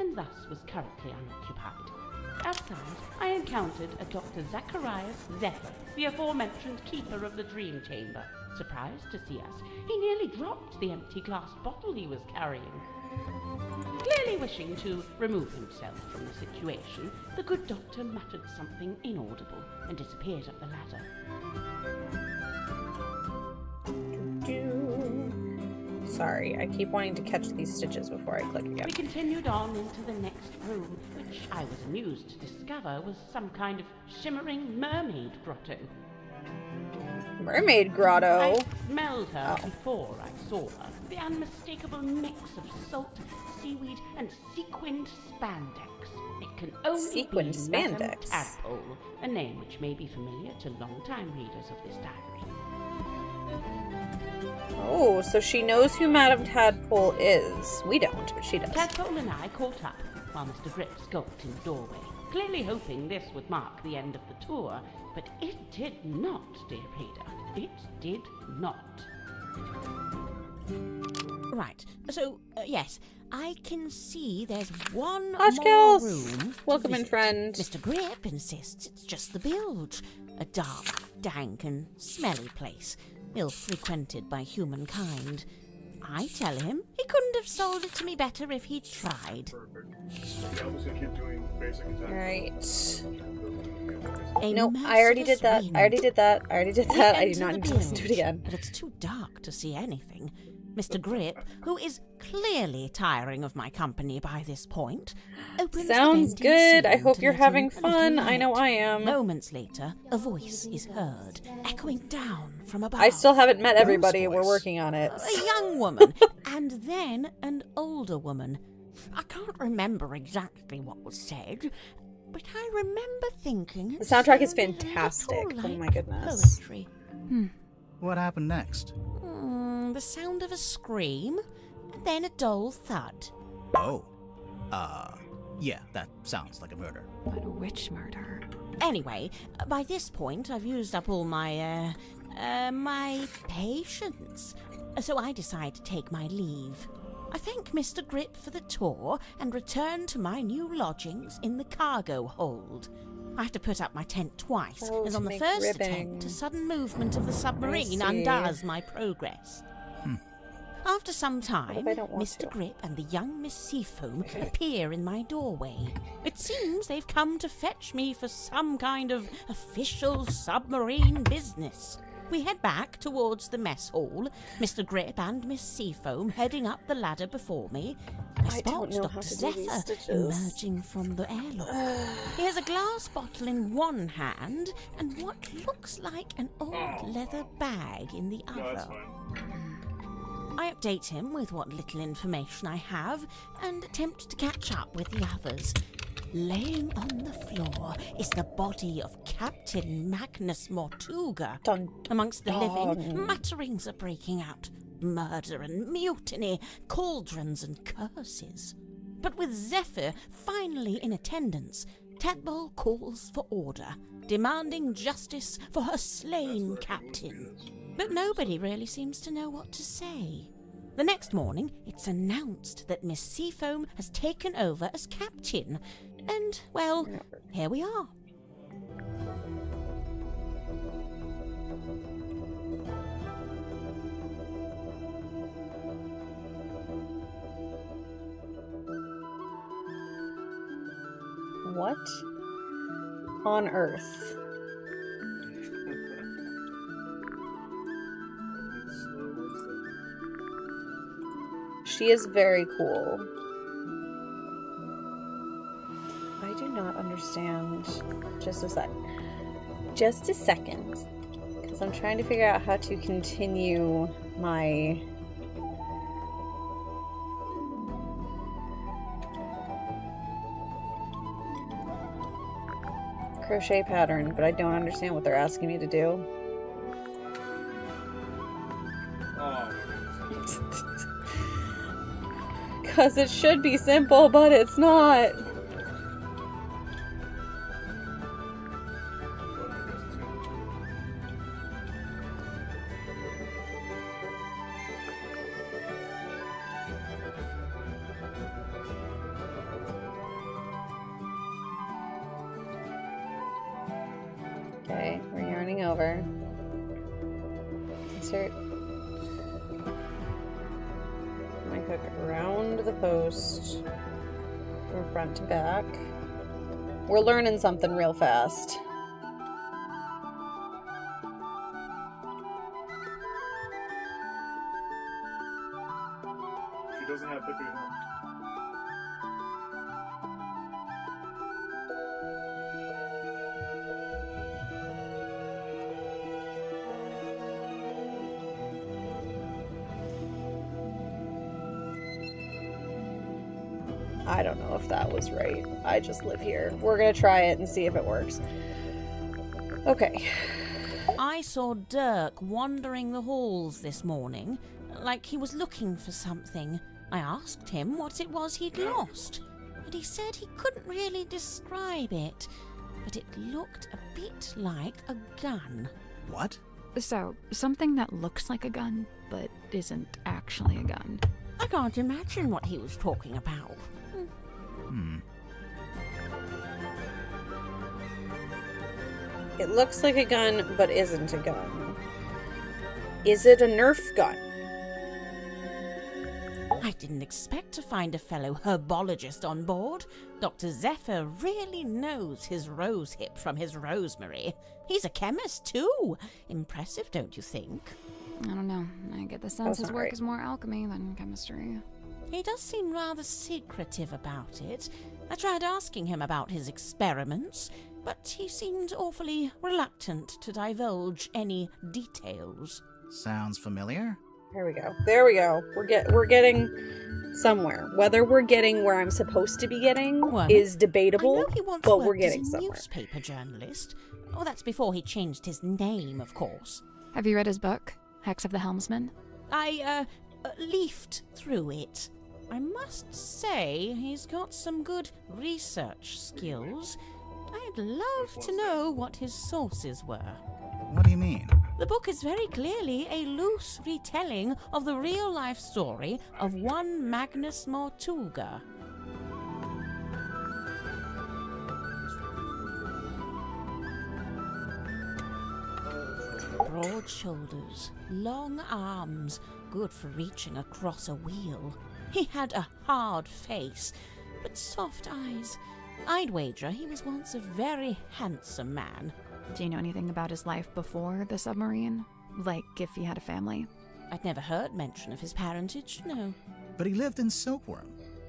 and thus was currently unoccupied. Outside, I encountered a Dr. Zacharias Zephyr, the aforementioned keeper of the dream chamber. Surprised to see us, he nearly dropped the empty glass bottle he was carrying. Clearly wishing to remove himself from the situation, the good doctor muttered something inaudible and disappeared up the ladder. Sorry, I keep wanting to catch these stitches before I click again. We continued on into the next room, which I was amused to discover was some kind of shimmering mermaid grotto. Mermaid grotto? I smelled her before I saw her. The unmistakable mix of salt, seaweed, and sequined spandex. It can only be Madame Tadpole, a name which may be familiar to long-time readers of this diary. Oh, so she knows who Madame Tadpole is. We don't, but she does. Tadpole and I caught up, while Mr. Grip skulked in the doorway, clearly hoping this would mark the end of the tour, but it did not, dear reader. It did not. Right, so, yes, I can see there's one Hush more girls. room. Welcome in, friend. Mr. Grip insists it's just the bilge. A dark, dank, and smelly place, ill-frequented by humankind. I tell him he couldn't have sold it to me better if he'd tried. Alright. A Nope, I already did that. merciless I already did that. I already did that. I do enter not the need to listen to it bilge, again. But it's too dark to see anything. Mr. Grip, who is clearly tiring of my company by this point, opens Sounds the vending good. I machine hope to you're let having in a little fun. I know light. I am. Moments later, a voice is heard, echoing down from above. I still haven't met everybody. We're working on it. A young woman, and then an older woman. I can't remember exactly what was said, but I remember thinking... The soundtrack is fantastic. Oh my goodness. Poetry. What happened next? The sound of a scream, and then a dull thud. Oh. Yeah, that sounds like a murder. But which murder? Anyway, by this point, I've used up all my, my patience. So I decide to take my leave. I thank Mr. Grip for the tour and return to my new lodgings in the cargo hold. I have to put up my tent twice, as on the first attempt, a sudden movement of the submarine undoes my progress. After some time, Mr. Grip and the young Miss Seafoam appear in my doorway. It seems they've come to fetch me for some kind of official submarine business. We head back towards the mess hall, Mr. Grip and Miss Seafoam heading up the ladder before me. I spot Dr. Zephyr emerging from the airlock. He has a glass bottle in one hand and what looks like an old leather bag in the other. I update him with what little information I have and attempt to catch up with the others. Laying on the floor is the body of Captain Magnus Mortuga. Amongst the living, mutterings are breaking out. Murder and mutiny, cauldrons and curses. But with Zephyr finally in attendance, Tadpole calls for order, demanding justice for her slain captain. But nobody really seems to know what to say. The next morning, it's announced that Miss Seafoam has taken over as captain. And, well, here we are. What on earth? She is very cool. I do not understand. Just a sec. Just a second. Because I'm trying to figure out how to continue my... crochet pattern, but I don't understand what they're asking me to do. Because it should be simple, but it's not. Okay, we're yarning over. Insert my hook around the post from front to back. We're learning something real fast. She doesn't have Pippi at home. I don't know if that was right. I just live here. We're gonna try it and see if it works. Okay. I saw Dirk wandering the halls this morning, like he was looking for something. I asked him what it was he'd lost, and he said he couldn't really describe it, but it looked a bit like a gun. What? So, something that looks like a gun, but isn't actually a gun. I can't imagine what he was talking about. It looks like a gun, but isn't a gun. Is it a Nerf gun? I didn't expect to find a fellow herbologist on board. Dr. Zephyr really knows his rosehip from his rosemary. He's a chemist, too. Impressive, don't you think? I don't know. I get the sense his work is more alchemy than chemistry. He does seem rather secretive about it. I tried asking him about his experiments, but he seemed awfully reluctant to divulge any details. Sounds familiar? There we go. There we go. We're getting somewhere. Whether we're getting where I'm supposed to be getting is debatable, I know he once but worked we're getting as a somewhere. newspaper journalist. Oh, that's before he changed his name, of course. Have you read his book, Hex of the Helmsman? I leafed through it. I must say he's got some good research skills. I'd love to know what his sources were. What do you mean? The book is very clearly a loose retelling of the real-life story of one Magnus Mortuga. Broad shoulders, long arms, good for reaching across a wheel. He had a hard face, but soft eyes. I'd wager he was once a very handsome man. Do you know anything about his life before the submarine? Like, if he had a family? I'd never heard mention of his parentage, no. But he lived in Silkworm.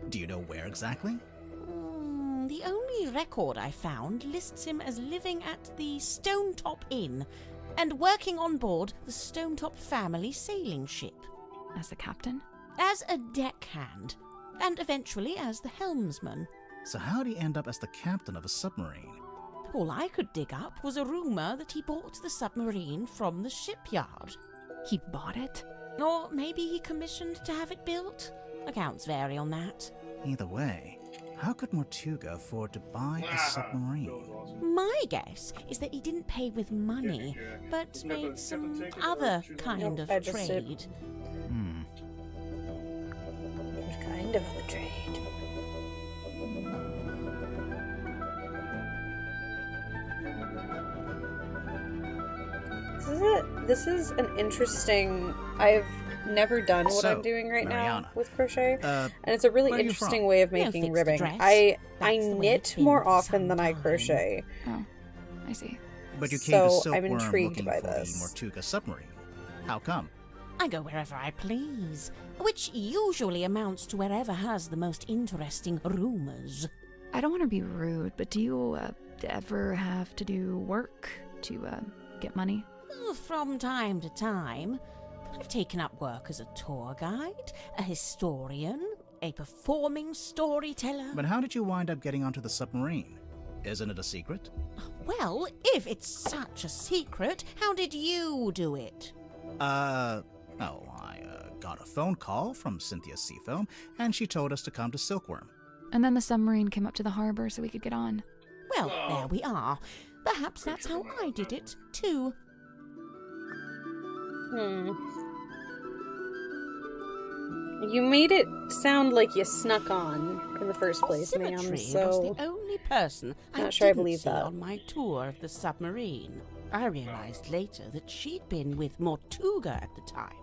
Do you know where exactly? The only record I found lists him as living at the Stonetop Inn and working on board the Stonetop family sailing ship. As the captain? As a deckhand, and eventually as the helmsman. So how'd he end up as the captain of a submarine? All I could dig up was a rumor that he bought the submarine from the shipyard. He bought it? Or maybe he commissioned to have it built. Accounts vary on that. Either way, how could Mortuga afford to buy a submarine? My guess is that he didn't pay with money, but made some other kind of trade. What kind of a trade? This is an interesting... I've never done what I'm doing right Mariana, now with crochet. And it's a where really are you interesting from? way of We'll making fix the ribbing. dress. I That's the way knit it's been more for often some than I time. crochet. Oh, I see. But you came to So, Silkworm I'm intrigued looking by for this. the Mortuga submarine. How come? I go wherever I please, which usually amounts to wherever has the most interesting rumors. I don't want to be rude, but do you ever have to do work to get money? From time to time. I've taken up work as a tour guide, a historian, a performing storyteller. But how did you wind up getting onto the submarine? Isn't it a secret? Well, if it's such a secret, how did you do it? I got a phone call from Cynthia Seafoam, and she told us to come to Silkworm. And then the submarine came up to the harbor so we could get on. Well, there we are. Perhaps that's how I did it, too. You made it sound like you snuck on in the first place, ma'am, Symmetry so... was the only person Not sure I didn't believe see that. on my tour of the submarine. I realized later that she'd been with Mortuga at the time.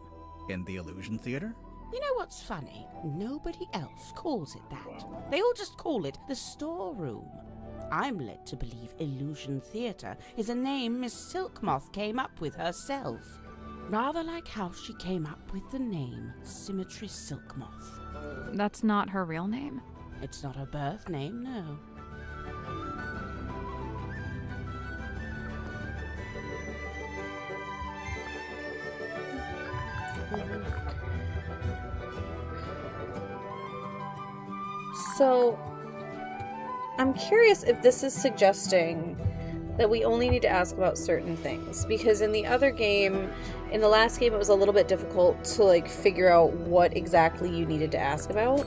In the Illusion Theater? You know what's funny? Nobody else calls it that. They all just call it the storeroom. I'm led to believe Illusion Theatre is a name Miss Silkmoth came up with herself. Rather like how she came up with the name Symmetry Silkmoth. That's not her real name? It's not her birth name, no. So, I'm curious if this is suggesting that we only need to ask about certain things, because in the other game, in the last game, it was a little bit difficult to like figure out what exactly you needed to ask about.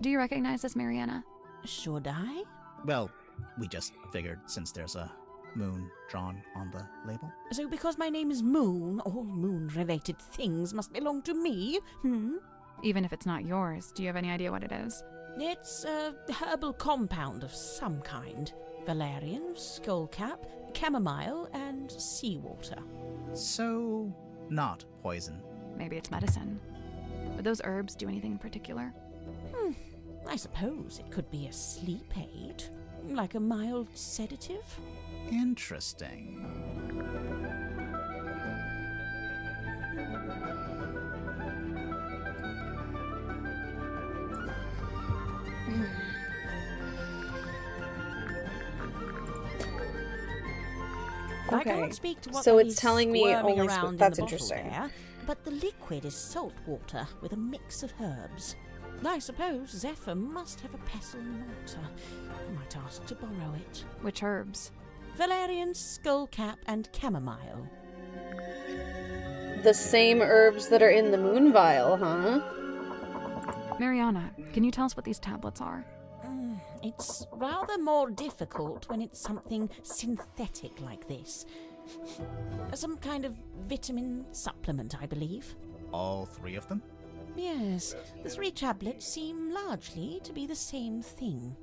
Do you recognize this, Mariana? Should I? Well, we just figured since there's a moon drawn on the label. So because my name is Moon, all moon-related things must belong to me, Even if it's not yours, do you have any idea what it is? It's a herbal compound of some kind. Valerian, skullcap, chamomile, and seawater. So, not poison. Maybe it's medicine. Would those herbs do anything in particular? I suppose it could be a sleep aid, like a mild sedative. Interesting. I Okay, can't speak to what so he's it's telling me squirming only around in that's the bottle interesting. there, but the liquid is salt water with a mix of herbs. I suppose Zephyr must have a pestle mortar. I might ask to borrow it. Which herbs? Valerian, skullcap, and chamomile. The same herbs that are in the moon vial, huh? Mariana, can you tell us what these tablets are? It's rather more difficult when it's something synthetic like this. Some kind of vitamin supplement, I believe. All three of them? Yes, the 3 tablets seem largely to be the same thing.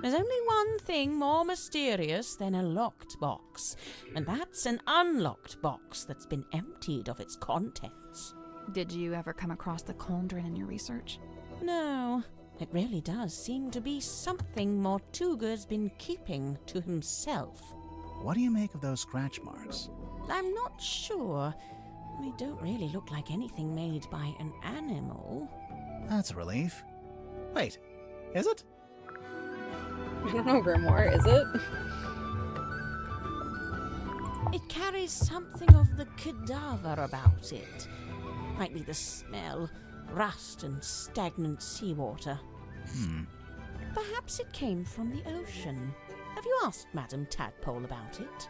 There's only one thing more mysterious than a locked box, and that's an unlocked box that's been emptied of its contents. Did you ever come across the cauldron in your research? No, it really does seem to be something Mortuga's been keeping to himself. What do you make of those scratch marks? I'm not sure. They don't really look like anything made by an animal. That's a relief. Wait, is it? I don't know, Grimoire, is it? It carries something of the cadaver about it. Might be the smell, rust and stagnant seawater. Perhaps it came from the ocean. Have you asked Madame Tadpole about it?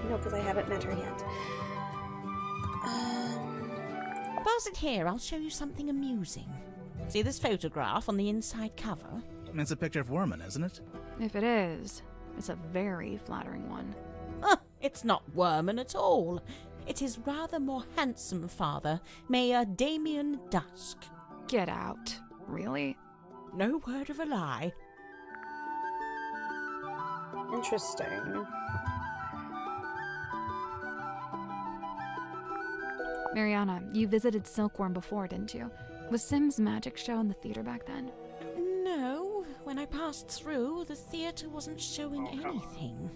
No, because I haven't met her yet. Pass it here, I'll show you something amusing. See this photograph on the inside cover? It's a picture of Worman, isn't it? If it is, it's a very flattering one. It's not Worman at all. It's his rather more handsome father, Mayor Damien Dusk. Get out. Really? No word of a lie. Interesting. Mariana, you visited Silkworm before, didn't you? Was Sim's magic show in the theater back then? No, when I passed through, the theatre wasn't showing anything.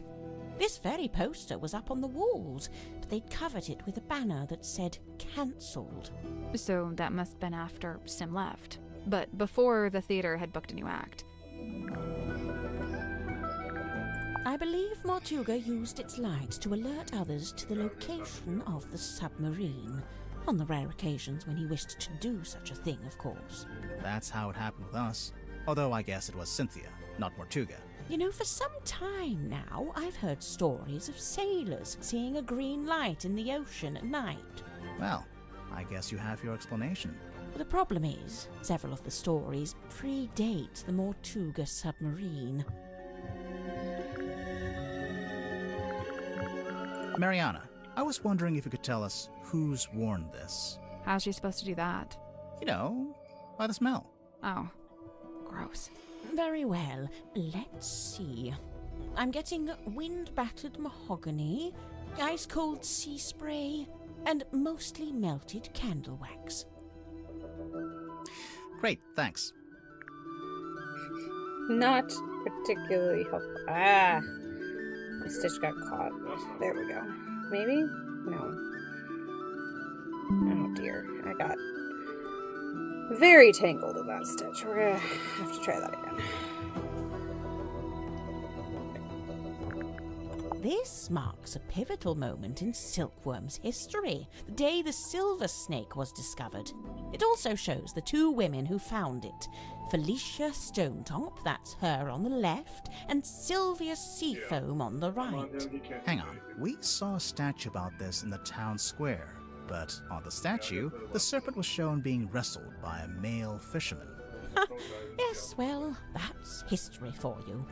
This very poster was up on the walls, but they'd covered it with a banner that said cancelled. So that must have been after Sim left. But before the theater had booked a new act. I believe Mortuga used its light to alert others to the location of the submarine. On the rare occasions when he wished to do such a thing, of course. That's how it happened with us. Although I guess it was Cynthia, not Mortuga. You know, for some time now, I've heard stories of sailors seeing a green light in the ocean at night. Well, I guess you have your explanation. The problem is, several of the stories predate the Mortuga submarine. Mariana, I was wondering if you could tell us who's worn this. How's she supposed to do that? You know, by the smell. Oh, gross. Very well, let's see. I'm getting wind-battered mahogany, ice-cold sea spray, and mostly melted candle wax. Great, thanks. Not particularly helpful. Ah! My stitch got caught. There we go. Maybe? No. Oh dear. I got very tangled in that stitch. We're gonna have to try that again. This marks a pivotal moment in Silkworm's history, the day the silver snake was discovered. It also shows the two women who found it, Felicia Stonetop, that's her on the left, and Sylvia Seafoam on the right. Hang on, we saw a statue about this in the town square, but on the statue, the serpent was shown being wrestled by a male fisherman. Yes, well, that's history for you.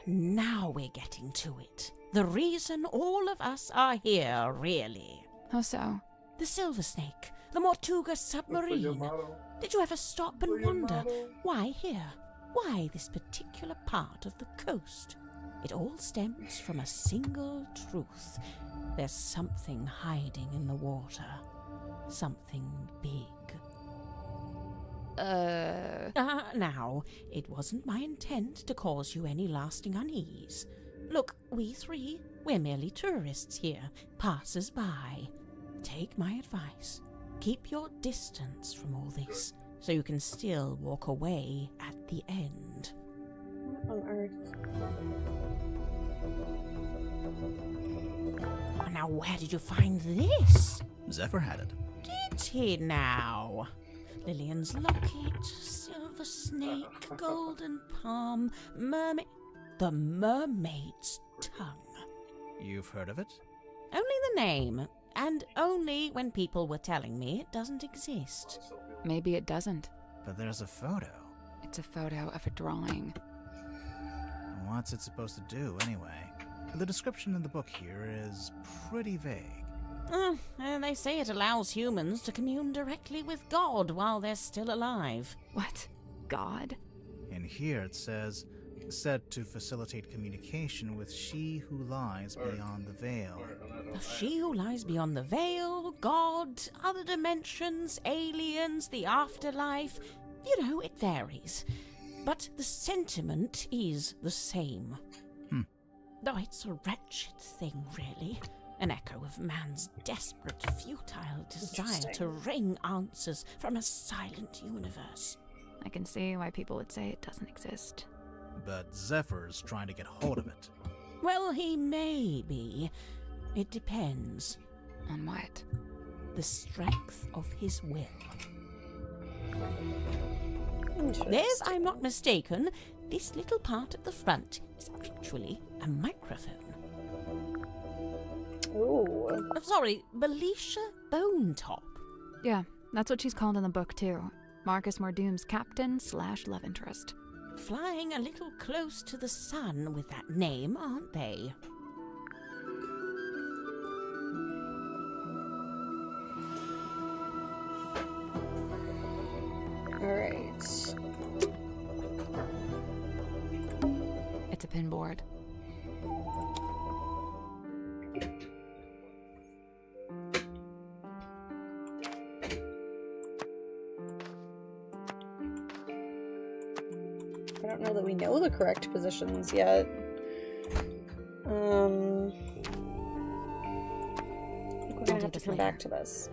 Now we're getting to it. The reason all of us are here, really. How so? The silver snake, the Mortuga submarine. Did you ever stop and wonder, why here? Why this particular part of the coast? It all stems from a single truth. There's something hiding in the water. Something big. Now, it wasn't my intent to cause you any lasting unease. Look, we three, we're merely tourists here, passers-by. Take my advice. Keep your distance from all this, so you can still walk away at the end. What on earth? Now, where did you find this? Zephyr had it. Did he now? Lillian's locket, silver snake, golden palm, mermaid... The mermaid's tongue. You've heard of it? Only the name, and only when people were telling me it doesn't exist. Maybe it doesn't. But there's a photo. It's a photo of a drawing. What's it supposed to do, anyway? The description in the book here is pretty vague. And they say it allows humans to commune directly with God while they're still alive. What? God? In here it says, said to facilitate communication with she who lies beyond the veil. She who lies beyond the veil, God, other dimensions, aliens, the afterlife. You know, it varies. But the sentiment is the same. Though it's a wretched thing, really. An echo of man's desperate, futile desire to wring answers from a silent universe. I can see why people would say it doesn't exist. But Zephyr's trying to get hold of it. Well, he may be. It depends. On what? The strength of his will. There's, I'm not mistaken, this little part at the front is actually a microphone. Ooh. Sorry, Felicia Bonetop. Yeah, that's what she's called in the book, too. Marcus Mordoom's captain / love interest. Flying a little close to the sun with that name, aren't they? Alright. It's a pinboard. I don't know that we know the correct positions yet. I think we're gonna have to come back to this.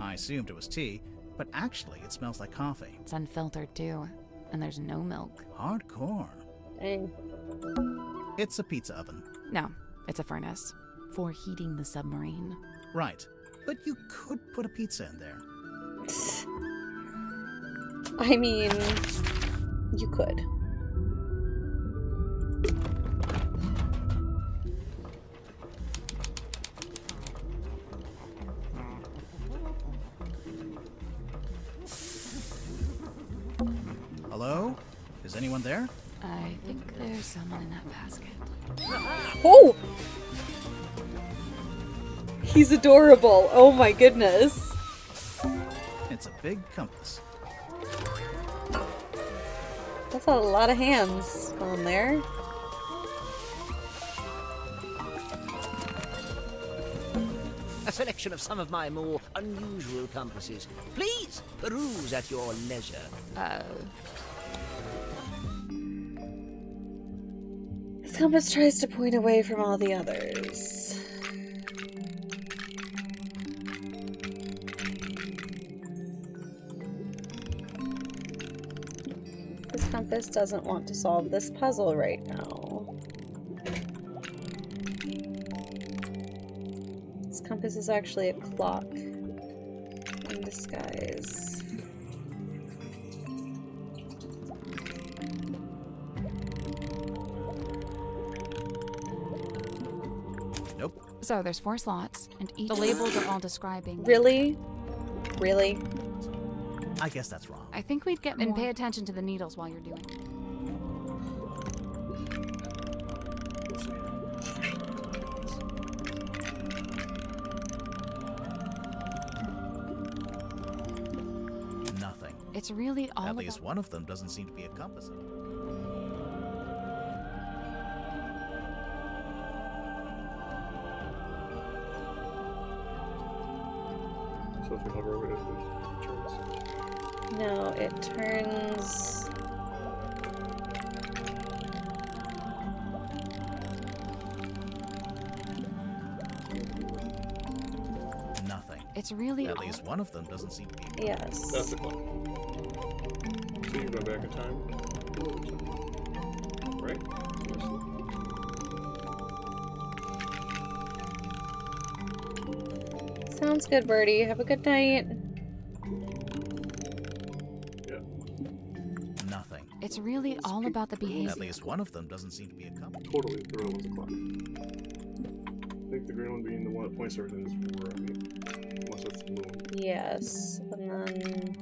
I assumed it was tea, but actually it smells like coffee. It's unfiltered too, and there's no milk. Hardcore. Dang. It's a pizza oven. No, it's a furnace for heating the submarine. Right, but you could put a pizza in there. I mean, you could. Hello? Is anyone there? I think there's someone in that basket. Oh! He's adorable. Oh my goodness. It's a big compass. That's a lot of hands on there. A selection of some of my more unusual compasses. Please peruse at your leisure. This compass tries to point away from all the others. This compass doesn't want to solve this puzzle right now. This compass is actually a clock in disguise. Nope. So there's 4 slots, and the labels are all describing. Really? Really? I guess that's wrong. I think we'd get more. And pay attention to the needles while you're doing it. Nothing. It's really all At least one of them doesn't seem to be a compass. So if you hover over it, it turns. No, it turns... Nothing. It's really At least one of them doesn't seem to be. Yes. That's the clock. So you go back in time. Right? Sounds good, Birdie. Have a good night. Yeah. Nothing. It's really all about the behavior. At least one of them doesn't seem to be a compass. Totally, the red one's a clock. I think the green one being the one that points everything is right. Unless that's the blue one. Yes, and then...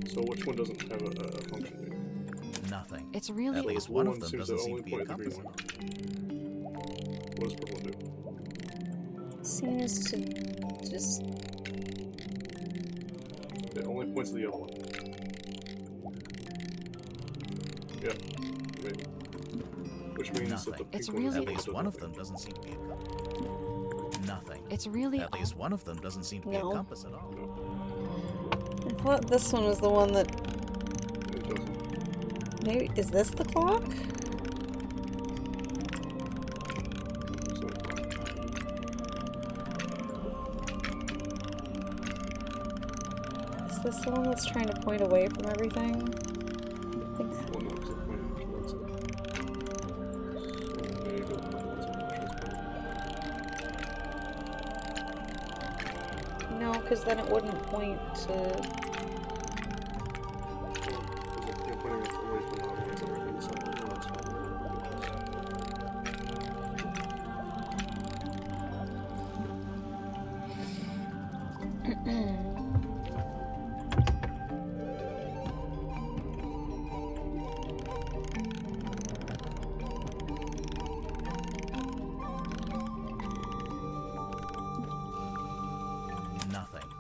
So which one doesn't have a function yet? Nothing. It's really At least one of them doesn't seem to be a compass. What does purple do? Seems to just... It only points to the yellow one. Yep. Wait. Which means Nothing. that the It's pink one is really- At least one of them doesn't seem to be a compass. Nothing. It's really At least one of them doesn't seem to be No. a compass at all. I thought this one was the one that... It doesn't. Maybe... Is this the clock? So Is this the one that's trying to point away from everything? I think... well, no, because it's pointing towards it. So maybe the purple one's transparent. No, because then it wouldn't point to... You're putting it away from the ones that are inside. No, that's fine.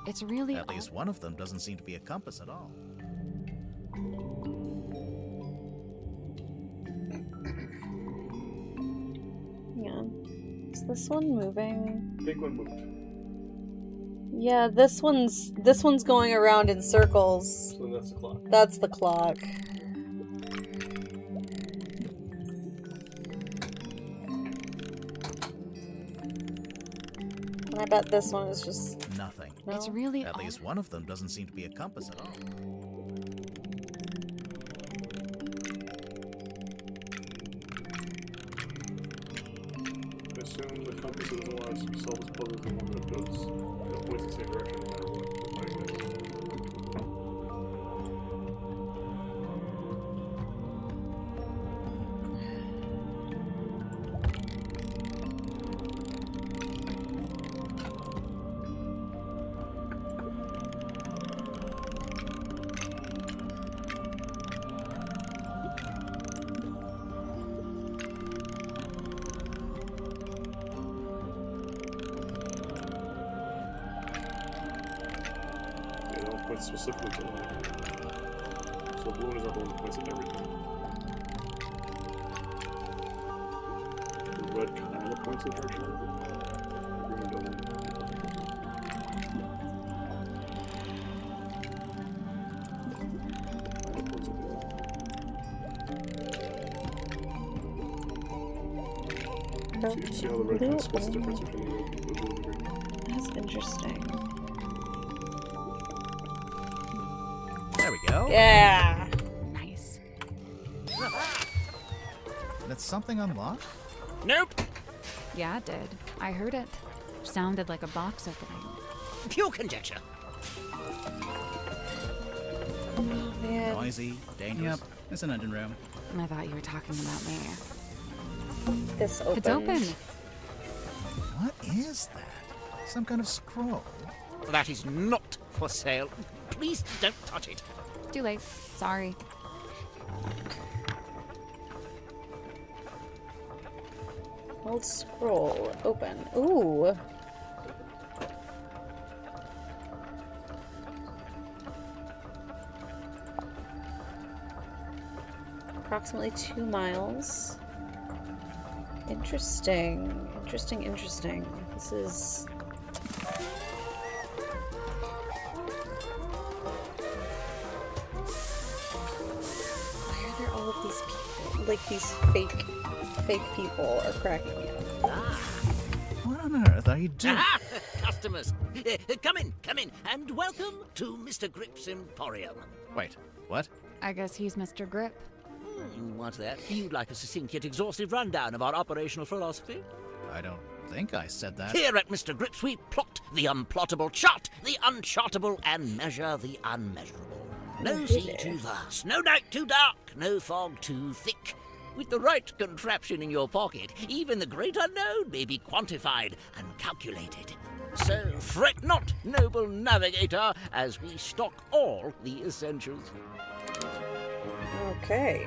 It's really At least one of them doesn't seem to be a compass at all. Yeah. Is this one moving? Big one moved. Yeah, this one's going around in circles. So that's the clock. That's the clock. And I bet this one is just Nothing. no? It's really At least one of them doesn't seem to be a compass at all. I assume the compass doesn't want us to solve this puzzle the one that goes that points the same direction no matter what. Points specifically to one. So blue is not the one that points at everything. The red kind of points the direction of the green doesn't. So you see how the red kind of splits the difference between the blue and the green. That's interesting. There we go. Yeah. nice. Did something unlock? Nope. Yeah, it did. I heard it. Sounded like a box opening. Pure conjecture. Man. Noisy, dangerous. Yep, it's an engine room. I thought you were talking about me. This open. It's open. What is that? Some kind of scroll? That is not for sale. Please don't touch it. Too late. Sorry. Old scroll. Open. Ooh. Approximately 2 miles. Interesting. Interesting. This is... Why are there all of these people? Like, these fake people are cracking me up. What on earth are you doing? Ah, customers. Come in, and welcome to Mr. Grip's Emporium. Wait, what? I guess he's Mr. Grip. What's that? You'd like a succinct yet exhaustive rundown of our operational philosophy? I don't think I said that. Here at Mr. Grip's, we plot the unplottable, chart the unchartable, and measure the unmeasurable. No sea too vast, no night too dark, no fog too thick. With the right contraption in your pocket, even the great unknown may be quantified and calculated. So fret not, noble navigator, as we stock all the essentials. Okay.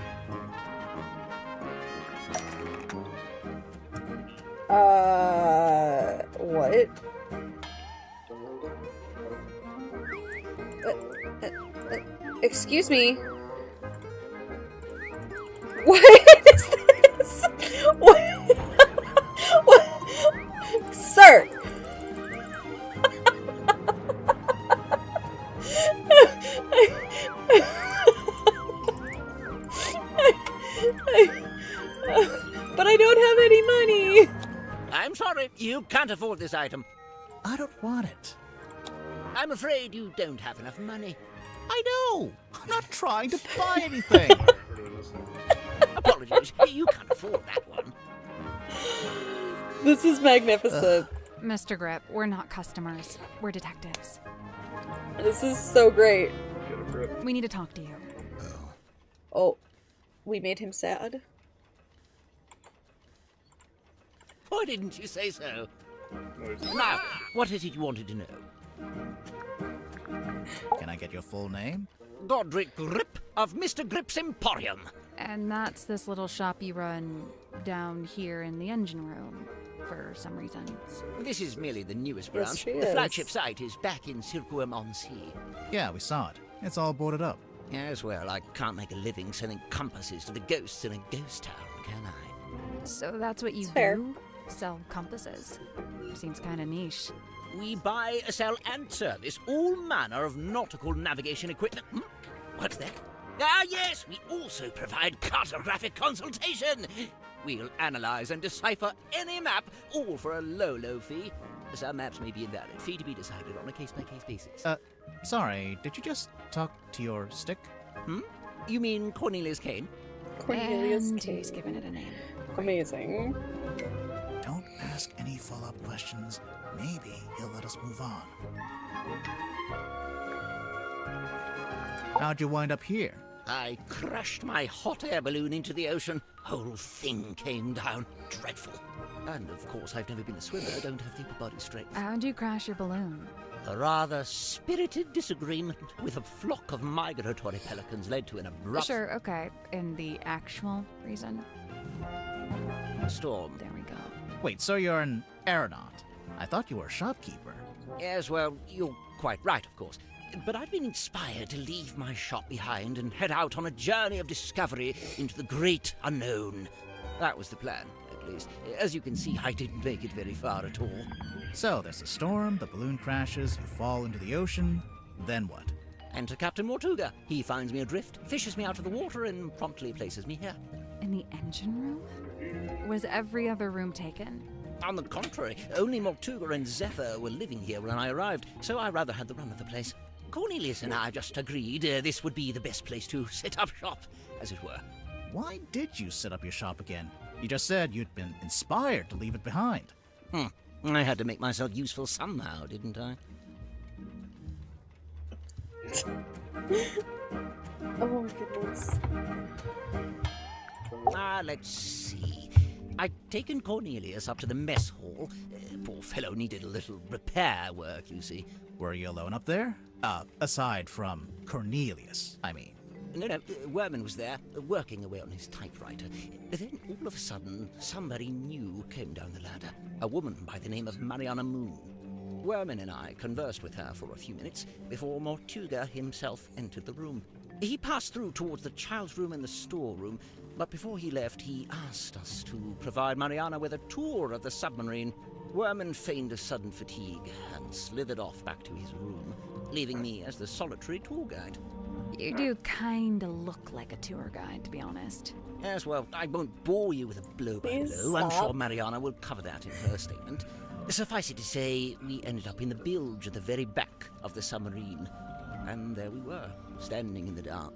What? Excuse me. What is this? What? What? Sir. But I don't have any money. I'm sorry, you can't afford this item. I don't want it. I'm afraid you don't have enough money. I know. I'm not trying to buy anything. Apologies, you can't afford that one. This is magnificent. Mr. Grip, we're not customers. We're detectives. This is so great. We need to talk to you. Oh, we made him sad. Why didn't you say so? Now, what is it you wanted to know? Can I get your full name? Godric Grip of Mr. Grip's Emporium. And that's this little shop you run down here in the engine room. for some reason. This is merely the newest Yes, branch. she The is. flagship site is back in Circuum-on-Sea. Yeah, we saw it. It's all boarded up. As well, I can't make a living selling compasses to the ghosts in a ghost town, can I? So that's what you It's fair. do? Sell compasses. Seems kind of niche. We buy, sell, and service all manner of nautical navigation equipment. What's that? Ah, yes, we also provide cartographic consultation. We'll analyze and decipher any map, all for a low, low fee. Some maps may be invalid, fee to be decided on a case-by-case basis. Sorry, did you just talk to your stick? You mean Cornelius Kane? Cornelius And Kane. he's given it a name. Amazing. Don't ask any follow-up questions. Maybe he'll let us move on. How'd you wind up here? I crashed my hot air balloon into the ocean. Whole thing came down. Dreadful. And of course, I've never been a swimmer. I don't have the upper body strength. How'd you crash your balloon? A rather spirited disagreement with a flock of migratory pelicans led to an abrupt Sure, okay. And the actual reason? storm. There we go. Wait, so you're an aeronaut? I thought you were a shopkeeper. Yes, well, you're quite right, of course. But I've been inspired to leave my shop behind and head out on a journey of discovery into the great unknown. That was the plan, at least. As you can see, I didn't make it very far at all. So there's a storm, the balloon crashes, you fall into the ocean. Then what? Enter Captain Mortuga. He finds me adrift, fishes me out of the water, and promptly places me here. In the engine room? Was every other room taken? On the contrary, only Mortuga and Zephyr were living here when I arrived, so I rather had the run of the place. Cornelius and I just agreed this would be the best place to set up shop, as it were. Why did you set up your shop again? You just said you'd been inspired to leave it behind. I had to make myself useful somehow, didn't I? Oh my goodness. Let's see. I'd taken Cornelius up to the mess hall. Poor fellow needed a little repair work, you see. Were you alone up there? Aside from Cornelius, I mean. No, Werman was there, working away on his typewriter. Then, all of a sudden, somebody new came down the ladder. A woman by the name of Mariana Moon. Werman and I conversed with her for a few minutes before Mortuga himself entered the room. He passed through towards the child's room and the storeroom, but before he left, he asked us to provide Mariana with a tour of the submarine. Werman feigned a sudden fatigue and slithered off back to his room, leaving me as the solitary tour guide. You do kinda look like a tour guide, to be honest. Yes, well, I won't bore you with a blow-by-blow. I'm sure Mariana will cover that in her statement. Suffice it to say, we ended up in the bilge at the very back of the submarine. And there we were, standing in the dark,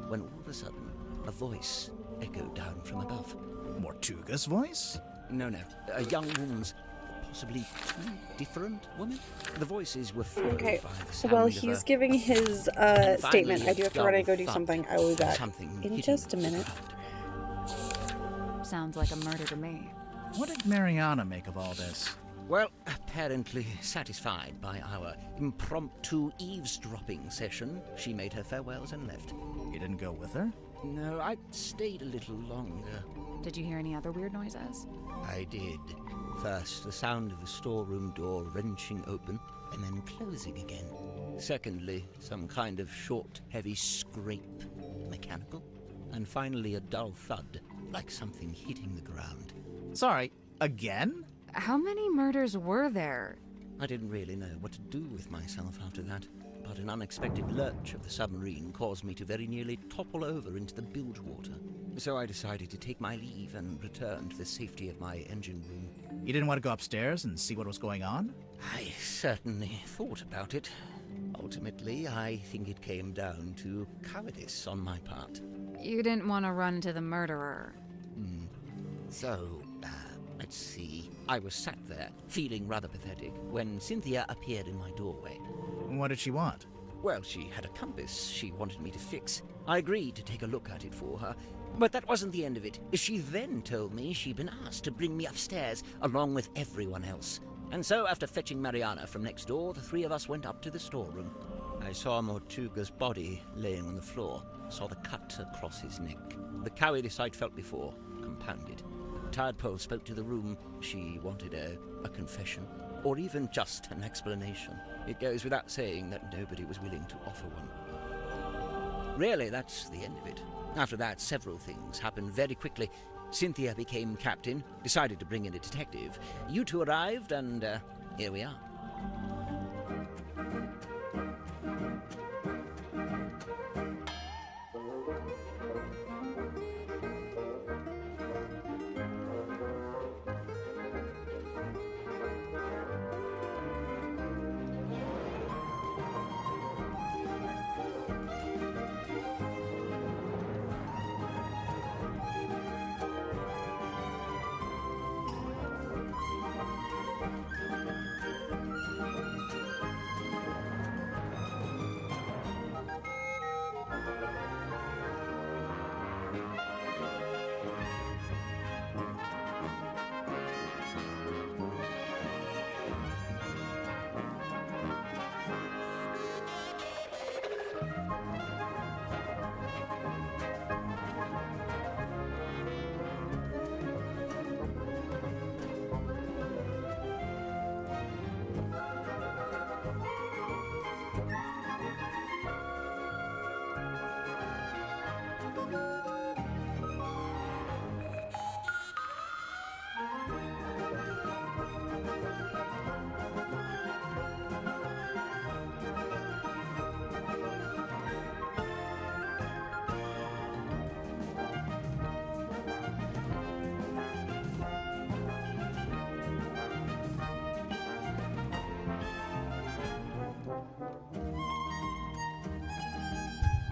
when all of a sudden, a voice echoed down from above. Mortuga's voice? No, a young woman's. Possibly two different women? The voices were followed by the sound Well, of he's a... giving his and statement. finally I do have to run and go do dull something. thud. I will be back Something in hitting just a the minute. ground. Sounds like a murder to me. What did Mariana make of all this? Well, apparently satisfied by our impromptu eavesdropping session, she made her farewells and left. You didn't go with her? No, I stayed a little longer. Did you hear any other weird noises? I did. First, the sound of the storeroom door wrenching open and then closing again. Secondly, some kind of short, heavy scrape, mechanical. And finally, a dull thud, like something hitting the ground. Sorry, again? How many murders were there? I didn't really know what to do with myself after that, but an unexpected lurch of the submarine caused me to very nearly topple over into the bilge water. So I decided to take my leave and return to the safety of my engine room. You didn't want to go upstairs and see what was going on? I certainly thought about it. Ultimately, I think it came down to cowardice on my part. You didn't want to run into the murderer. So, let's see. I was sat there, feeling rather pathetic, when Cynthia appeared in my doorway. What did she want? Well, she had a compass she wanted me to fix. I agreed to take a look at it for her. But that wasn't the end of it. She then told me she'd been asked to bring me upstairs, along with everyone else. And so, after fetching Mariana from next door, the three of us went up to the storeroom. I saw Mortuga's body laying on the floor, saw the cut across his neck. The cowardice I'd felt before, compounded. Tadpole spoke to the room. She wanted a confession, or even just an explanation. It goes without saying that nobody was willing to offer one. Really, that's the end of it. After that, several things happened very quickly. Cynthia became captain, decided to bring in a detective. You two arrived, and here we are.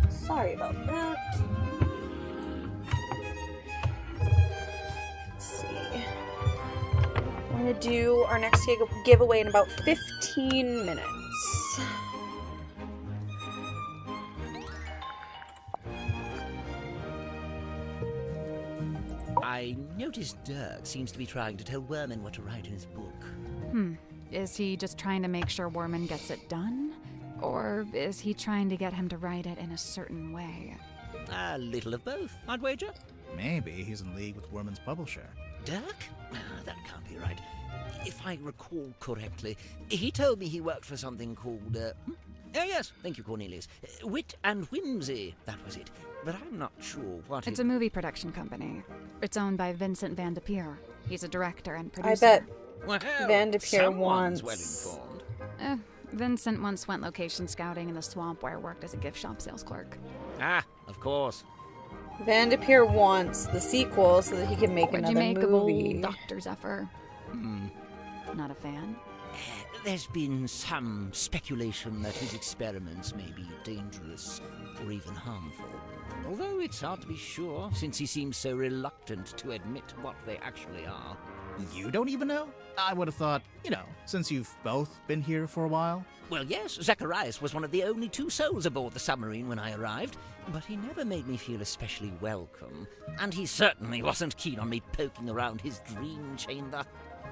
Sorry about that. Let's see. I'm gonna do our next giveaway in about 15 minutes. I noticed Dirk seems to be trying to tell Werman what to write in his book. Is he just trying to make sure Werman gets it done? Or is he trying to get him to write it in a certain way? A little of both, I'd wager. Maybe he's in league with Werman's publisher. Dirk? That can't be right. If I recall correctly, he told me he worked for something called, oh yes, thank you, Cornelius. Wit and Whimsy, that was it. But I'm not sure what It's a movie production company. It's owned by Vincent Van de Peer. He's a director and I producer. bet Well, Van de Peer someone's wants... well informed. Vincent once went location scouting in the swamp where I worked as a gift shop sales clerk. Ah, of course. Van de Peer wants the sequel so that he can make What'd another you make movie. of old Dr. Zephyr? Not a fan? There's been some speculation that his experiments may be dangerous or even harmful. Although it's hard to be sure, since he seems so reluctant to admit what they actually are. You don't even know? I would have thought, since you've both been here for a while. Well, yes, Zacharias was one of the only 2 souls aboard the submarine when I arrived, but he never made me feel especially welcome, and he certainly wasn't keen on me poking around his dream chamber.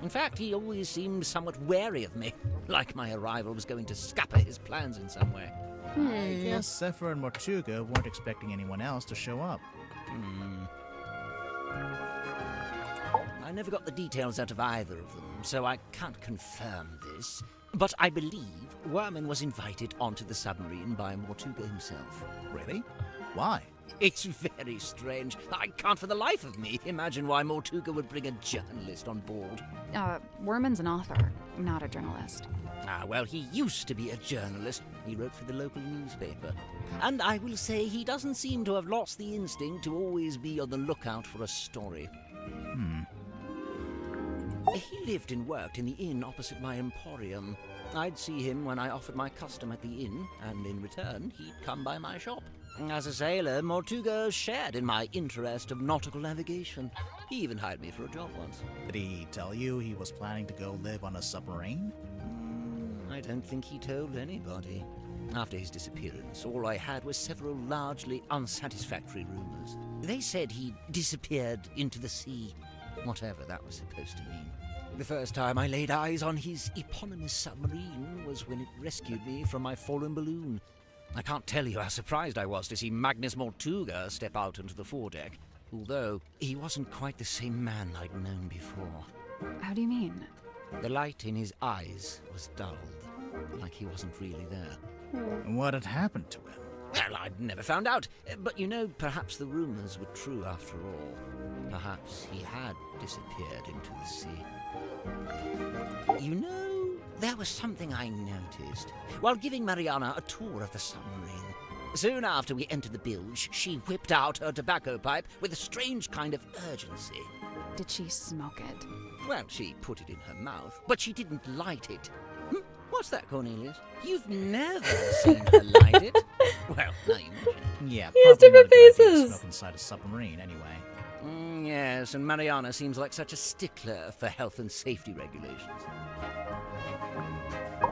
In fact, he always seemed somewhat wary of me, like my arrival was going to scupper his plans in some way. I guess Zephyr and Mortuga weren't expecting anyone else to show up. I never got the details out of either of them, so I can't confirm this. But I believe Werman was invited onto the submarine by Mortuga himself. Really? Why? It's very strange. I can't for the life of me imagine why Mortuga would bring a journalist on board. Werman's an author, not a journalist. Well, he used to be a journalist. He wrote for the local newspaper. And I will say he doesn't seem to have lost the instinct to always be on the lookout for a story. He lived and worked in the inn opposite my emporium. I'd see him when I offered my custom at the inn, and in return, he'd come by my shop. As a sailor, Mortuga shared in my interest of nautical navigation. He even hired me for a job once. Did he tell you he was planning to go live on a submarine? I don't think he told anybody. After his disappearance, all I had was several largely unsatisfactory rumors. They said he disappeared into the sea, whatever that was supposed to mean. The first time I laid eyes on his eponymous submarine was when it rescued me from my fallen balloon. I can't tell you how surprised I was to see Magnus Mortuga step out onto the foredeck. although he wasn't quite the same man I'd known before. How do you mean? The light in his eyes was dulled, like he wasn't really there. What had happened to him? Well, I'd never found out, but perhaps the rumors were true after all. Perhaps he had disappeared into the sea. There was something I noticed while giving Mariana a tour of the submarine. Soon after we entered the bilge, she whipped out her tobacco pipe with a strange kind of urgency. Did she smoke it? Well, she put it in her mouth, but she didn't light it. What's that, Cornelius? You've never seen her light it? Well, now you mention it. Yeah, He has probably different not a good idea to faces. smoke inside a submarine, anyway. Yes, and Mariana seems like such a stickler for health and safety regulations.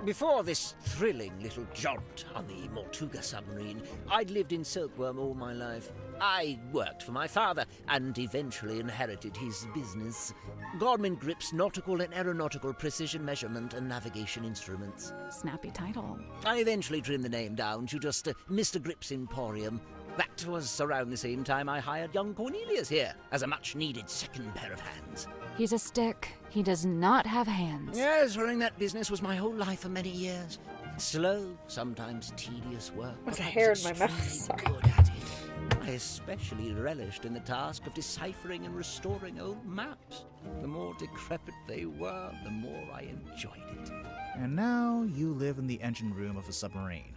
Before this thrilling little jaunt on the Mortuga submarine, I'd lived in Silkworm all my life. I worked for my father and eventually inherited his business. Gorman Grip's nautical and aeronautical precision measurement and navigation instruments. Snappy title. I eventually trimmed the name down to just Mr. Grip's Emporium. That was around the same time I hired young Cornelius here as a much-needed second pair of hands. He's a stick. He does not have hands. Yes, running that business was my whole life for many years. Slow, sometimes tedious work. There's but I hair was in my mouth, extremely sorry. good at it. I especially relished in the task of deciphering and restoring old maps. The more decrepit they were, the more I enjoyed it. And now you live in the engine room of a submarine.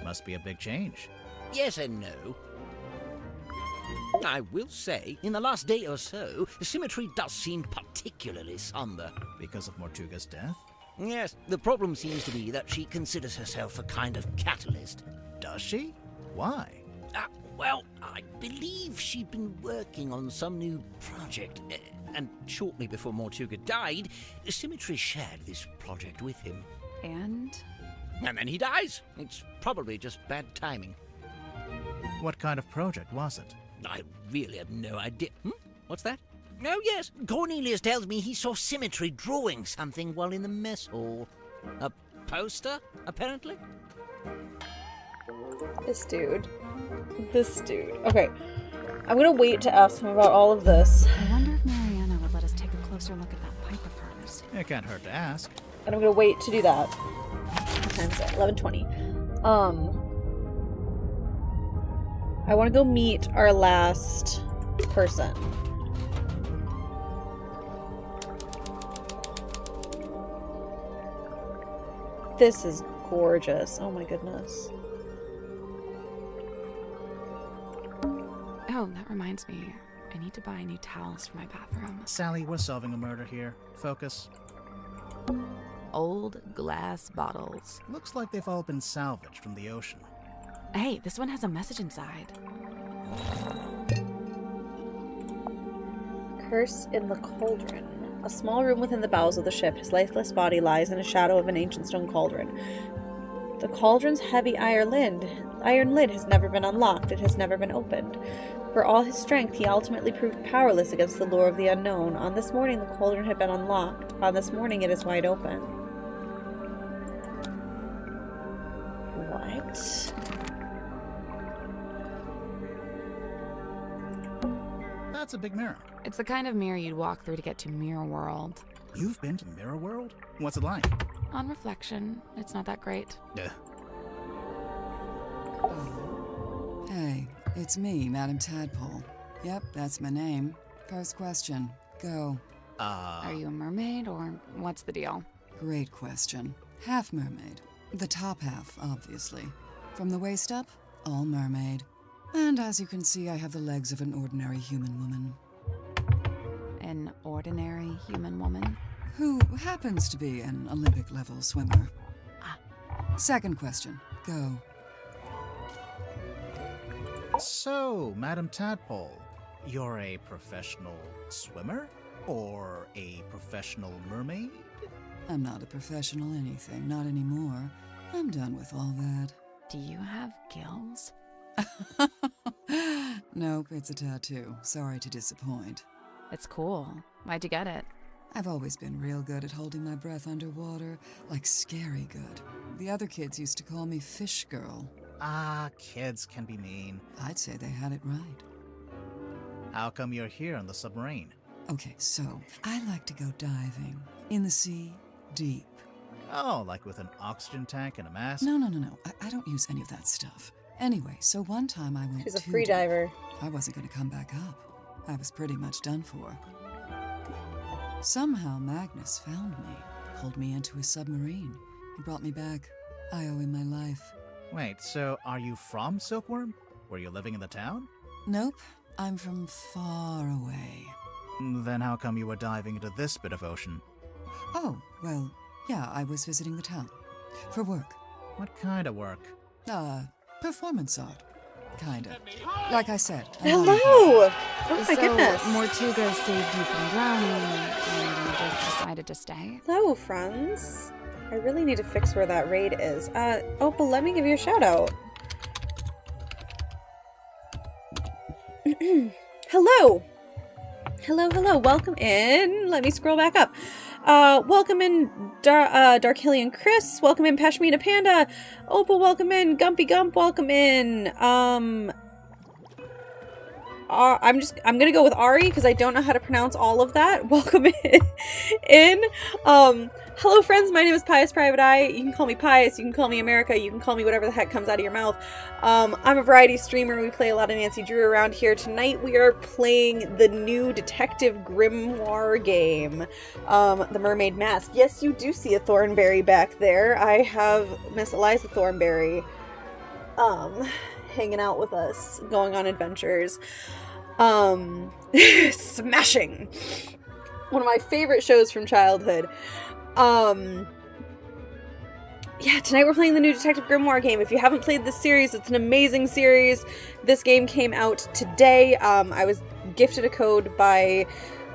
Must be a big change. Yes and no. I will say, in the last day or so, the symmetry does seem particularly somber. Because of Mortuga's death? Yes, the problem seems to be that she considers herself a kind of catalyst. Does she? Why? Well, I believe she'd been working on some new project, and shortly before Mortuga died, Symmetry shared this project with him. And? And then he dies. It's probably just bad timing. What kind of project was it? I really have no idea. What's that? Oh, yes. Cornelius tells me he saw Symmetry drawing something while in the mess hall. A poster, apparently? This dude. Okay. I'm gonna wait to ask him about all of this. I wonder if Mariana would let us take a closer look at that pipe of hers. It can't hurt to ask. And I'm gonna wait to do that. What time is it? 11:20. I want to go meet our last person. This is gorgeous. Oh my goodness. Oh, that reminds me. I need to buy new towels for my bathroom. Sally, we're solving a murder here. Focus. Old glass bottles. Looks like they've all been salvaged from the ocean. Hey, this one has a message inside. Curse in the Cauldron. A small room within the bowels of the ship, his lifeless body lies in a shadow of an ancient stone cauldron. The cauldron's heavy iron lid has never been unlocked, it has never been opened. For all his strength, he ultimately proved powerless against the lure of the unknown. On this morning, the cauldron had been unlocked. On this morning, it is wide open. What? That's a big mirror. It's the kind of mirror you'd walk through to get to Mirror World. You've been to Mirror World? What's it like? On reflection, it's not that great. Hey, it's me, Madam Tadpole. Yep, that's my name. First question. Go. Are you a mermaid, or what's the deal? Great question. Half mermaid. The top half, obviously. From the waist up, all mermaid. And as you can see, I have the legs of an ordinary human woman. An ordinary human woman? Who happens to be an Olympic-level swimmer. Second question. Go. So, Madam Tadpole, you're a professional swimmer? Or a professional mermaid? I'm not a professional anything, not anymore. I'm done with all that. Do you have gills? Nope, it's a tattoo. Sorry to disappoint. It's cool. Why'd you get it? I've always been real good at holding my breath underwater, like scary good. The other kids used to call me Fish Girl. Kids can be mean. I'd say they had it right. How come you're here on the submarine? Okay, so I like to go diving. In the sea, deep. Oh, like with an oxygen tank and a mask? No. I don't use any of that stuff. Anyway, so one time I went She's a too free deep. diver. I wasn't going to come back up. I was pretty much done for. Somehow Magnus found me, pulled me into his submarine. He brought me back. I owe him my life. Wait, so are you from Silkworm? Were you living in the town? Nope, I'm from far away. Then how come you were diving into this bit of ocean? Oh, well, yeah, I was visiting the town. For work. What kind of work? Performance art. Kinda. Like I said. Hello! Oh my So, goodness. Mortuga saved you from drowning, and you just decided to stay? Hello, friends. I really need to fix where that raid is. Opal, let me give you a shout out. Hello! Hello, welcome in. Let me scroll back up. Welcome in Darkillian Chris. Welcome in Pashmina Panda. Opal, welcome in. Gumpy Gump, welcome in. I'm gonna go with Ari because I don't know how to pronounce all of that. Welcome in. Hello friends, my name is Pious Private Eye. You can call me Pious, you can call me America, you can call me whatever the heck comes out of your mouth. I'm a variety streamer. We play a lot of Nancy Drew around here. Tonight we are playing the new Detective Grimoire game, the Mermaid Mask. Yes, you do see a Thornberry back there. I have Miss Eliza Thornberry hanging out with us, going on adventures. Smashing! One of my favorite shows from childhood. Yeah, tonight we're playing the new Detective Grimoire game. If you haven't played this series, it's an amazing series. This game came out today. I was gifted a code by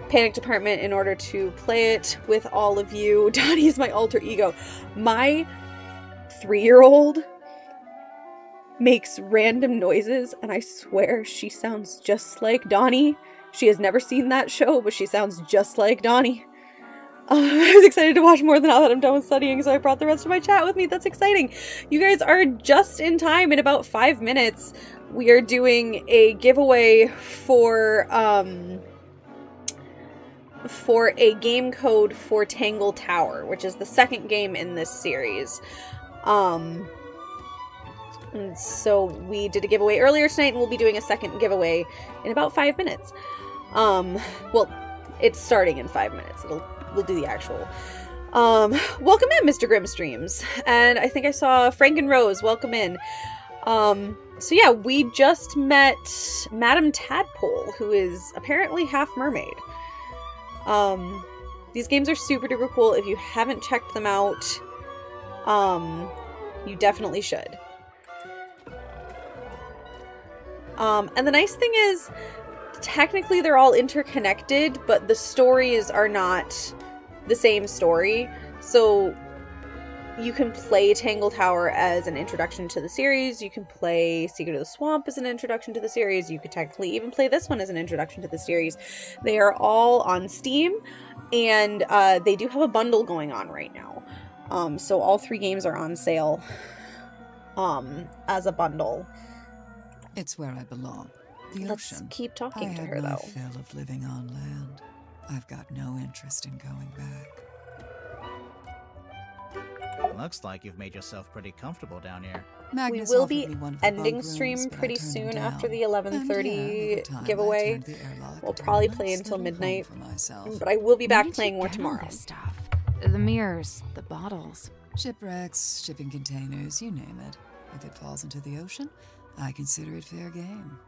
Panic Department in order to play it with all of you. Donnie is my alter ego. My 3-year-old makes random noises, and I swear she sounds just like Donnie. She has never seen that show, but she sounds just like Donnie. I was excited to watch more now that I'm done with studying, so I brought the rest of my chat with me. That's exciting. You guys are just in time. In about 5 minutes, we are doing a giveaway for a game code for Tangle Tower, which is the second game in this series. And so we did a giveaway earlier tonight, and we'll be doing a second giveaway in about 5 minutes. Well, it's starting in 5 minutes. We'll do the actual. Welcome in, Mr. Grimstreams. And I think I saw Frank and Rose. Welcome in. So yeah, we just met Madame Tadpole, who is apparently half mermaid. These games are super duper cool. If you haven't checked them out, you definitely should. And the nice thing is, technically they're all interconnected, but the stories are not the same story. So you can play Tangle Tower as an introduction to the series. You can play Secret of the Swamp as an introduction to the series. You could technically even play this one as an introduction to the series. They are all on Steam, and they do have a bundle going on right now. So all 3 games are on sale as a bundle. It's where I belong. The Let's ocean. keep talking to her, I had my though. fill of living on land. I've got no interest in going back. Looks like you've made yourself pretty comfortable down here. Magnus We will offered be me one of the ending bunk rooms, stream but I pretty turned him soon down. after the And 11:30 over time, I giveaway. turned the airlock We'll into a probably nice play until little home midnight, for myself. but I will be Where back did playing you more get all tomorrow. this stuff? The mirrors, the bottles. Shipwrecks, shipping containers, you name it. If it falls into the ocean, I consider it fair game.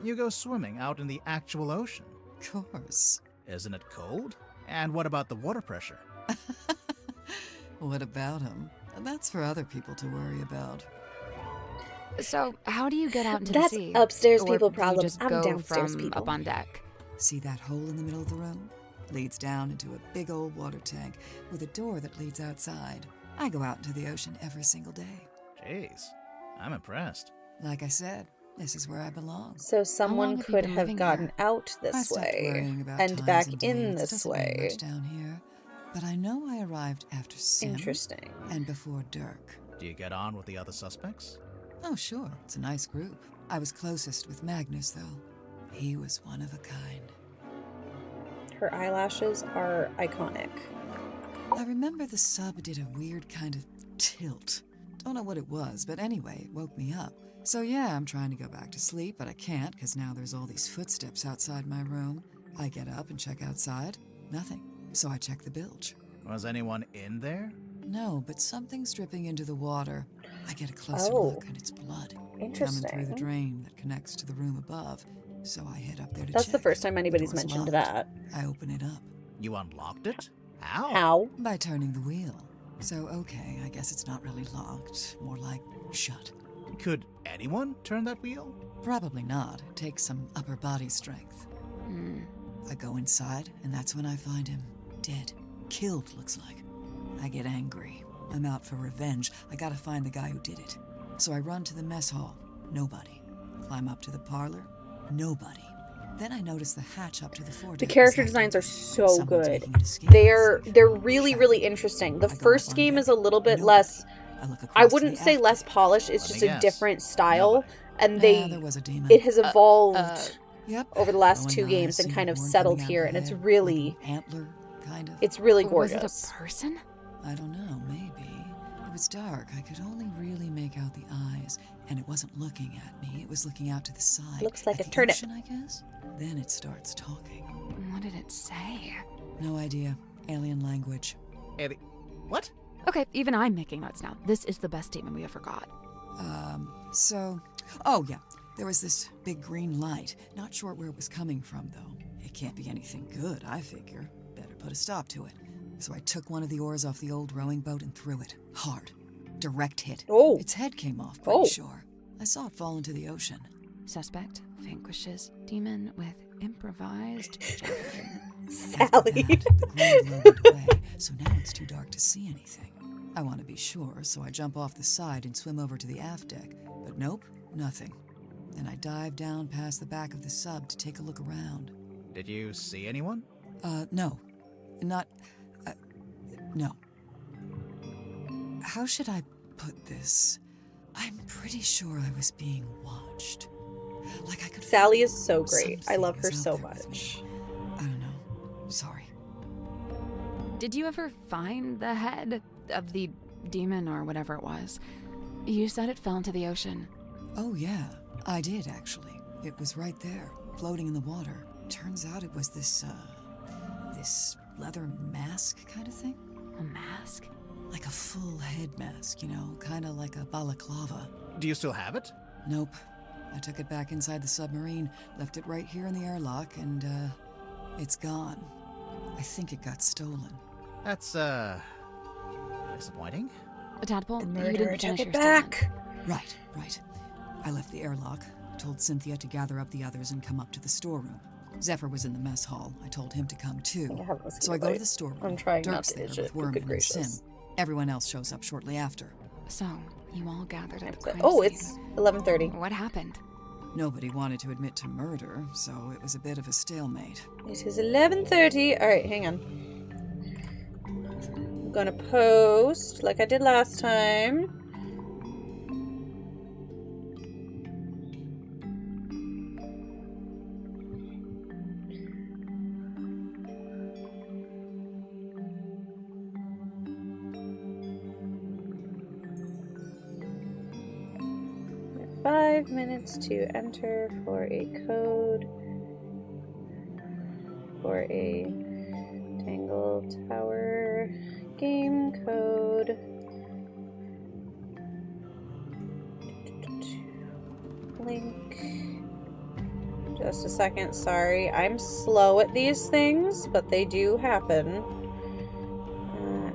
You go swimming out in the actual ocean. Of course. Isn't it cold? And what about the water pressure? What about him? That's for other people to worry about. So, how do you get out into That's the sea? upstairs Or people do you problem. just I'm go downstairs from people. up on deck? See that hole in the middle of the room? Leads down into a big old water tank with a door that leads outside. I go out into the ocean every single day. Jeez, I'm impressed. Like I said, this is where I belong. So someone long have you could been have living gotten here? out I this stopped way worrying about and times back and in dates. It this doesn't mean way. much down here, but I know I arrived after Sim Interesting. and before Dirk. Do you get on with the other suspects? Oh, sure. It's a nice group. I was closest with Magnus, though. He was one of a kind. Her eyelashes are iconic. I remember the sub did a weird kind of tilt. Don't know what it was, but anyway, it woke me up. So yeah, I'm trying to go back to sleep, but I can't because now there's all these footsteps outside my room. I get up and check outside. Nothing. So I check the bilge. Was anyone in there? No, but something's dripping into the water. I get a closer Oh. look and it's blood. Interesting. Coming through the drain that connects to the room above. So I head up there to That's check. the first time anybody's The door's mentioned locked. that. I open it up. You unlocked it? How? How? By turning the wheel. So okay, I guess it's not really locked. More like shut. Could anyone turn that wheel? Probably not. It takes some upper body strength. I go inside, and that's when I find him. Dead. Killed, looks like. I get angry. I'm out for revenge. I gotta find the guy who did it. So I run to the mess hall. Nobody. Climb up to the parlor. Nobody. Then I notice the hatch up to the floor. The character designs are so Someone's good. making an escape. They're really, really interesting. The first game is a little bit less, I wouldn't say less polished, it's just a different style. And there was a demon. it has evolved Yep. over the last Going 2 on, games I and see kind the of horn settled coming out here, the and it's head, really, like an antler, kind of. it's really Was gorgeous. it a person? I don't know, maybe. It was dark. I could only really make out the eyes, and it wasn't looking at me. It was looking out to the side. Looks like at a the turnip. ocean, I guess. Then it starts talking. What did it say? No idea. Alien language. What? Okay, even I'm making notes now. This is the best statement we ever got. Oh yeah, there was this big green light. Not sure where it was coming from, though. It can't be anything good, I figure. Better put a stop to it. So I took one of the oars off the old rowing boat and threw it. Hard. Direct hit. Oh. Its head came off, pretty sure. I saw it fall into the ocean. Suspect vanquishes demon with improvised javelin. Sally. The green lowered away, so now it's too dark to see anything. I want to be sure, so I jump off the side and swim over to the aft deck. But nope, nothing. Then I dive down past the back of the sub to take a look around. Did you see anyone? No. Not... no. How should I put this? I'm pretty sure I was being watched. Like I could... Sally is so great. I love her Something so is out there with much. I don't know. Sorry. Did you ever find the head of the demon or whatever it was? You said it fell into the ocean. Oh yeah, I did actually. It was right there, floating in the water. Turns out it was this leather mask kind of thing. A mask? Like a full head mask, you know, kind of like a balaclava. Do you still have it? Nope. I took it back inside the submarine, left it right here in the airlock, and, it's gone. I think it got stolen. That's, disappointing. Tadpole, The you murderer didn't took finish it your statement. back. Right. I left the airlock, told Cynthia to gather up the others and come up to the storeroom. Zephyr was in the mess hall. I told him to come too. So I go to the storeroom. I'm trying Dirk's not to there itch with it, but Worm good and gracious. Sim. Everyone else shows up shortly after. So, you all gathered at the crime Oh, scene. it's 11:30. What happened? Nobody wanted to admit to murder, so it was a bit of a stalemate. It is 11:30. All right, hang on. I'm gonna post like I did last time. We have 5 minutes to enter for a code for a Tangle Tower game code. Link. Just a second, sorry. I'm slow at these things, but they do happen.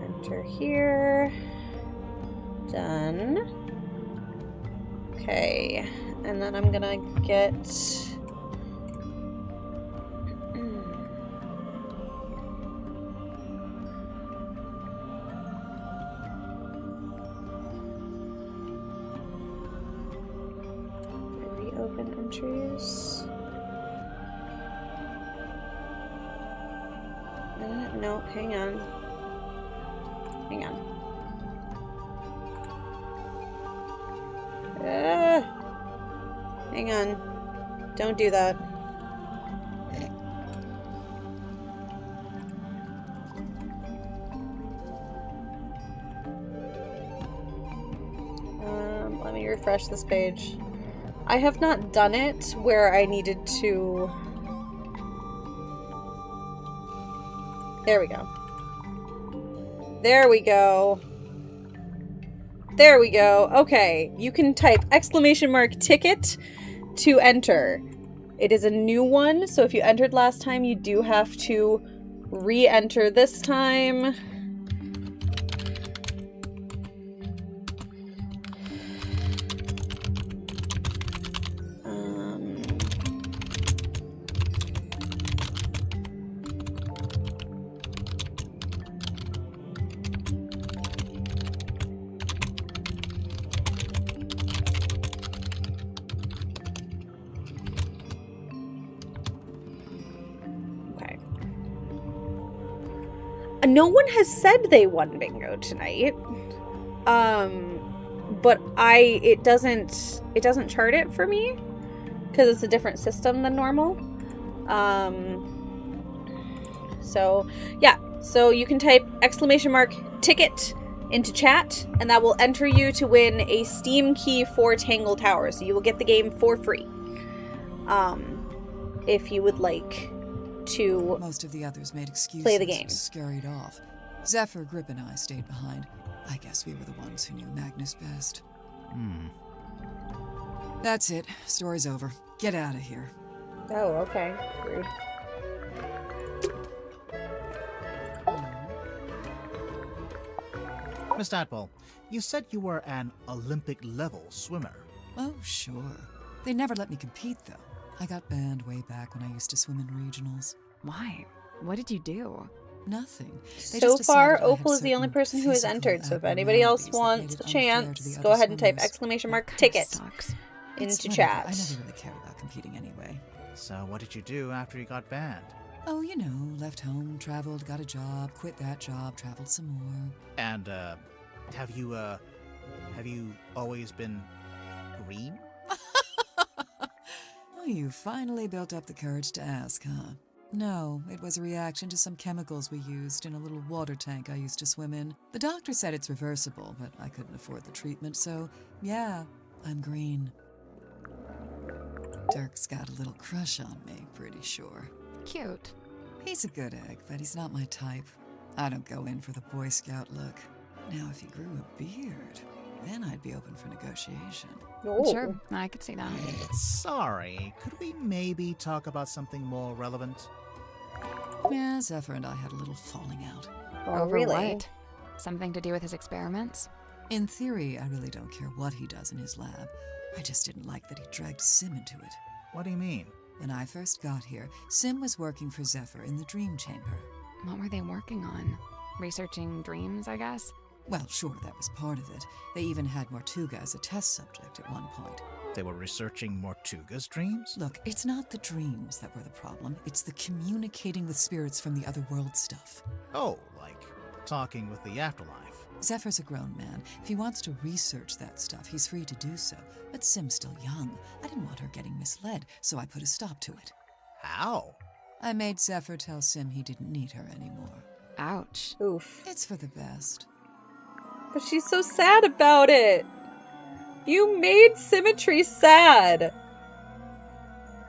Enter here. Done. Okay, and then I'm gonna get... reopen entries. No, hang on. Hang on. Hang on. Don't do that. me refresh this page. I have not done it where I needed to... There we go. There we go. There we go. Okay, you can type !ticket to enter. It is a new one, so if you entered last time, you do have to re-enter this time. No one has said they won bingo tonight. But it doesn't chart it for me because it's a different system than normal. So yeah, so you can type !ticket into chat and that will enter you to win a Steam key for Tangle Tower. So you will get the game for free. If you would like to most of the others made excuses, play the game. Scurried off. Zephyr, Grip, and I stayed behind. I guess we were the ones who knew Magnus best. That's it. Story's over. Get out of here. Oh, okay. Rude. Miss Tadpole, you said you were an Olympic-level swimmer. Oh, sure. They never let me compete, though. I got banned way back when I used to swim in regionals. Why? What did you do? Nothing. So far, Opal is the only person who has entered, so if anybody else wants a chance, go ahead and type !ticket into chat. I never really cared about competing anyway. So what did you do after you got banned? Oh, you know, left home, traveled, got a job, quit that job, traveled some more. And, have you always been green? Oh, you finally built up the courage to ask, huh? No, it was a reaction to some chemicals we used in a little water tank I used to swim in. The doctor said it's reversible, but I couldn't afford the treatment, so yeah, I'm green. Dirk's got a little crush on me, pretty sure. Cute. He's a good egg, but he's not my type. I don't go in for the Boy Scout look. Now, if he grew a beard, then I'd be open for negotiation. Oh. Sure, I could see that. Sorry, could we maybe talk about something more relevant? Yeah, Zephyr and I had a little falling out. Oh, Over really? what? Something to do with his experiments? In theory, I really don't care what he does in his lab. I just didn't like that he dragged Sim into it. What do you mean? When I first got here, Sim was working for Zephyr in the Dream Chamber. What were they working on? Researching dreams, I guess? Well, sure, that was part of it. They even had Mortuga as a test subject at one point. They were researching Mortuga's dreams? Look, it's not the dreams that were the problem. It's the communicating with spirits from the other world stuff. Oh, like talking with the afterlife. Zephyr's a grown man. If he wants to research that stuff, he's free to do so. But Sim's still young. I didn't want her getting misled, so I put a stop to it. How? I made Zephyr tell Sim he didn't need her anymore. Ouch. Oof. It's for the best. But she's so sad about it. You made Symmetry sad.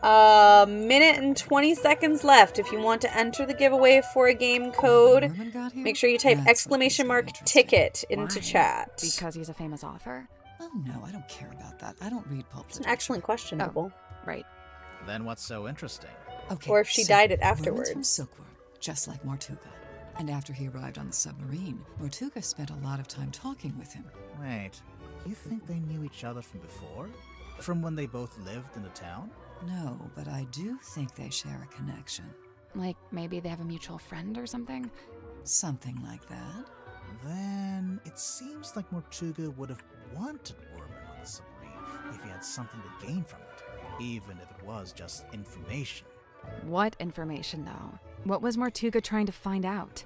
A minute and 20 seconds left. If you want to enter the giveaway for a game code, make sure you type !ticket into chat. Because he's a famous author? Oh no, I don't care about that. I don't read pulp It's an excellent question, Opal. Right. Then what's so interesting? Okay, or if she dyed it afterwards. From Silkworm, just like Mortuga. And after he arrived on the submarine, Mortuga spent a lot of time talking with him. Wait, you think they knew each other from before? From when they both lived in the town? No, but I do think they share a connection. Like maybe they have a mutual friend or something? Something like that. Then it seems like Mortuga would have wanted Worman on the submarine if he had something to gain from it, even if it was just information. What information, though? What was Mortuga trying to find out?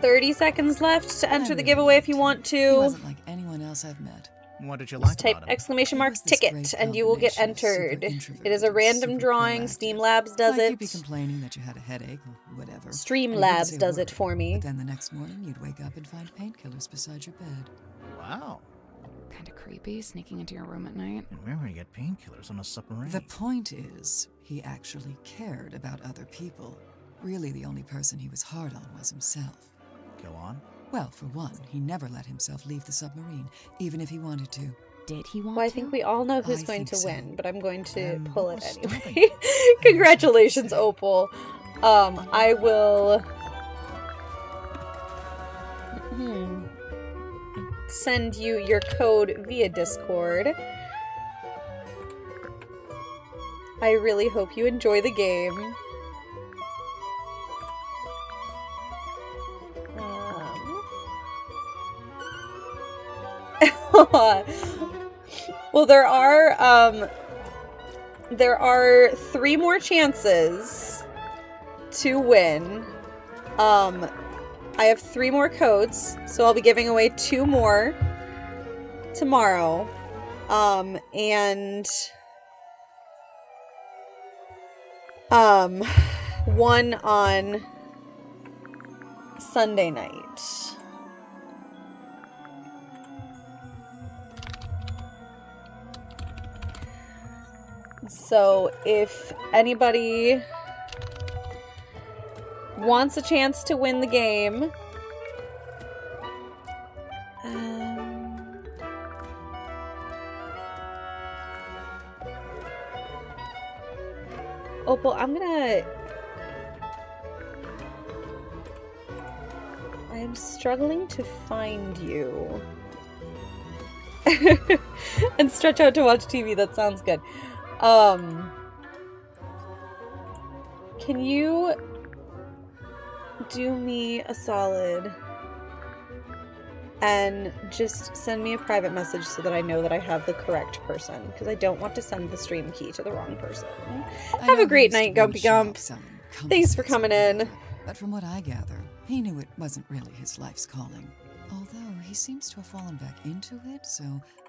30 seconds left to enter the giveaway if you want to. He wasn't like anyone else I've met. What did you Just like type about him? !ticket and you will get entered. It is a random drawing. Steam Labs does You'd be it. complaining that you had a headache or whatever. Streamlabs does it for me. But then the next morning you'd wake up and find painkillers beside your bed. Wow. Kinda creepy, sneaking into your room at night. And where would you get painkillers on a submarine? The point is, he actually cared about other people. Really, the only person he was hard on was himself. Go on. Well, for one, he never let himself leave the submarine, even if he wanted to. Did he want Well, I to? think we all know who's I going think to so. win, but I'm going to pull it what's anyway. stopping you? Congratulations, Opal. I will send you your code via Discord. I really hope you enjoy the game. Well, there are 3 more chances to win. I have 3 more codes, so I'll be giving away 2 more tomorrow. And one on Sunday night. So if anybody wants a chance to win the game, Opal, I am struggling to find you. And stretch out to watch TV, that sounds good. Can you do me a solid and just send me a private message so that I know that I have the correct person? Because I don't want to send the stream key to the wrong person. Have a great night, Gumpy Gump. Thanks for coming in. But from what I gather, he knew it wasn't really his life's calling. Although he seems to have fallen back into it, so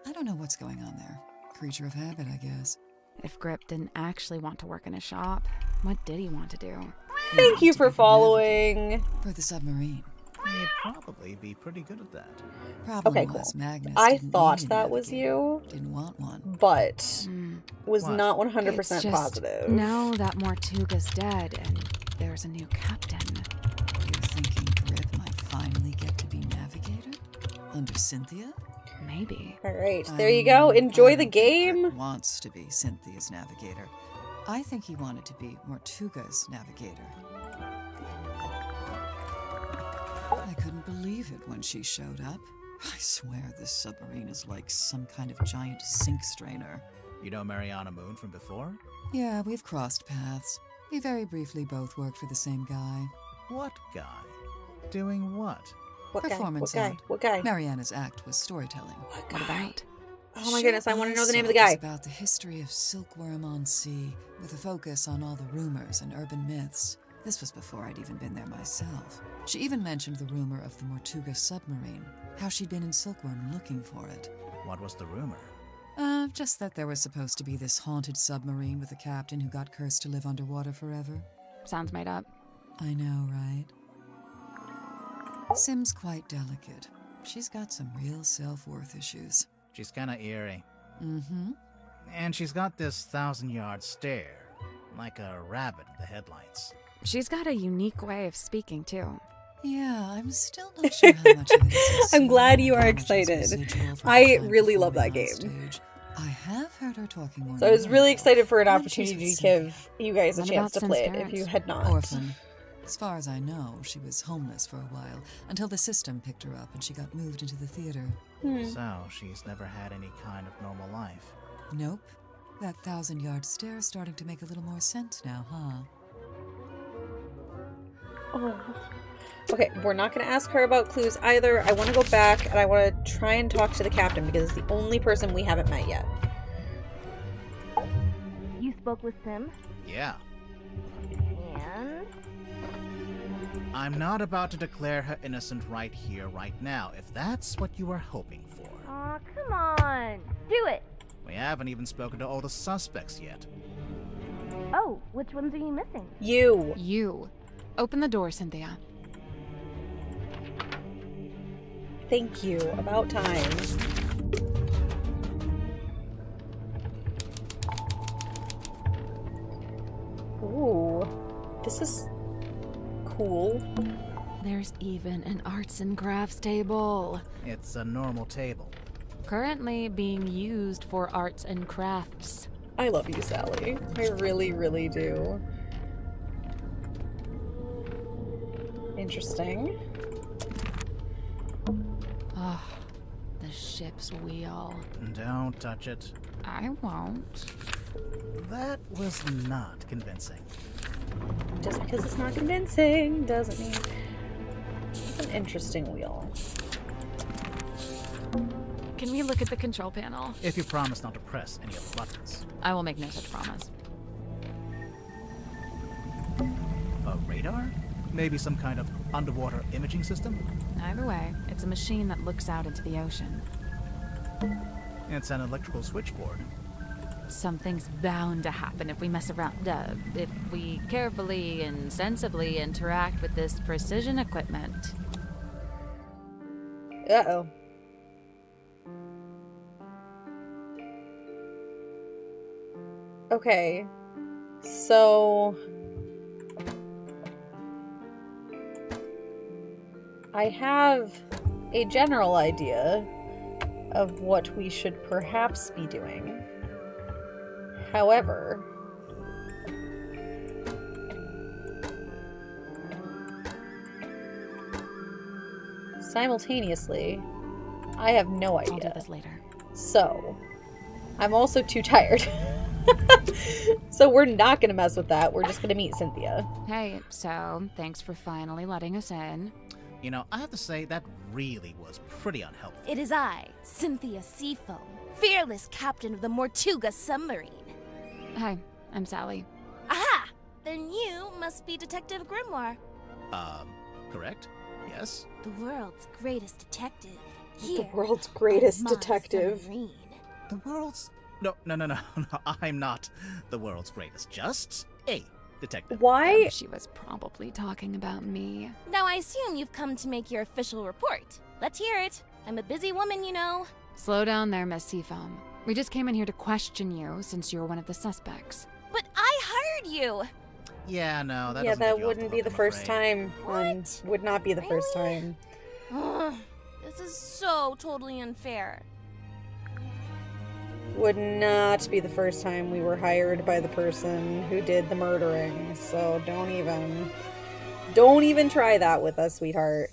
I don't know what's going on there. Creature of habit, I guess. If Grip didn't actually want to work in a shop, what did he want to do? Thank you for following. For the submarine. He'd probably be pretty good at that. Problem Okay, was, cool. Magnus I didn't thought need a that was navigator. you, Didn't want one. but was What? not 100% It's just, positive. Now that Mortuga's dead and there's a new captain. You're thinking Grip might finally get to be navigator? Under Cynthia? Maybe. All right, there you go. Enjoy the game. Wants to be Cynthia's navigator. I think he wanted to be Mortuga's navigator. I couldn't believe it when she showed up. I swear this submarine is like some kind of giant sink strainer. You know Mariana Moon from before? Yeah, we've crossed paths. We very briefly both worked for the same guy. What guy? Doing what? What guy? Performance What guy? art. What guy? Mariana's act was storytelling. What about? Oh my goodness, I want to know the name of the It was guy. about the history of Silkworm on Sea, with a focus on all the rumors and urban myths. This was before I'd even been there myself. She even mentioned the rumor of the Mortuga submarine, how she'd been in Silkworm looking for it. What was the rumor? Just that there was supposed to be this haunted submarine with a captain who got cursed to live underwater forever. Sounds made up. I know, right? Sim's quite delicate. She's got some real self-worth issues. She's kinda eerie. Mm-hmm. And she's got this 1,000-yard stare, like a rabbit in the headlights. She's got a unique way of speaking, too. Yeah, I'm still not sure how much of it is I'm glad you are how much is excited. residual from I time really love performing that on game. stage. I have heard her talking more. So I was really excited for an When she's opportunity with to give you guys a What chance about to play it Sim's if you parents? had not. Orphan. As far as I know, she was homeless for a while, until the system picked her up and she got moved into the theater. So, she's never had any kind of normal life. Nope. That 1,000-yard stare is starting to make a little more sense now, huh? Oh. Okay, we're not going to ask her about clues either. I want to go back and I want to try and talk to the captain because it's the only person we haven't met yet. You spoke with Sim? Yeah. And? I'm not about to declare her innocent right here, right now, if that's what you were hoping for. Aw, come on. Do it. We haven't even spoken to all the suspects yet. Oh, which ones are you missing? You. You. Open the door, Cynthia. Thank you. About time. Ooh. This is cool. There's even an arts and crafts table. It's a normal table. Currently being used for arts and crafts. I love you, Sally. I really, really do. Interesting. Oh, the ship's wheel. Don't touch it. I won't. That was not convincing. Just because it's not convincing doesn't mean it's an interesting wheel. Can we look at the control panel? If you promise not to press any of the buttons. I will make no such promise. A radar? Maybe some kind of underwater imaging system? Either way, it's a machine that looks out into the ocean. It's an electrical switchboard. Something's bound to happen if we mess around, if we carefully and sensibly interact with this precision equipment. Uh-oh. Okay. So... I have a general idea of what we should perhaps be doing. However, simultaneously, I have no idea. I'll do this later. So, I'm also too tired. So we're not gonna mess with that. We're just gonna meet Cynthia. Hey, so thanks for finally letting us in. You know, I have to say, that really was pretty unhelpful. It is I, Cynthia Seafoam, fearless captain of the Mortuga submarine. Hi, I'm Sally. Aha! Then you must be Detective Grimoire. Correct? Yes? The world's greatest detective. Here, The world's greatest on my detective. submarine. The world's... No, I'm not the world's greatest. Just a detective. Why? She was probably talking about me. Now I assume you've come to make your official report. Let's hear it. I'm a busy woman, you know. Slow down there, Miss Seafoam. We just came in here to question you since you're one of the suspects. But I hired you. Yeah, no, that Yeah, doesn't that get you off wouldn't the be hook, the I'm first afraid. time. What? Would not be the first Really? time. Ugh, this is so totally unfair. Would not be the first time we were hired by the person who did the murdering. So don't even try that with us, sweetheart.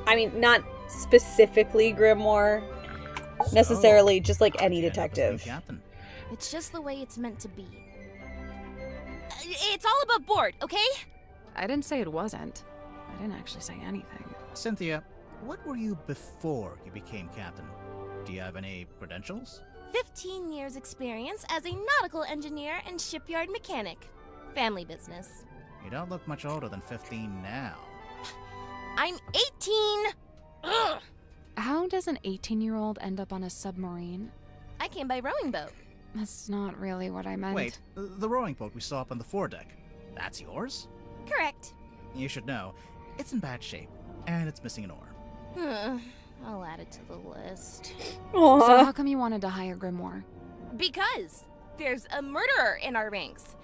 I mean, not specifically Grimoire, necessarily, just like any detective. Captain. It's just the way it's meant to be. It's all above board, okay? I didn't say it wasn't. I didn't actually say anything. Cynthia, what were you before you became captain? Do you have any credentials? 15 years experience as a nautical engineer and shipyard mechanic. Family business. You don't look much older than 15 now. I'm 18! Ugh. How does an 18-year-old end up on a submarine? I came by rowing boat. That's not really what I meant. Wait, the rowing boat we saw up on the foredeck, that's yours? Correct. You should know, it's in bad shape, and it's missing an oar. I'll add it to the list. So how come you wanted to hire Grimoire? Because there's a murderer in our ranks,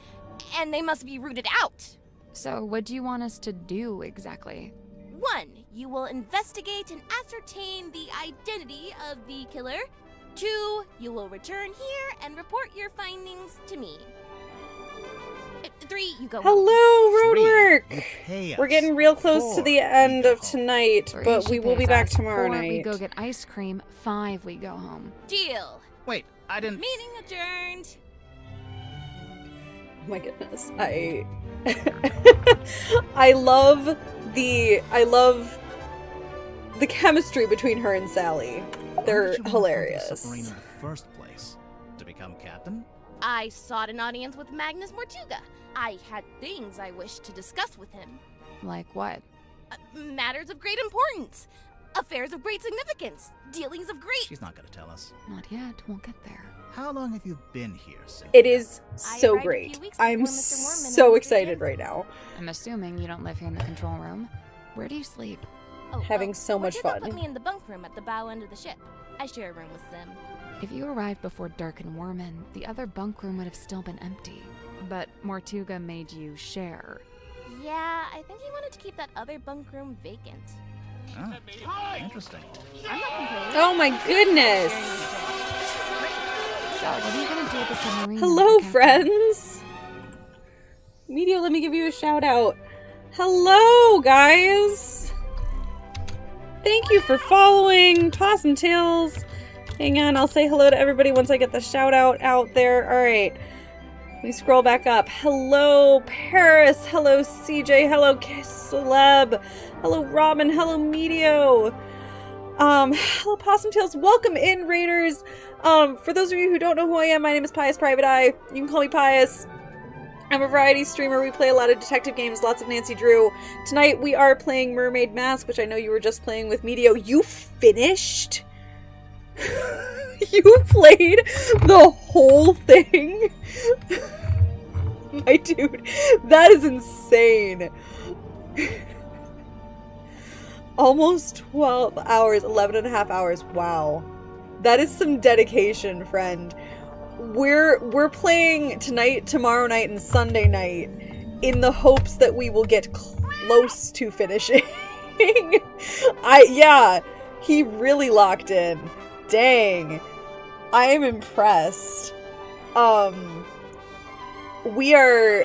and they must be rooted out. So what do you want us to do exactly? 1. You will investigate and ascertain the identity of the killer. 2. You will return here and report your findings to me. 3. You go home. Hello, road 3. work! Hey, We're getting real close to the end of tonight, 3, but she we will be pays back us. tomorrow 4, night. we go get ice cream. 5, we go home. Deal. Wait, I didn't... Meeting adjourned. Oh my goodness, I love the chemistry between her and Sally. They're Why did you want to come to the hilarious. submarine in the first place? To become captain? I sought an audience with Magnus Mortuga. I had things I wished to discuss with him. Like what? Matters of great importance. Affairs of great significance. Dealings of great... She's not gonna tell us. Not yet. We'll get there. How long have you been here, Cynthia? It is I so arrived a few great. weeks I'm before Mr. Mormon so and Mr. excited Jensen. right now. I'm assuming you don't live here in the control room. Where do you sleep? Having so much Mortuga fun. put me in the bunk room at the bow end of the ship. I share a room with Sim. If you arrived before Dirk and Worman, the other bunk room would have still been empty. But Mortuga made you share. Yeah, I think he wanted to keep that other bunk room vacant. Oh, interesting. I'm not complaining. Oh my goodness! So, what are you gonna do with the submarine? Hello, friends! Medio, let me give you a shout out. Hello, guys! Thank you for following Possum Tales. Hang on, I'll say hello to everybody once I get the shout out there. Alright. Let me scroll back up. Hello, Paris. Hello, CJ. Hello, Celeb. Hello, Robin. Hello, Medio. Hello, Possum Tales. Welcome in, Raiders. For those of you who don't know who I am, my name is Pious Private Eye. You can call me Pious. I'm a variety streamer. We play a lot of detective games, lots of Nancy Drew. Tonight we are playing Mermaid Mask, which I know you were just playing with Medio. You finished? You played the whole thing? My dude, that is insane. Almost 12 hours, 11 and a half hours. Wow. That is some dedication, friend. We're playing tonight, tomorrow night, and Sunday night in the hopes that we will get close to finishing. Yeah, he really locked in. Dang. I am impressed. We are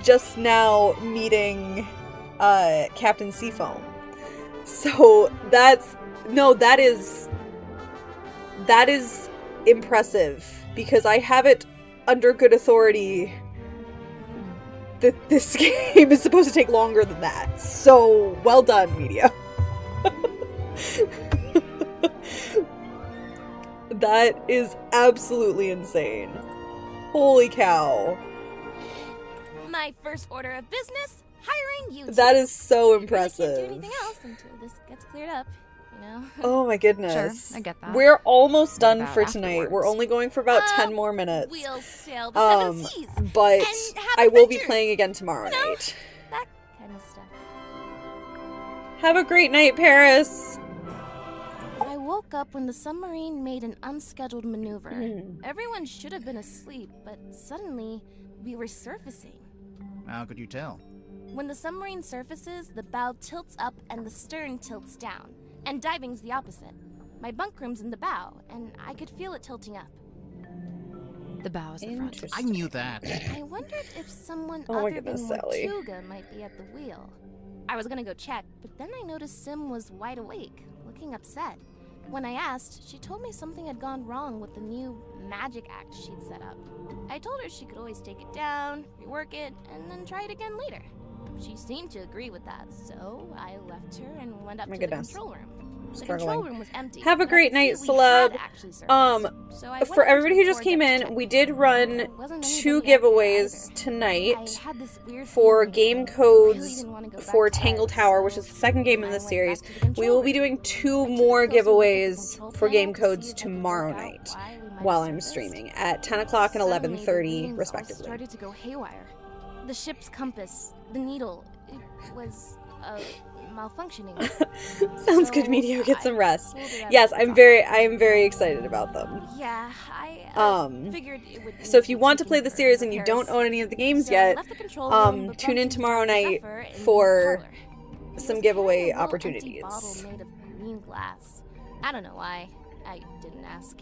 just now meeting Captain Seafoam. So that is impressive. Because I have it under good authority that this game is supposed to take longer than that. So, well done, Media. That is absolutely insane. Holy cow. My first order of business, hiring you two. That is so I impressive. can't do anything else until this gets cleared up, you know? Oh my goodness. Sure, I get that. We're almost done about for tonight. afterwards? We're only going for about 10 more minutes. We'll sail the seven seas. But and have I will be adventures. playing again tomorrow You know, night. that kind of stuff. Have a great night, Paris. I woke up when the submarine made an unscheduled maneuver. Everyone should have been asleep, but suddenly we were surfacing. How could you tell? When the submarine surfaces, the bow tilts up and the stern tilts down. And diving's the opposite. My bunk room's in the bow, and I could feel it tilting up. The bow is the front. I knew that. I wondered if someone Oh my other goodness, than Sally. Mortuga might be at the wheel. I was gonna go check, but then I noticed Sim was wide awake, looking upset. When I asked, she told me something had gone wrong with the new magic act she'd set up. I told her she could always take it down, rework it, and then try it again later. She seemed to agree with that, so I left her and went up to the control room. The control room was empty. Have a but I great could see night, we Celeb. had actually surfaced. So I went For up everybody to who the just came foredeck to in, check. we did run Wasn't 2 anybody out there giveaways either. tonight I had this weird for feeling game I codes really didn't wanna go back for to Tangle bed, Tower, which is the second game in the series. We will be doing 2 more giveaways for game codes tomorrow night while I'm streaming at 10 o'clock and Suddenly, the 11:30 readings all respectively. started to go haywire. The ship's compass, the needle, it was malfunctioning. Sounds good, Medio. Get some rest. Yes, I am very excited about them. Yeah, I figured it would. So if you want to play the series and you don't own any of the games yet, tune in tomorrow night for some giveaway opportunities. Bottle made of green glass. I don't know why. I didn't ask.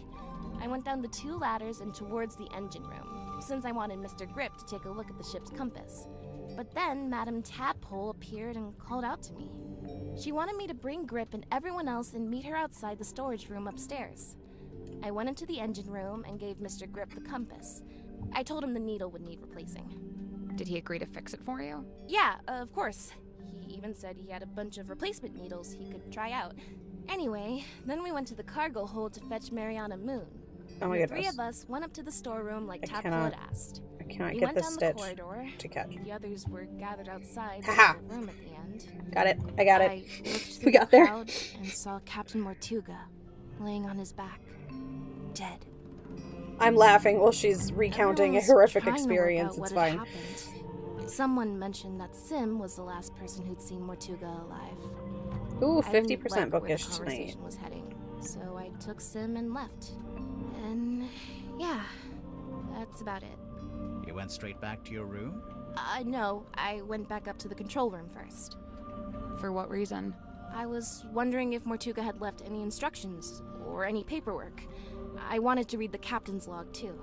I went down the 2 ladders and towards the engine room, since I wanted Mr. Grip to take a look at the ship's compass. But then Madame Tadpole appeared and called out to me. She wanted me to bring Grip and everyone else and meet her outside the storage room upstairs. I went into the engine room and gave Mr. Grip the compass. I told him the needle would need replacing. Did he agree to fix it for you? Yeah, of course. He even said he had a bunch of replacement needles he could try out. Anyway, then we went to the cargo hold to fetch Mariana Moon. Oh my The goodness. 3 of us went up to the storeroom like Tadpole cannot- had asked. I cannot We get went this down stitch the corridor. to catch. The others were gathered outside Haha. the room at the end. Got it. I got it. I looked through We got the there. crowd and saw Captain Mortuga laying on his back, dead. I'm laughing while she's recounting a Everyone was horrific trying to work experience. out It's what had fine. happened. Someone mentioned that Sim was the last person who'd seen Mortuga alive. Ooh, I didn't 50% like where bookish the tonight. conversation was heading, so I took Sim and left. And yeah, that's about it. You went straight back to your room? No, I went back up to the control room first. For what reason? I was wondering if Mortuga had left any instructions or any paperwork. I wanted to read the captain's log too.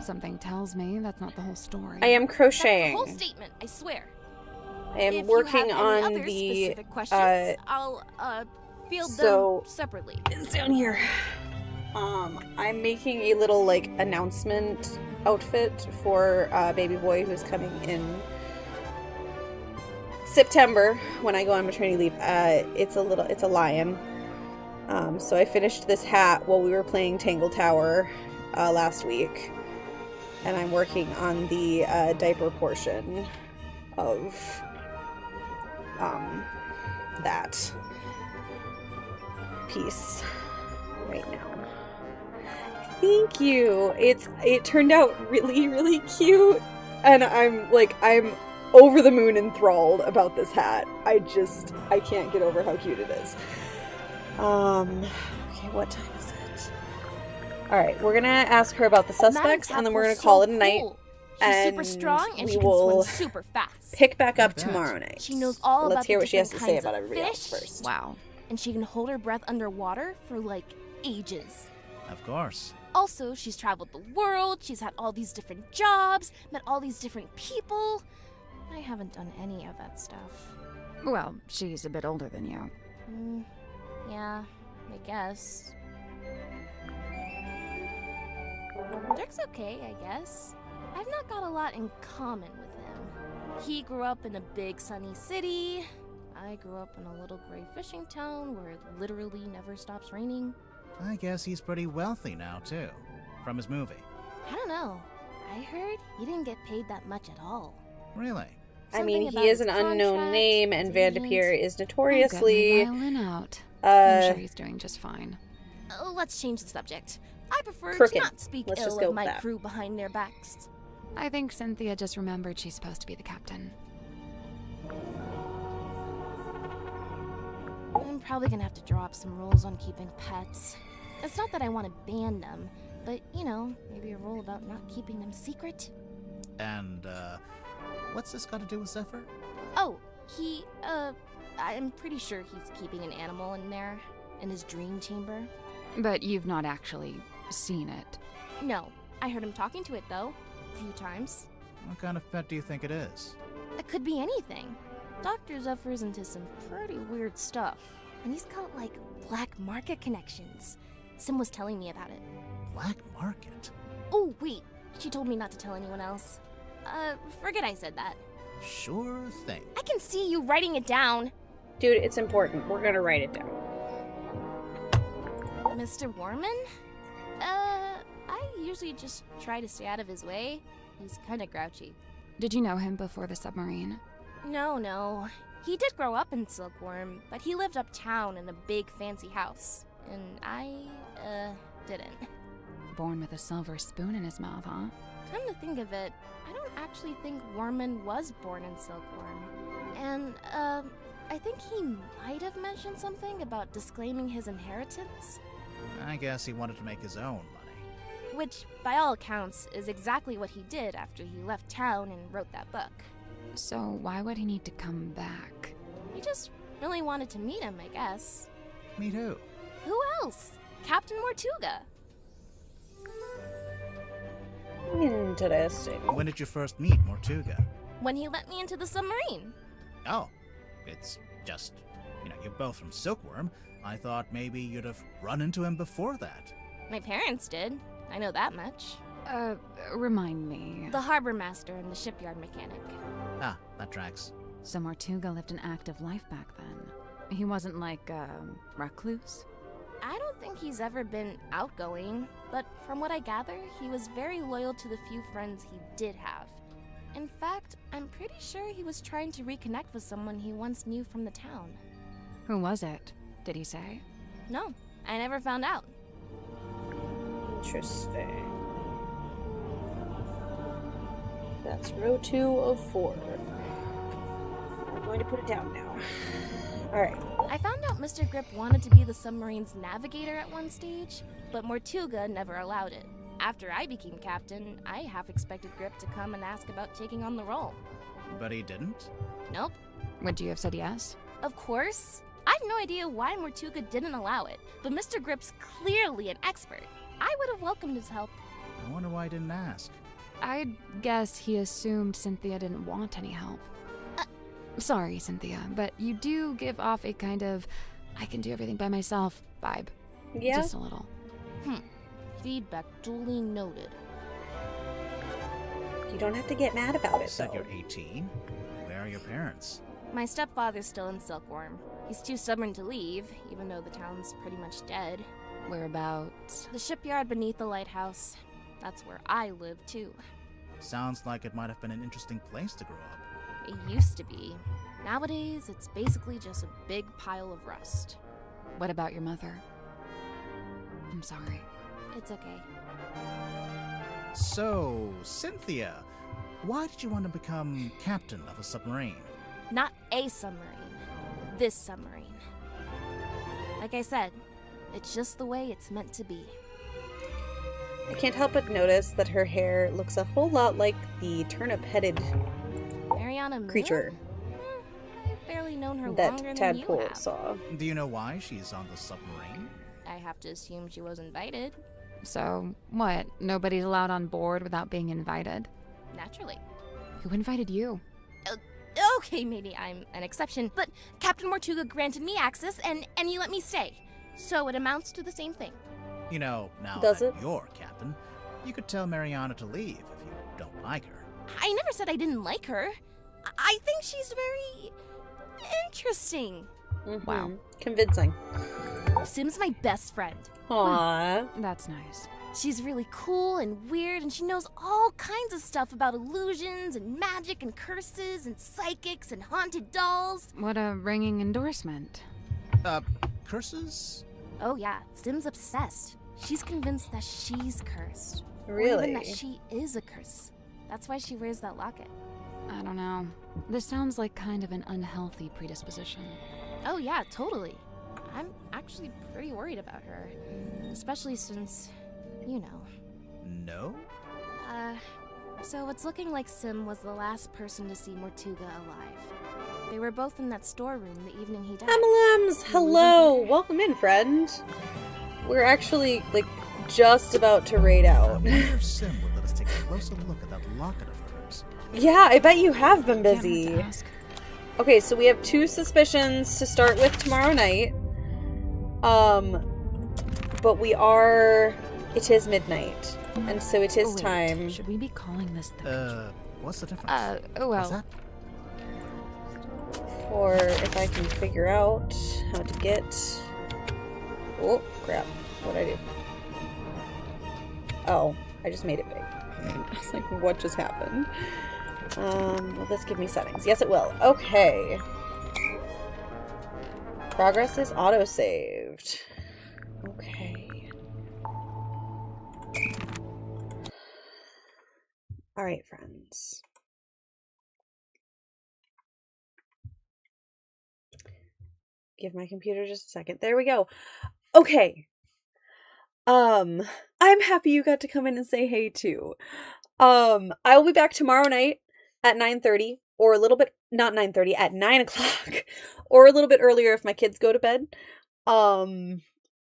Something tells me that's not the whole story. I am crocheting. That's the whole statement, I swear. I am if working you have any on other the specific questions, I'll field so them separately. it's down here. I'm making a little like announcement outfit for baby boy who's coming in September when I go on maternity leave. It's a lion. So I finished this hat while we were playing Tangle Tower last week, and I'm working on the diaper portion of that piece right now. Thank you. It turned out really, really cute, and I'm over the moon enthralled about this hat. I can't get over how cute it is. Okay, what time is it? Alright, we're gonna ask her about the suspects, and then we're gonna call it a night. She's And super strong, and we she can will swim super fast. pick back up tomorrow night. She knows all about Let's hear the what she has to different say kinds about of everybody else fish. first. Wow. And she can hold her breath underwater for like ages. Of course. Also, she's traveled the world, she's had all these different jobs, met all these different people. I haven't done any of that stuff. Well, she's a bit older than you. Yeah, I guess. Dirk's okay, I guess. I've not got a lot in common with him. He grew up in a big sunny city. I grew up in a little gray fishing town where it literally never stops raining. I guess he's pretty wealthy now, too. From his movie. I don't know. I heard he didn't get paid that much at all. Really? I mean, Something he about is an his unknown contract, name, and his Van de agent. Peer is I'll get notoriously my violin out. I'm sure he's doing just fine. Let's change the subject. I prefer Crooked. to not speak Let's just ill go of with my that. crew behind their backs. I think Cynthia just remembered she's supposed to be the captain. I'm probably gonna have to draw up some rules on keeping pets. It's not that I want to ban them, but, you know, maybe a rule about not keeping them secret. And, what's this got to do with Zephyr? Oh, I'm pretty sure he's keeping an animal in there, in his dream chamber. But you've not actually seen it. No, I heard him talking to it, though, a few times. What kind of pet do you think it is? It could be anything. Dr. Zephyr's into some pretty weird stuff, and he's got, like, black market connections. Sim was telling me about it. Black market? Oh, wait, she told me not to tell anyone else. Forget I said that. Sure thing. I can see you writing it down. Dude, it's important. We're gonna write it down. Mr. Warman? I usually just try to stay out of his way. He's kinda grouchy. Did you know him before the submarine? No. He did grow up in Silkworm, but he lived uptown in a big fancy house. And I, didn't. Born with a silver spoon in his mouth, huh? Come to think of it, I don't actually think Warman was born in Silkworm. And, I think he might have mentioned something about disclaiming his inheritance. I guess he wanted to make his own money. Which, by all accounts, is exactly what he did after he left town and wrote that book. So why would he need to come back? He just really wanted to meet him, I guess. Meet who? Who else? Captain Mortuga. Interesting. When did you first meet Mortuga? When he let me into the submarine. Oh, it's just, you're both from Silkworm. I thought maybe you'd have run into him before that. My parents did. I know that much. Remind me. The harbor master and the shipyard mechanic. Ah, that tracks. So Mortuga lived an active life back then. He wasn't like, recluse? I don't think he's ever been outgoing, but from what I gather, he was very loyal to the few friends he did have. In fact, I'm pretty sure he was trying to reconnect with someone he once knew from the town. Who was it? Did he say? No, I never found out. Interesting. That's row 2 of 4. I'm going to put it down now. Alright. I found out Mr. Grip wanted to be the submarine's navigator at one stage, but Mortuga never allowed it. After I became captain, I half expected Grip to come and ask about taking on the role. But he didn't? Nope. Would you have said yes? Of course. I have no idea why Mortuga didn't allow it, but Mr. Grip's clearly an expert. I would have welcomed his help. I wonder why he didn't ask. I'd guess he assumed Cynthia didn't want any help. Sorry, Cynthia, but you do give off a kind of I can do everything by myself vibe. Yeah? Just a little. Feedback duly noted. You don't have to get mad about it, Said though. you're 18? Where are your parents? My stepfather's still in Silkworm. He's too stubborn to leave, even though the town's pretty much dead. Whereabouts? The shipyard beneath the lighthouse. That's where I live, too. Sounds like it might have been an interesting place to grow up. It used to be. Nowadays, it's basically just a big pile of rust. What about your mother? I'm sorry. It's okay. So, Cynthia, why did you want to become captain of a submarine? Not a submarine. This submarine. Like I said, it's just the way it's meant to be. I can't help but notice that her hair looks a whole lot like the turnip-headed Mariana creature I've barely known her that longer than you Tadpole have. saw. Do you know why she's on the submarine? I have to assume she was invited. So, what? Nobody's allowed on board without being invited? Naturally. Who invited you? Okay, maybe I'm an exception, but Captain Mortuga granted me access and you let me stay. So it amounts to the same thing. You know, now Does that it? you're captain, you could tell Mariana to leave if you don't like her. I never said I didn't like her. I think she's very interesting. Wow. Convincing. Sim's my best friend. Aww. That's nice. She's really cool and weird, and she knows all kinds of stuff about illusions and magic and curses and psychics and haunted dolls. What a ringing endorsement. Curses? Oh yeah, Sim's obsessed. She's convinced that she's cursed. Or Really? even that she is a curse. That's why she wears that locket. I don't know. This sounds like kind of an unhealthy predisposition. Oh yeah, totally. I'm actually pretty worried about her. Especially since, you know. No? So it's looking like Sim was the last person to see Mortuga alive. They were both in that storeroom the evening he died. MLMs, hello! Welcome in, friend. We're actually, like, just about to raid I out. wonder if Sim would let us take a closer look at that locket of hers. Yeah, I bet you have been Can't hurt to busy. ask. Okay, so we have 2 suspicions to start with tomorrow night. But we are... It is midnight. And so it is Wait, time. Should we be calling this the... What's the difference? Oh What's well. that? Or if I can figure out how to get... Oh, crap. What'd I do? Oh, I just made it big. I was like, what just happened? Will this give me settings? Yes, it will. Okay. Progress is auto-saved. Okay. Alright, friends. Give my computer just a second. There we go. Okay. I'm happy you got to come in and say hey too. I will be back tomorrow night at 9:30 or a little bit, not 9:30, at 9 o'clock or a little bit earlier if my kids go to bed.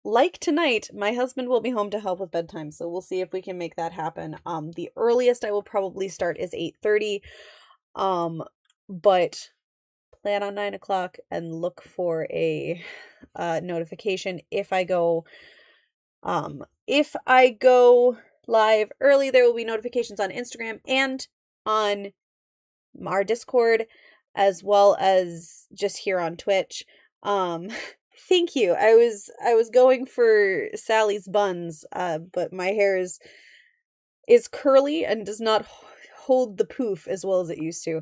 Like tonight, my husband will be home to help with bedtime, so we'll see if we can make that happen. The earliest I will probably start is 8:30. But plan on 9 o'clock and look for a notification if I go live early. There will be notifications on Instagram and on our Discord, as well as just here on Twitch. Thank you. I was going for Sally's buns, but my hair is curly and does not hold the poof as well as it used to.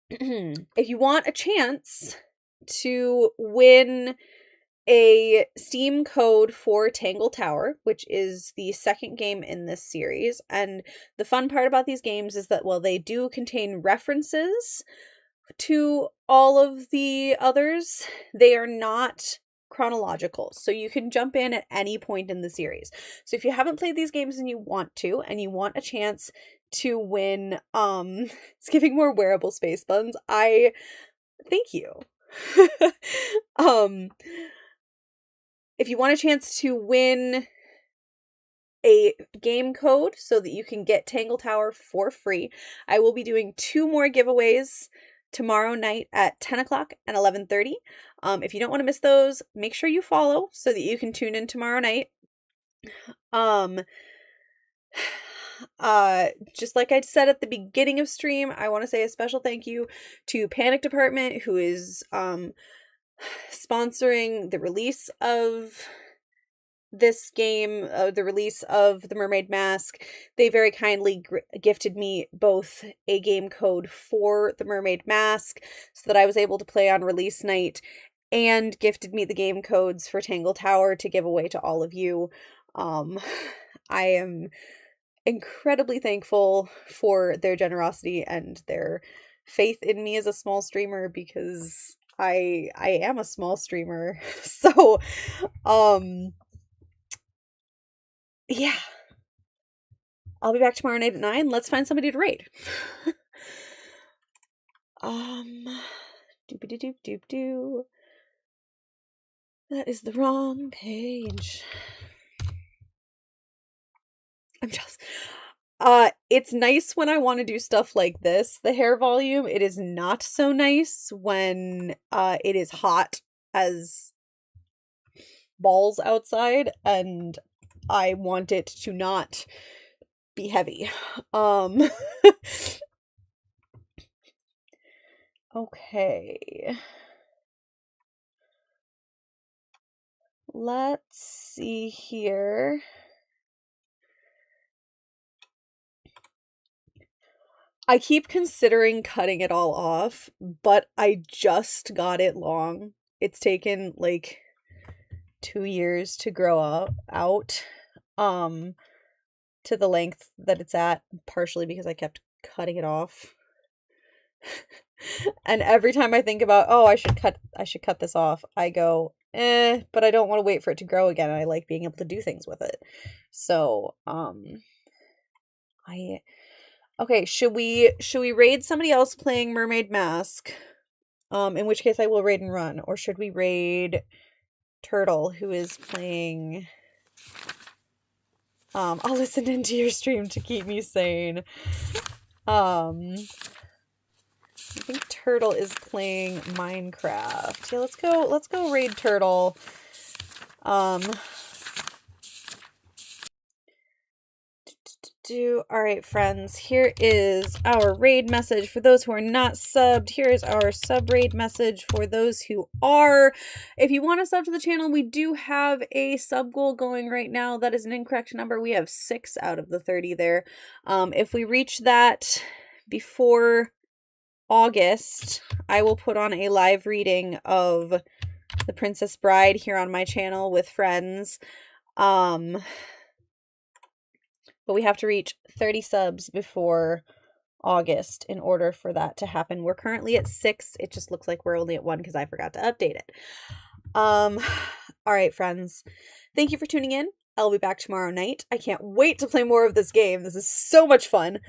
If you want a chance to win a Steam code for Tangle Tower, which is the second game in this series. And the fun part about these games is that while they do contain references to all of the others, they are not chronological. So you can jump in at any point in the series. So if you haven't played these games and you want to, and you want a chance to win, it's giving more wearable space buns. Thank you. If you want a chance to win a game code so that you can get Tangle Tower for free, I will be doing 2 more giveaways tomorrow night at 10 o'clock and 11:30. If you don't want to miss those, make sure you follow so that you can tune in tomorrow night. Just like I said at the beginning of stream, I want to say a special thank you to Panic Department, who is sponsoring the release of this game, the release of the Mermaid Mask. They very kindly gifted me both a game code for the Mermaid Mask so that I was able to play on release night, and gifted me the game codes for Tangle Tower to give away to all of you. I am incredibly thankful for their generosity and their faith in me as a small streamer, because I am a small streamer. So, yeah. I'll be back tomorrow night at 9. Let's find somebody to raid. Doop-a-doop-doop-doo. That is the wrong page. I'm just... it's nice when I want to do stuff like this, the hair volume. It is not so nice when it is hot as balls outside and I want it to not be heavy. Okay. Let's see here. I keep considering cutting it all off, but I just got it long. It's taken like 2 years to grow out to the length that it's at, partially because I kept cutting it off. And every time I think about, oh, I should cut this off, I go, but I don't want to wait for it to grow again. I like being able to do things with it. So, okay, should we raid somebody else playing Mermaid Mask? In which case I will raid and run. Or should we raid Turtle, who is playing... I'll listen into your stream to keep me sane. I think Turtle is playing Minecraft. Yeah, let's go raid Turtle. Alright, friends, here is our raid message for those who are not subbed. Here is our sub raid message for those who are. If you want to sub to the channel, we do have a sub goal going right now. That is an incorrect number. We have 6 out of the 30 there. If we reach that before August, I will put on a live reading of The Princess Bride here on my channel with friends. But we have to reach 30 subs before August in order for that to happen. We're currently at 6. It just looks like we're only at 1 because I forgot to update it. All right, friends. Thank you for tuning in. I'll be back tomorrow night. I can't wait to play more of this game. This is so much fun.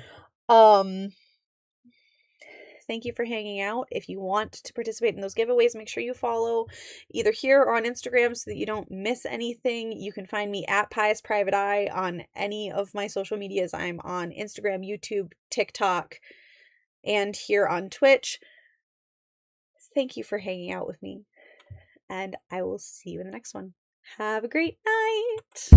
Thank you for hanging out. If you want to participate in those giveaways, make sure you follow either here or on Instagram so that you don't miss anything. You can find me at Pious Private Eye on any of my social medias. I'm on Instagram, YouTube, TikTok, and here on Twitch. Thank you for hanging out with me, and I will see you in the next one. Have a great night.